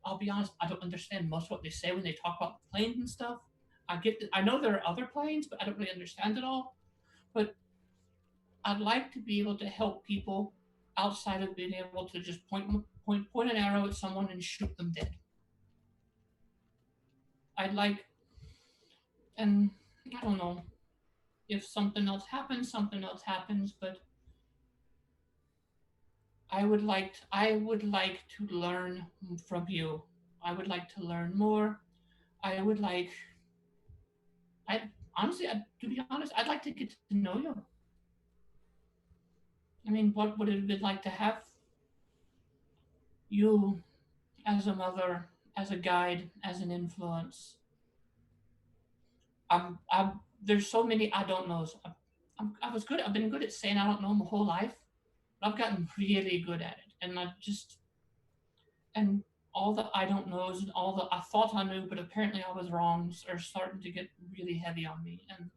I'll be honest, I don't understand most of what they say when they talk about the planes and stuff. I know there are other planes, but I don't really understand it all. But I'd like to be able to help people outside of being able to just point an arrow at someone and shoot them dead. I'd like, and I don't know, if something else happens, but I would like to learn from you. I would like to learn more. I would like to be honest, I'd like to get to know you. I mean, what would it have been like to have you as a mother, as a guide, as an influence? There's so many I don't knows. I've been good at saying I don't know my whole life. But I've gotten really good at it, and all the I don't knows and all the I thought I knew, but apparently I was wrong, are starting to get really heavy on me. And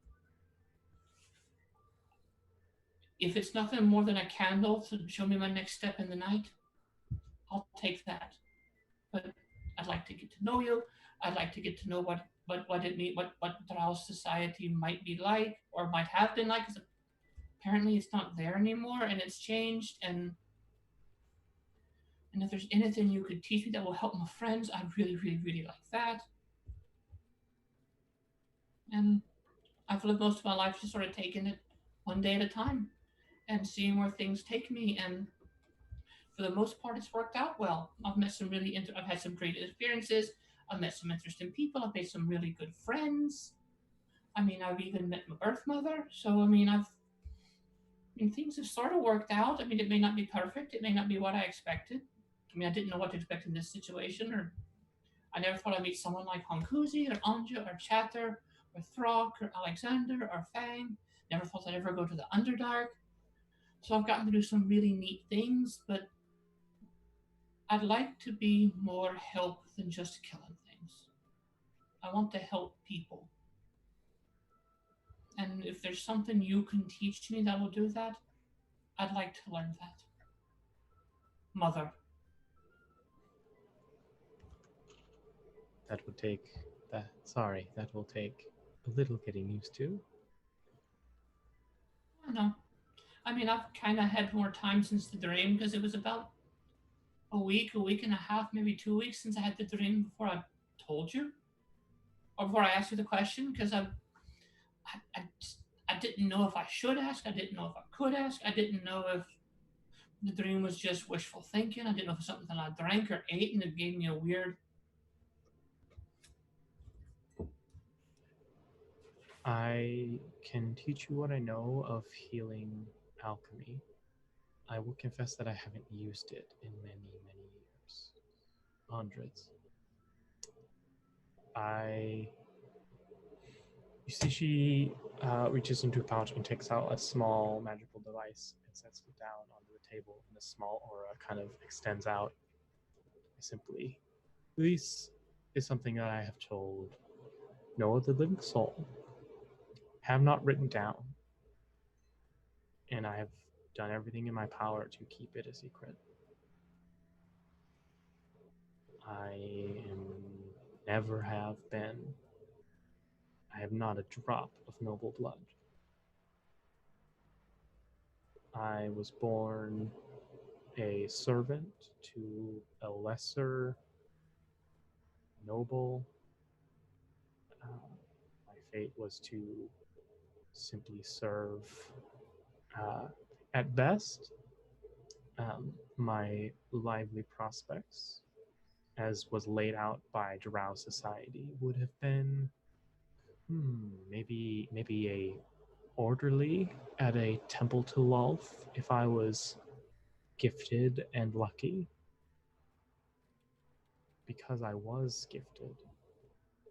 if it's nothing more than a candle to show me my next step in the night, I'll take that. But I'd like to get to know you. I'd like to get to know what Drow society might be like or might have been like. Because apparently it's not there anymore, and it's changed. And if there's anything you could teach me that will help my friends, I'd really, really, really like that. And I've lived most of my life just sort of taking it one day at a time and seeing where things take me. And for the most part, it's worked out well. I've met I've had some great experiences. I've met some interesting people. I've made some really good friends. I mean, I've even met my birth mother. So, I mean, things have sort of worked out. I mean, it may not be perfect. It may not be what I expected. I mean, I didn't know what to expect in this situation, or I never thought I'd meet someone like Honkuzi or Anja or Chatter or Throck or Alexander or Fang. Never thought I'd ever go to the Underdark. So I've gotten to do some really neat things, but I'd like to be more help than just killing things. I want to help people. And if there's something you can teach me that will do that, I'd like to learn that. Mother. That will take a little getting used to. I know. I mean, I've kind of had more time since the dream because it was about a week and a half, maybe 2 weeks since I had the dream before I told you, or before I asked you the question, because I didn't know if I should ask. I didn't know if I could ask. I didn't know if the dream was just wishful thinking. I didn't know if it was something that I drank or ate, and it gave me a weird. I can teach you what I know of healing alchemy. I will confess that I haven't used it in many, many years. Hundreds. You see, she reaches into a pouch and takes out a small magical device and sets it down onto the table, and a small aura kind of extends out. Simply, this is something that I have told no other living soul, have not written down, and I have done everything in my power to keep it a secret. I never have been. I have not a drop of noble blood. I was born a servant to a lesser noble. My fate was to simply serve, at best, my lively prospects, as was laid out by Drow society, would have been maybe a orderly at a temple to Lolth if I was gifted and lucky. Because I was gifted,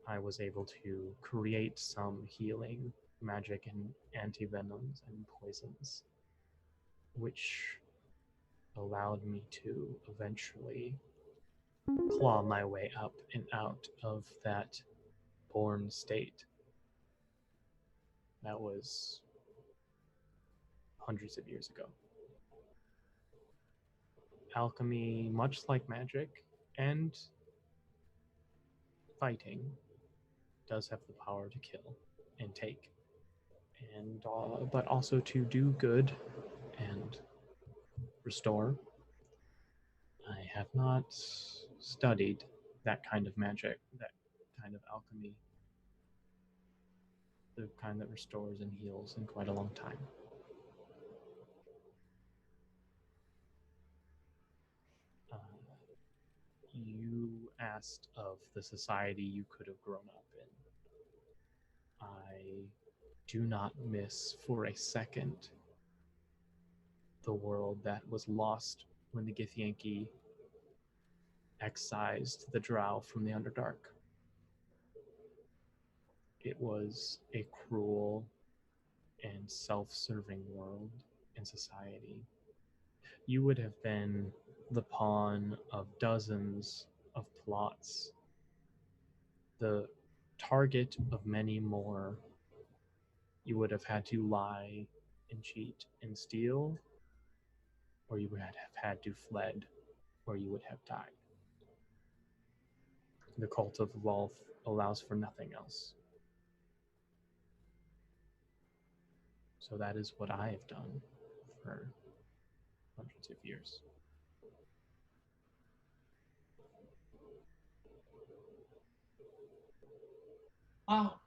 I was able to create some healing magic and antivenoms and poisons, which allowed me to eventually claw my way up and out of that born state. That was hundreds of years ago. Alchemy, much like magic and fighting, does have the power to kill and take, and but also to do good and restore. I have not studied that kind of magic, that kind of alchemy, the kind that restores and heals, in quite a long time. You asked of the society you could have grown up in. I do not miss for a second the world that was lost when the Githyanki excised the Drow from the Underdark. It was a cruel and self-serving world and society. You would have been the pawn of dozens of plots, the target of many more. You would have had to lie and cheat and steal, or you would have had to fled, or you would have died. The cult of Lolth allows for nothing else. So that is what I have done for hundreds of years. Wow.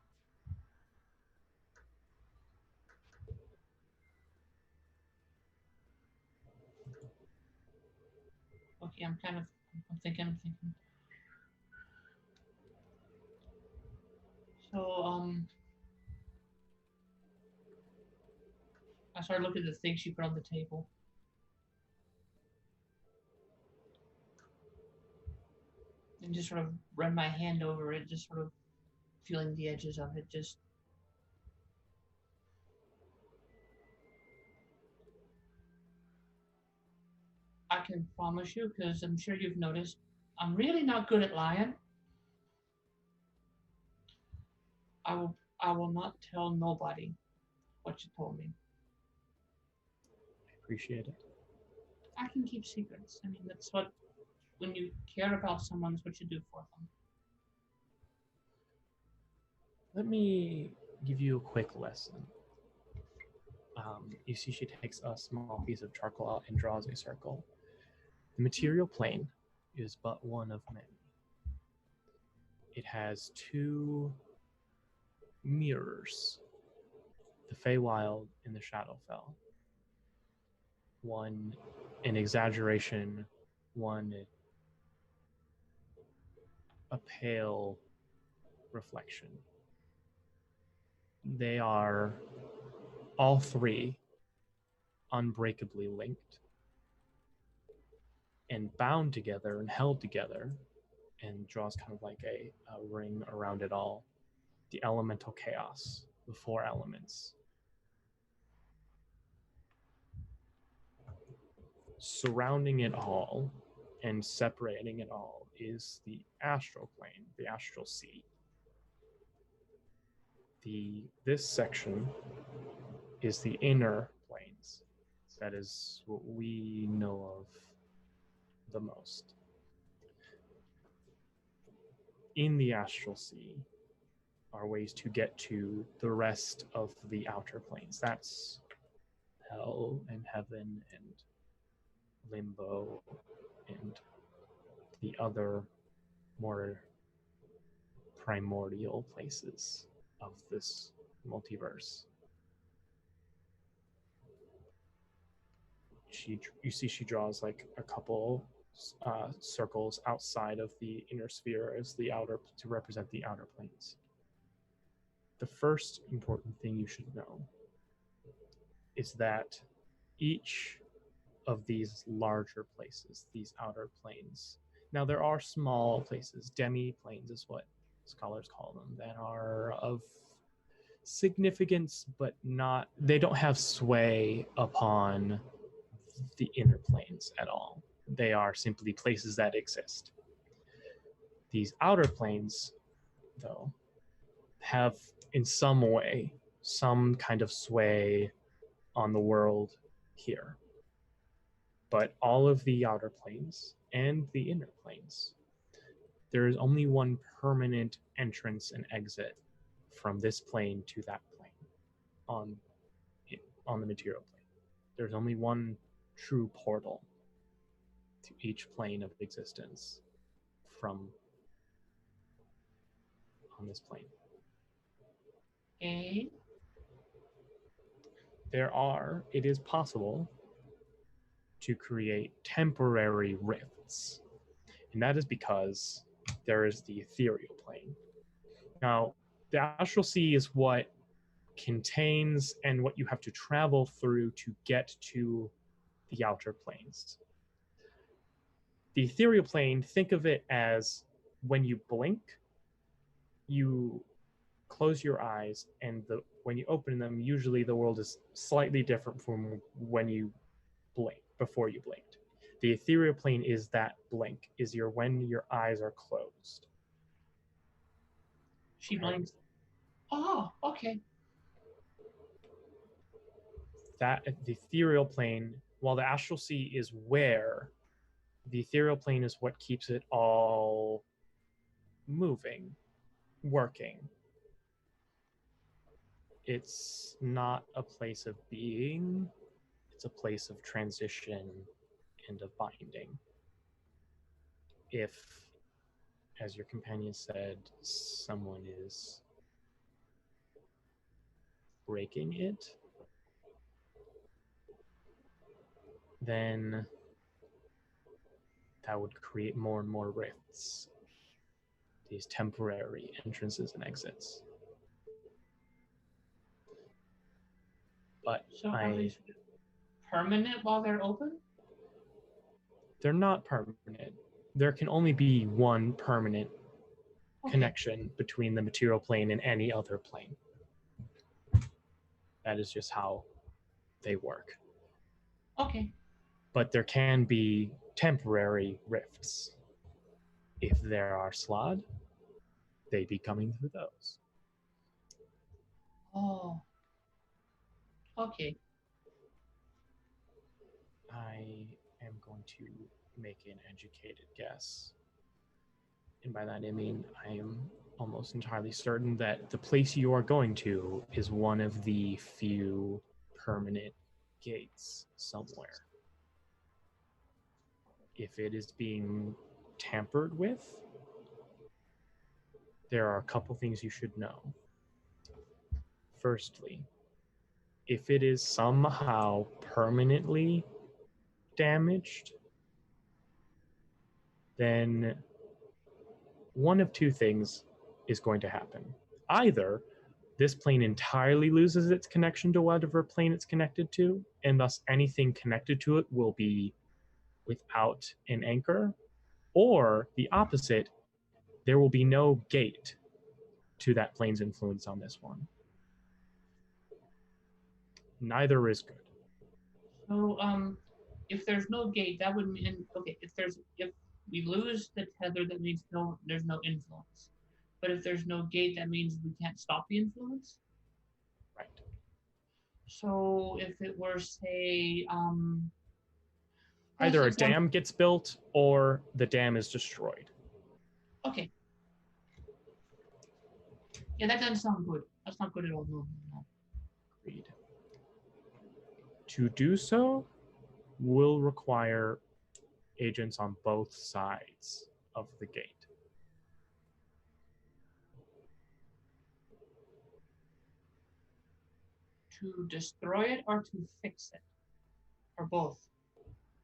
Okay, I'm thinking. So, I started looking at the things she put on the table. And just sort of run my hand over it, just sort of feeling the edges of it. Just I can promise you, because I'm sure you've noticed, I'm really not good at lying. I will not tell nobody what you told me. I appreciate it. I can keep secrets. I mean, that's what, when you care about someone, that's what you do for them. Let me give you a quick lesson. You see she takes a small piece of charcoal out and draws a circle. The material plane is but one of many. It has two mirrors, the Feywild and the Shadowfell. one an exaggeration, one a pale reflection. They are all three unbreakably linked and bound together and held together, and draws kind of like a ring around it all. The elemental chaos, the four elements. Surrounding it all and separating it all is the astral plane, the astral sea. This section is the inner planes. That is what we know of the most. In the astral sea are ways to get to the rest of the outer planes. That's hell and heaven and limbo and the other more primordial places of this multiverse. You see she draws like a couple circles outside of the inner sphere as the outer to represent the outer planes. The first important thing you should know is that each of these larger places, these outer planes. Now there are small places, demi-planes is what scholars call them, that are of significance, but they don't have sway upon the inner planes at all. They are simply places that exist. These outer planes, though, have in some way some kind of sway on the world here. But all of the outer planes and the inner planes, there is only one permanent entrance and exit from this plane to that plane on the material plane. There's only one true portal to each plane of existence from on this plane. Okay. It is possible to create temporary rifts. And that is because there is the ethereal plane. Now, the astral sea is what contains and what you have to travel through to get to the outer planes. The ethereal plane, think of it as when you blink, you close your eyes, and when you open them, usually the world is slightly different from when you blink, before you blinked. The ethereal plane is that blink, when your eyes are closed. She blinks. Oh, okay. That the ethereal plane, while the astral sea is where, the ethereal plane is what keeps it all moving, working. It's not a place of being, it's a place of transition and of binding. If, as your companion said, someone is breaking it, then that would create more and more rifts, these temporary entrances and exits. But So are these permanent while they're open? They're not permanent. There can only be one permanent connection between the material plane and any other plane. That is just how they work. Okay. But there can be temporary rifts. If there are slod, they be coming through those. Oh. Okay. I am going to make an educated guess. And by that I mean I am almost entirely certain that the place you are going to is one of the few permanent gates somewhere. If it is being tampered with, there are a couple things you should know. Firstly, if it is somehow permanently damaged, then one of two things is going to happen. Either this plane entirely loses its connection to whatever plane it's connected to, and thus anything connected to it will be without an anchor, or the opposite, there will be no gate to that plane's influence on this one. Neither is good. So, if there's no gate, that would mean okay. If we lose the tether, that means there's no influence. But if there's no gate, that means we can't stop the influence. Right. So if it were, say, Either a let's say dam gets built or the dam is destroyed. okay. Yeah, that doesn't sound good. That's not good at all. No. Agreed. To do so will require agents on both sides of the gate. To destroy it or to fix it, or both.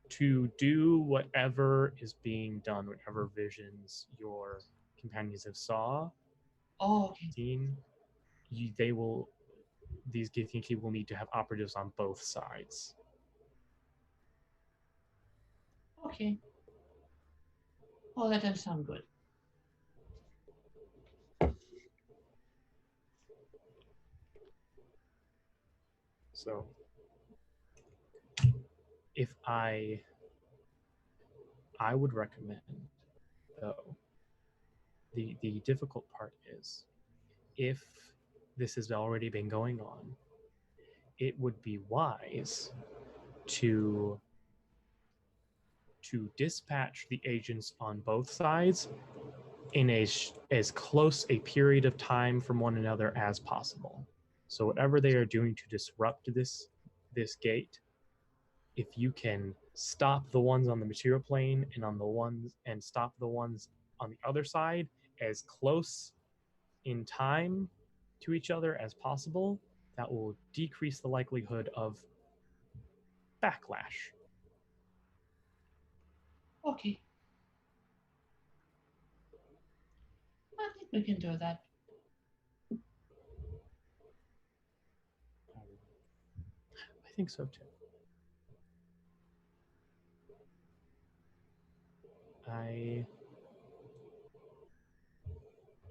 To do whatever is being done, whatever visions your companions have saw, Oh, okay. seen, these Githyanki will need to have operatives on both sides. Okay. Oh, that doesn't sound good. So, if I would recommend, though, the difficult part is, if this has already been going on, it would be wise to dispatch the agents on both sides in as close a period of time from one another as possible. So whatever they are doing to disrupt this gate, if you can stop the ones on the material plane and stop the ones on the other side as close in time to each other as possible, that will decrease the likelihood of backlash. Okay. I think we can do that. I think so too. I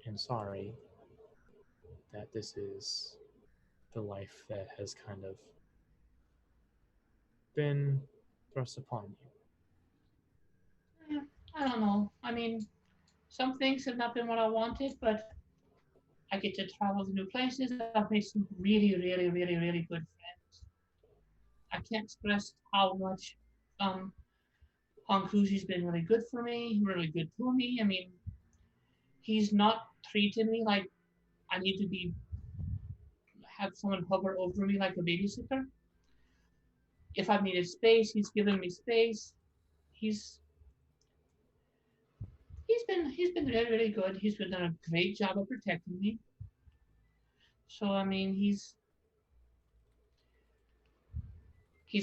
am sorry that this is the life that has kind of been thrust upon you. I don't know. I mean, some things have not been what I wanted, but I get to travel to new places. I've made some really, really, really, really good friends. I can't stress how much Hankuzi's been really good for me, really good to me. I mean, he's not treated me like I need to have someone hover over me like a babysitter. If I've needed space, he's given me space. He's been really, really good. He's been done a great job of protecting me. So I mean, he's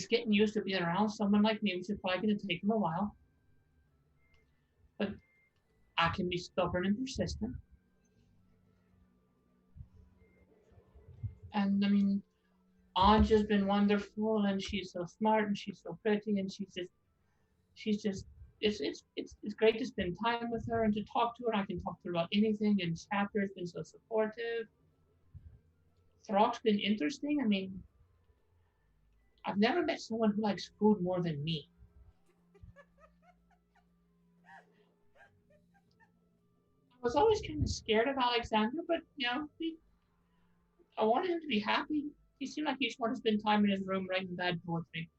getting used to being around someone like me, which is probably going to take him a while. But I can be stubborn and persistent. And I mean, Anja's been wonderful, and she's so smart, and she's so pretty, and she's just. It's great to spend time with her and to talk to her. I can talk to her about anything, and Chapter's been so supportive. Throg's been interesting. I mean, I've never met someone who likes food more than me. I was always kind of scared of Alexander, but I wanted him to be happy. He seemed like he just wanted to spend time in his room writing bad poetry.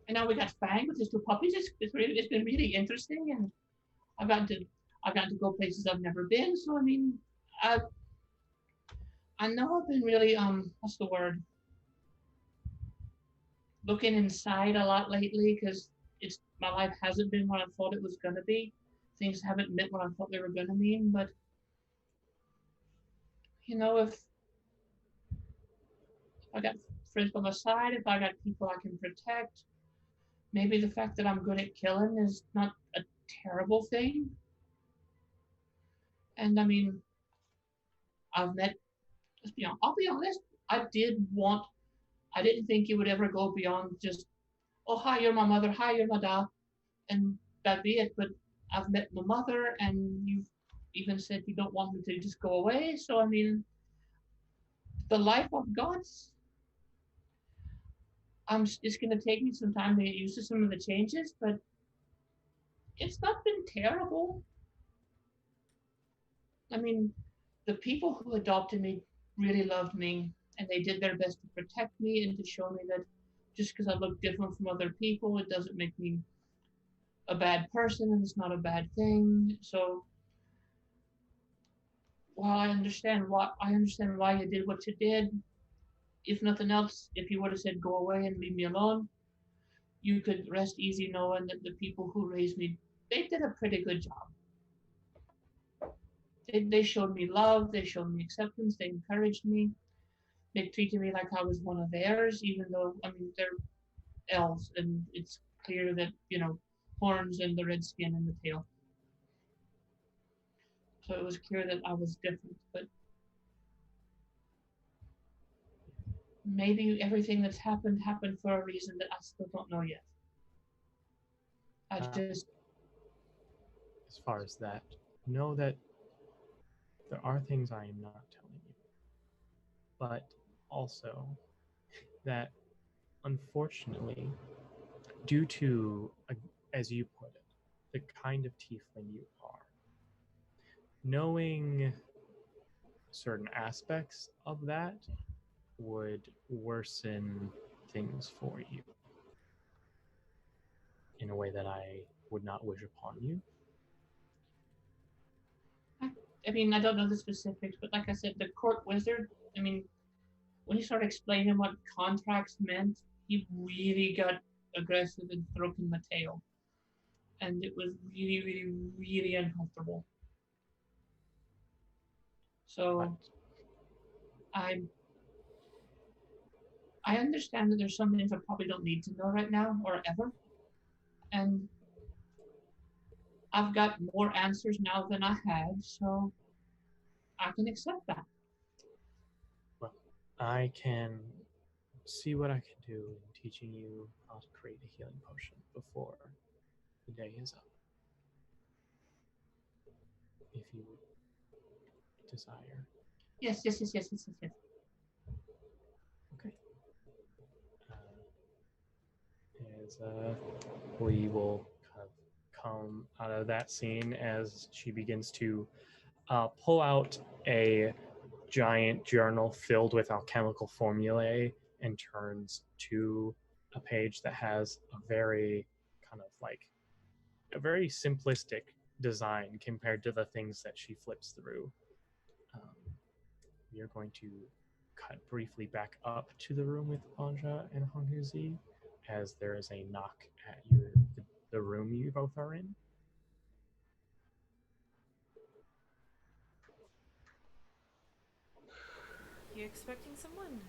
And now we got Fang with his two puppies. It's been really interesting, and I've gotten to go places I've never been. So I mean, I know I've been really what's the word? Looking inside a lot lately, because my life hasn't been what I thought it was gonna be. Things haven't meant what I thought they were gonna mean. But if I got friends by my side, if I got people I can protect, maybe the fact that I'm good at killing is not a terrible thing. And I mean, I've met, I'll be honest, I didn't think it would ever go beyond just, oh, hi, you're my mother, hi, you're my dad, and that'd be it. But I've met my mother, and you've even said you don't want me to just go away. So, I mean, the life I've got, it's going to take me some time to get used to some of the changes, but it's not been terrible. I mean, the people who adopted me really loved me, and they did their best to protect me and to show me that just because I look different from other people, it doesn't make me a bad person, and it's not a bad thing. So while I understand why you did what you did, if nothing else, if you would have said go away and leave me alone, you could rest easy knowing that the people who raised me, they did a pretty good job. They showed me love, they showed me acceptance, they encouraged me, they treated me like I was one of theirs, even though, I mean, they're elves, and it's clear that, horns and the red skin and the tail. So it was clear that I was different, but maybe everything that's happened for a reason that I still don't know yet. I just, As far as that, know that there are things I am not telling you, but also that unfortunately, due to, as you put it, the kind of tiefling you are, knowing certain aspects of that would worsen things for you in a way that I would not wish upon you. I mean, I don't know the specifics, but like I said, the court wizard, I mean, when he started explaining what contracts meant, he really got aggressive and stroking my tail. And it was really, really, really uncomfortable. So I understand that there's some things I probably don't need to know right now or ever. And I've got more answers now than I had, so I can accept that. Well, I can see what I can do in teaching you how to create a healing potion before the day is up. If you desire. Yes. Okay. As we will kind of come out of that scene as she begins to pull out a giant journal filled with alchemical formulae and turns to a page that has a very kind of like a very simplistic design compared to the things that she flips through. We are going to cut briefly back up to the room with Anja and Honghuzi as there is a knock at the room you both are in. You expecting someone?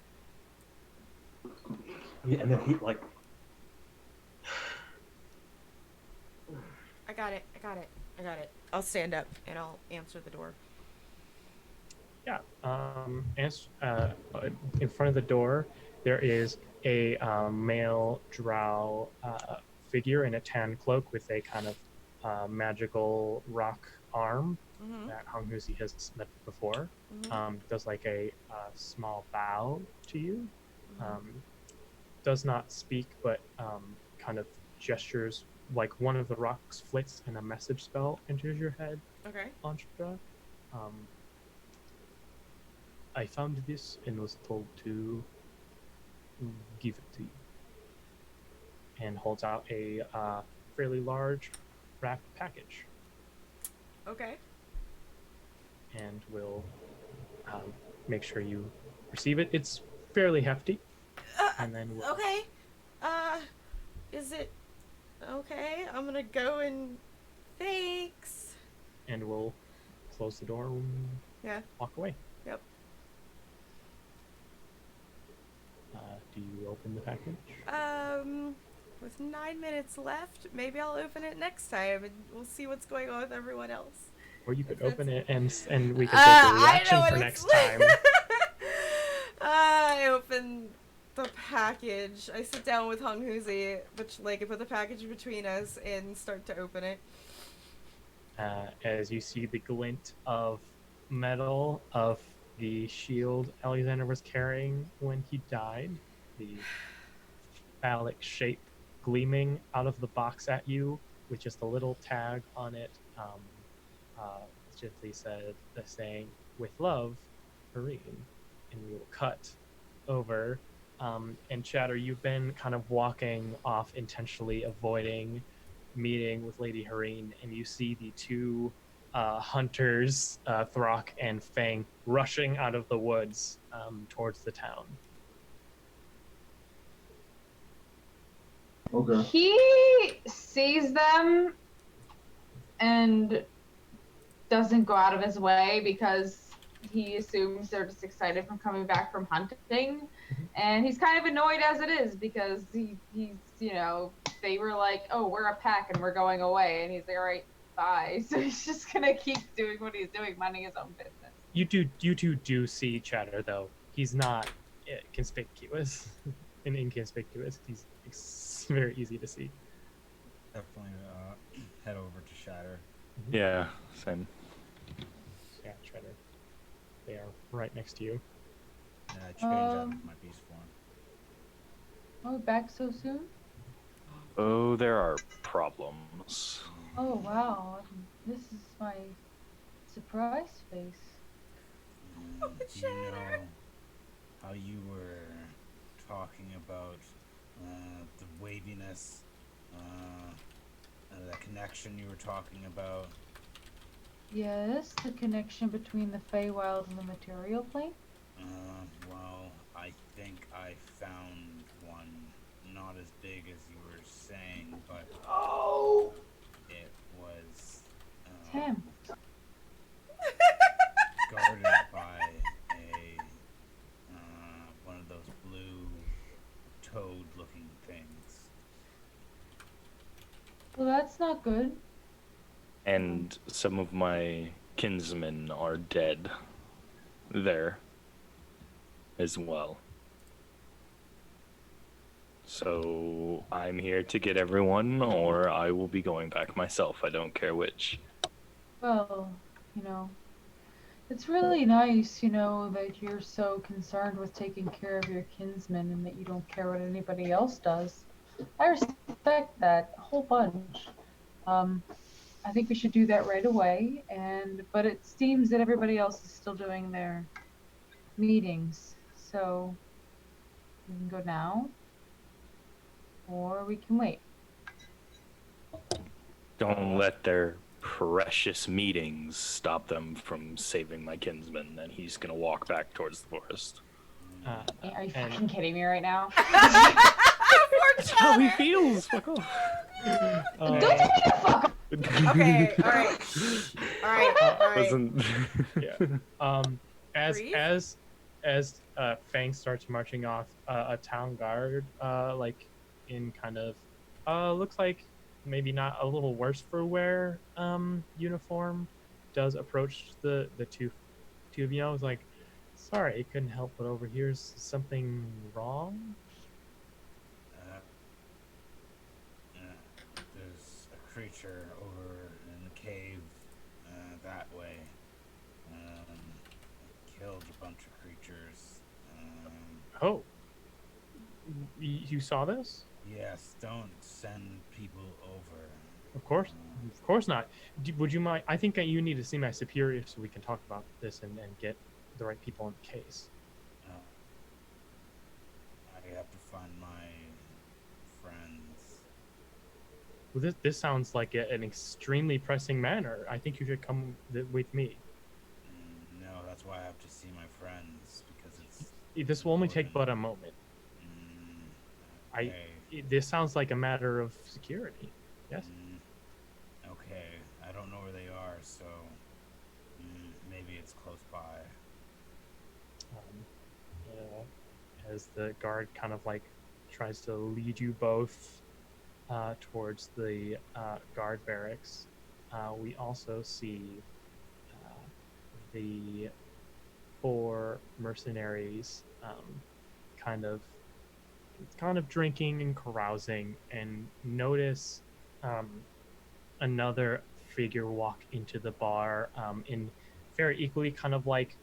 Yeah, and then he like. I got it. I'll stand up and I'll answer the door. Yeah. In front of the door, there is a male drow figure in a tan cloak with a kind of magical rock arm that Honghuzi has met before. Does like a small bow to you. Does not speak, but kind of gestures like one of the rocks flits and a message spell enters your head. Okay. Antra. I found this and was told to give it to you. And holds out a fairly large wrapped package. Okay. And will make sure you receive it. It's fairly hefty. And then we'll... Okay. Is it okay? I'm gonna go and thanks. And we'll close the door and Yeah. walk away. Yep. Do you open the package? With 9 minutes left, maybe I'll open it next time, and we'll see what's going on with everyone else. Or you could If that's- open it and we could take a I know reaction what for it's next time. I open the package. I sit down with Hung Huzi, which like I put the package between us and start to open it. As you see the glint of metal of the shield Alexander was carrying when he died, the phallic shape gleaming out of the box at you with just a little tag on it, gently said, saying, "With love, Hareen." And we will cut over. And Chatter, you've been kind of walking off intentionally, avoiding meeting with Lady Hareen, and you see the two hunters, Throck and Fang, rushing out of the woods towards the town. Okay. He sees them and doesn't go out of his way because he assumes they're just excited from coming back from hunting. And he's kind of annoyed as it is because he's, you know, they were like, oh, we're a pack and we're going away. And he's like, all right, bye. So he's just going to keep doing what he's doing, minding his own business. You two do see Chatter, though. He's not conspicuous and inconspicuous. He's very easy to see. Definitely head over to Shatter. Yeah, same. Yeah, Chatter. They are right next to you. And I change out of my beast form. Oh, back so soon? Oh, there are problems. Oh, wow. This is my surprise face. Do you know how you were talking about the waviness, the connection you were talking about? Yes, the connection between the Feywild and the material plane? Well, I think I found one. Not as big as you were saying, but it was Tim. guarded by a one of those blue toad-looking things. Well, that's not good. And some of my kinsmen are dead there as well. So I'm here to get everyone, or I will be going back myself. I don't care which. Well, you know, it's really nice, you know, that you're so concerned with taking care of your kinsmen and that you don't care what anybody else does. I respect that a whole bunch. I think we should do that right away, but it seems that everybody else is still doing their meetings, so we can go now, or we can wait. Don't let their precious meetings stop them from saving my kinsman. And he's gonna walk back towards the forest. Are you fucking kidding me right now? That's how he feels. Fuck off. Don't tell me to fuck off. Okay, alright. Alright. Doesn't... Yeah. Breathe? As Fang starts marching off, a town guard, like in kind of, looks like maybe not a little worse for wear, uniform, does approach the two of you. I was like, sorry, I couldn't help but overhere's something wrong. There's a creature over in the cave that way. Killed a bunch of creatures. Oh, you saw this? Yes, don't send people over. Of course not. Would you mind? I think that you need to see my superior so we can talk about this and get the right people in the case. I have to find my friends. Well, this sounds like an extremely pressing matter. I think you should come with me. No, that's why I have to see my friends, because it's... This will only take but a moment. Okay. This sounds like a matter of security. Yes? Okay, I don't know where they are, so maybe it's close by. as the guard kind of like tries to lead you both towards the guard barracks. We also see the 4 mercenaries kind of drinking and carousing, and notice another figure walk into the bar in very equally kind of like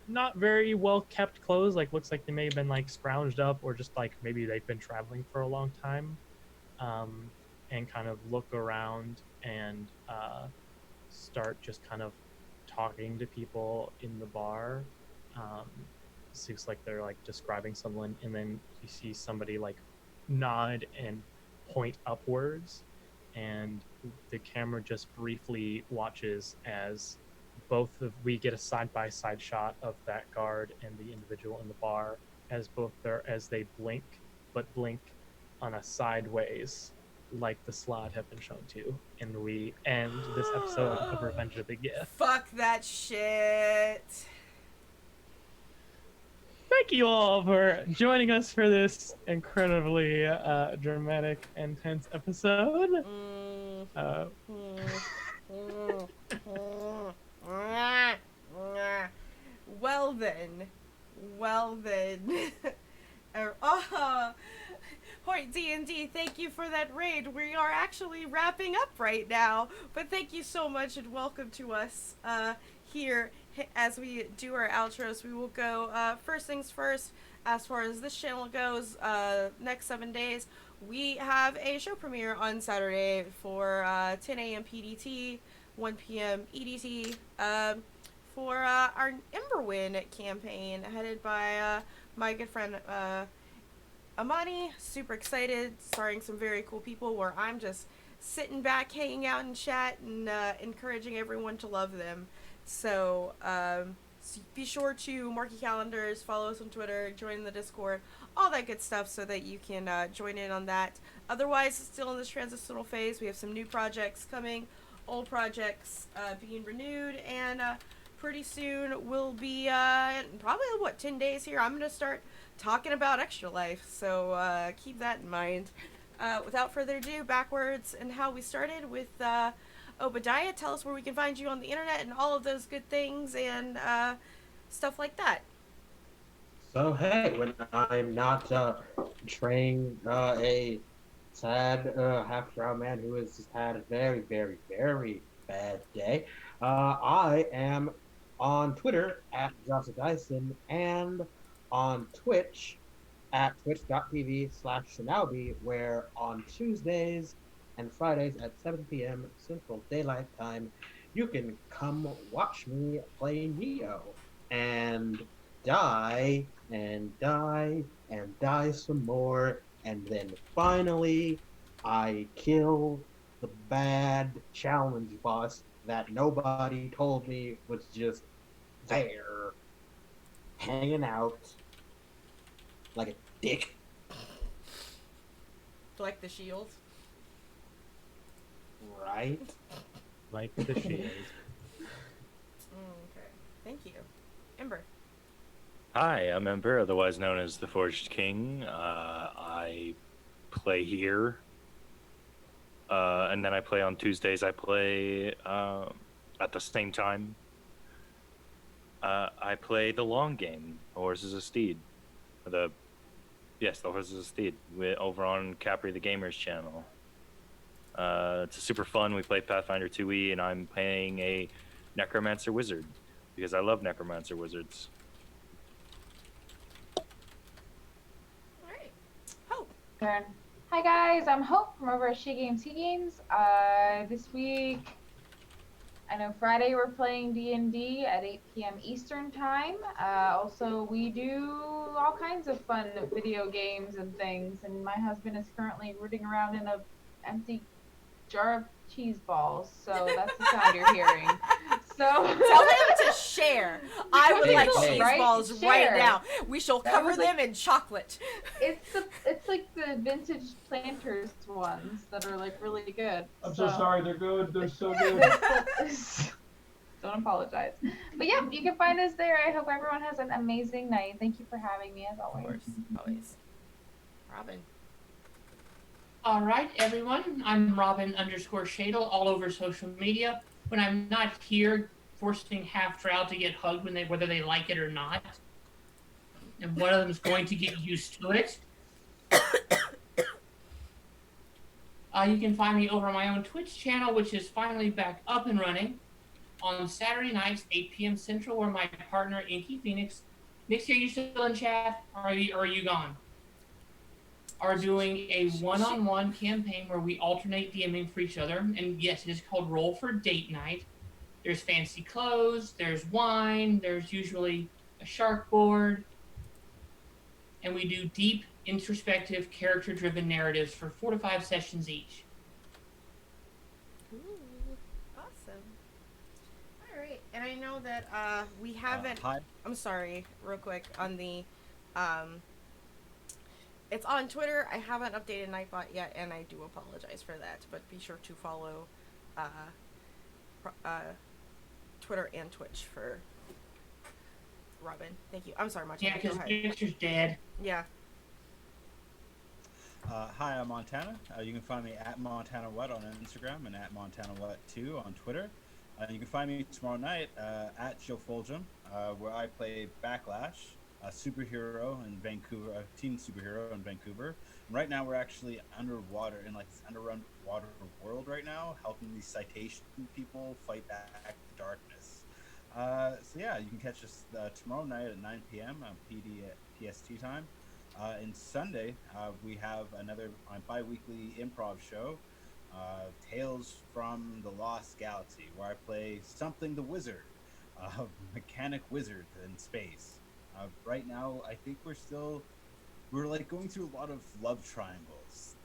not very well kept clothes. Like looks like they may have been like scrounged up, or just like maybe they've been traveling for a long time, and kind of look around and start just kind of talking to people in the bar. Seems like they're like describing someone, and then you see somebody like nod and point upwards, and the camera just briefly watches as we get a side-by-side shot of that guard and the individual in the bar as they blink, but blink on a sideways, like the slide have been shown to, and we end this episode of Revenge of the Gith. Fuck that shit. Thank you all for joining us for this incredibly dramatic and tense episode. Well then. Hoi D&D, thank you for that raid. We are actually wrapping up right now, but thank you so much and welcome to us here. As we do our outros, we will go first things first. As far as this channel goes, next 7 days, we have a show premiere on Saturday for 10 a.m. PDT, 1 p.m. EDT, for our Emberwin campaign, headed by my good friend Amani. Super excited, starring some very cool people, where I'm just sitting back, hanging out in chat, and encouraging everyone to love them. So be sure to mark your calendars, follow us on Twitter, join the Discord, all that good stuff, so that you can join in on that. Otherwise, still in this transitional phase, we have some new projects coming, old projects being renewed, and pretty soon we'll be probably 10 days here, I'm going to start talking about Extra Life, so keep that in mind. Without further ado, backwards and how we started with Obadiah. Tell us where we can find you on the internet and all of those good things and stuff like that. So hey, when I'm not betraying a sad half-drowned man who has just had a very, very, very bad day, I am on Twitter at Joseph Dyson and on Twitch at twitch.tv/Shinobi, where on Tuesdays and Fridays at 7 p.m. Central Daylight Time, you can come watch me play Neo and die and die and die some more, and then finally I kill the bad challenge boss that nobody told me was just there, hanging out like a dick. Like the shield. Right? Like the shield. Okay. Thank you. Ember. Hi, I'm Ember, otherwise known as the Forged King. I play here. And then I play on Tuesdays. I play at the same time. I play the long game, The Horse is a Steed. The Horse is a Steed, over on Capri the Gamer's channel. It's super fun. We play Pathfinder 2e, and I'm playing a Necromancer Wizard, because I love Necromancer Wizards. Alright. Hope. Turn. Hi guys, I'm Hope from over at She Games He Games. This week, I know Friday we're playing D&D at 8 p.m. Eastern Time. Also, we do all kinds of fun video games and things, and my husband is currently rooting around in a empty jar of cheese balls, so that's the sound you're hearing. So Tell him to share. I would like cheese right? balls right Share. now. We shall That cover was them in chocolate. It's like the vintage Planters ones that are like really good. I'm so sorry, they're good. They're so good. Don't apologize. But yeah, you can find us there. I hope everyone has an amazing night. Thank you for having me as Of always. course, always. Robin. All right, everyone. I'm Robin_Shadle all over social media. When I'm not here, forcing half Drow to get hugged whether they like it or not, and one of them is going to get used to it. You can find me over on my own Twitch channel, which is finally back up and running on Saturday nights, 8 p.m. Central, where my partner Inky Phoenix, Nixie, are you still in chat? Or are you gone? Are doing a one-on-one campaign where we alternate DMing for each other. And yes, it is called Roll for Date Night. There's fancy clothes, there's wine, there's usually a shark board, and we do deep, introspective, character-driven narratives for 4 to 5 sessions each. Ooh, awesome. All right, and I know that we haven't. Hi. I'm sorry, real quick on the, it's on Twitter. I haven't updated Nightbot yet, and I do apologize for that. But be sure to follow, Twitter and Twitch for Robin. Thank you. I'm sorry, Montana. Yeah, because Go ahead. Mixer's dead. Yeah. Hi, I'm Montana. You can find me at MontanaWhat on Instagram and at MontanaWhat2 on Twitter. You can find me tomorrow night at Joe Fulgham, where I play Backlash, a superhero in Vancouver, a teen superhero in Vancouver. And right now, we're actually underwater in like this underwater world right now, helping these citation people fight back the darkness. So yeah, you can catch us tomorrow night at 9 p.m. PD PST time. And Sunday, we have another bi-weekly improv show, Tales from the Lost Galaxy, where I play Something the Wizard, mechanic wizard in space. Right now, I think we're like going through a lot of love triangles.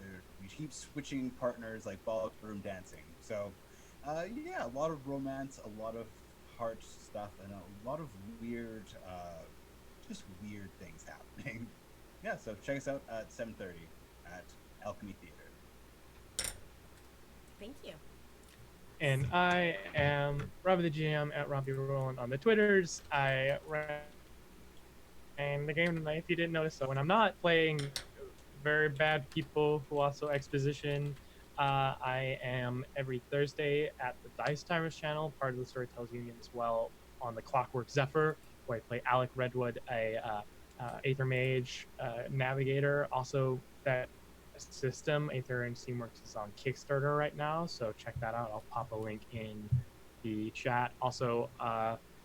We keep switching partners like ballroom dancing. So, yeah, a lot of romance, a lot of heart stuff, and a lot of weird, just weird things happening. Yeah, so check us out at 7:30 at Alchemy Theater. Thank you. And I am Robbie the GM at Robbie Roland on the Twitters. I ran the game tonight, if you didn't notice. So when I'm not playing very bad people who also exposition, I am every Thursday at the Dice Timers channel, part of the Storytellers Union as well, on the Clockwork Zephyr, where I play Alec Redwood, a Aether Mage Navigator. Also, that system, Aether and Steamworks, is on Kickstarter right now, so check that out. I'll pop a link in the chat. Also,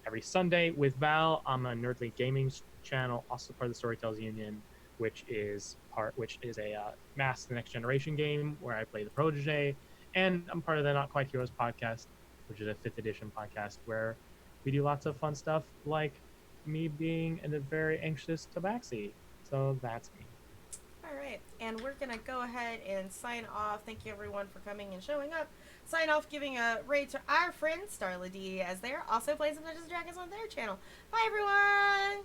every Sunday with Val on the Nerdly Gaming channel, also part of the Storytellers Union, which is a Mask the Next Generation game where I play the Protege, and I'm part of the Not Quite Heroes podcast, which is a 5th edition podcast where we do lots of fun stuff like me being a very anxious tabaxi. So that's me. All right, and we're gonna go ahead and sign off. Thank you everyone for coming and showing up. Sign off, giving a raid to our friend Starla D, as they're also playing some Dungeons and Dragons on their channel. Bye everyone.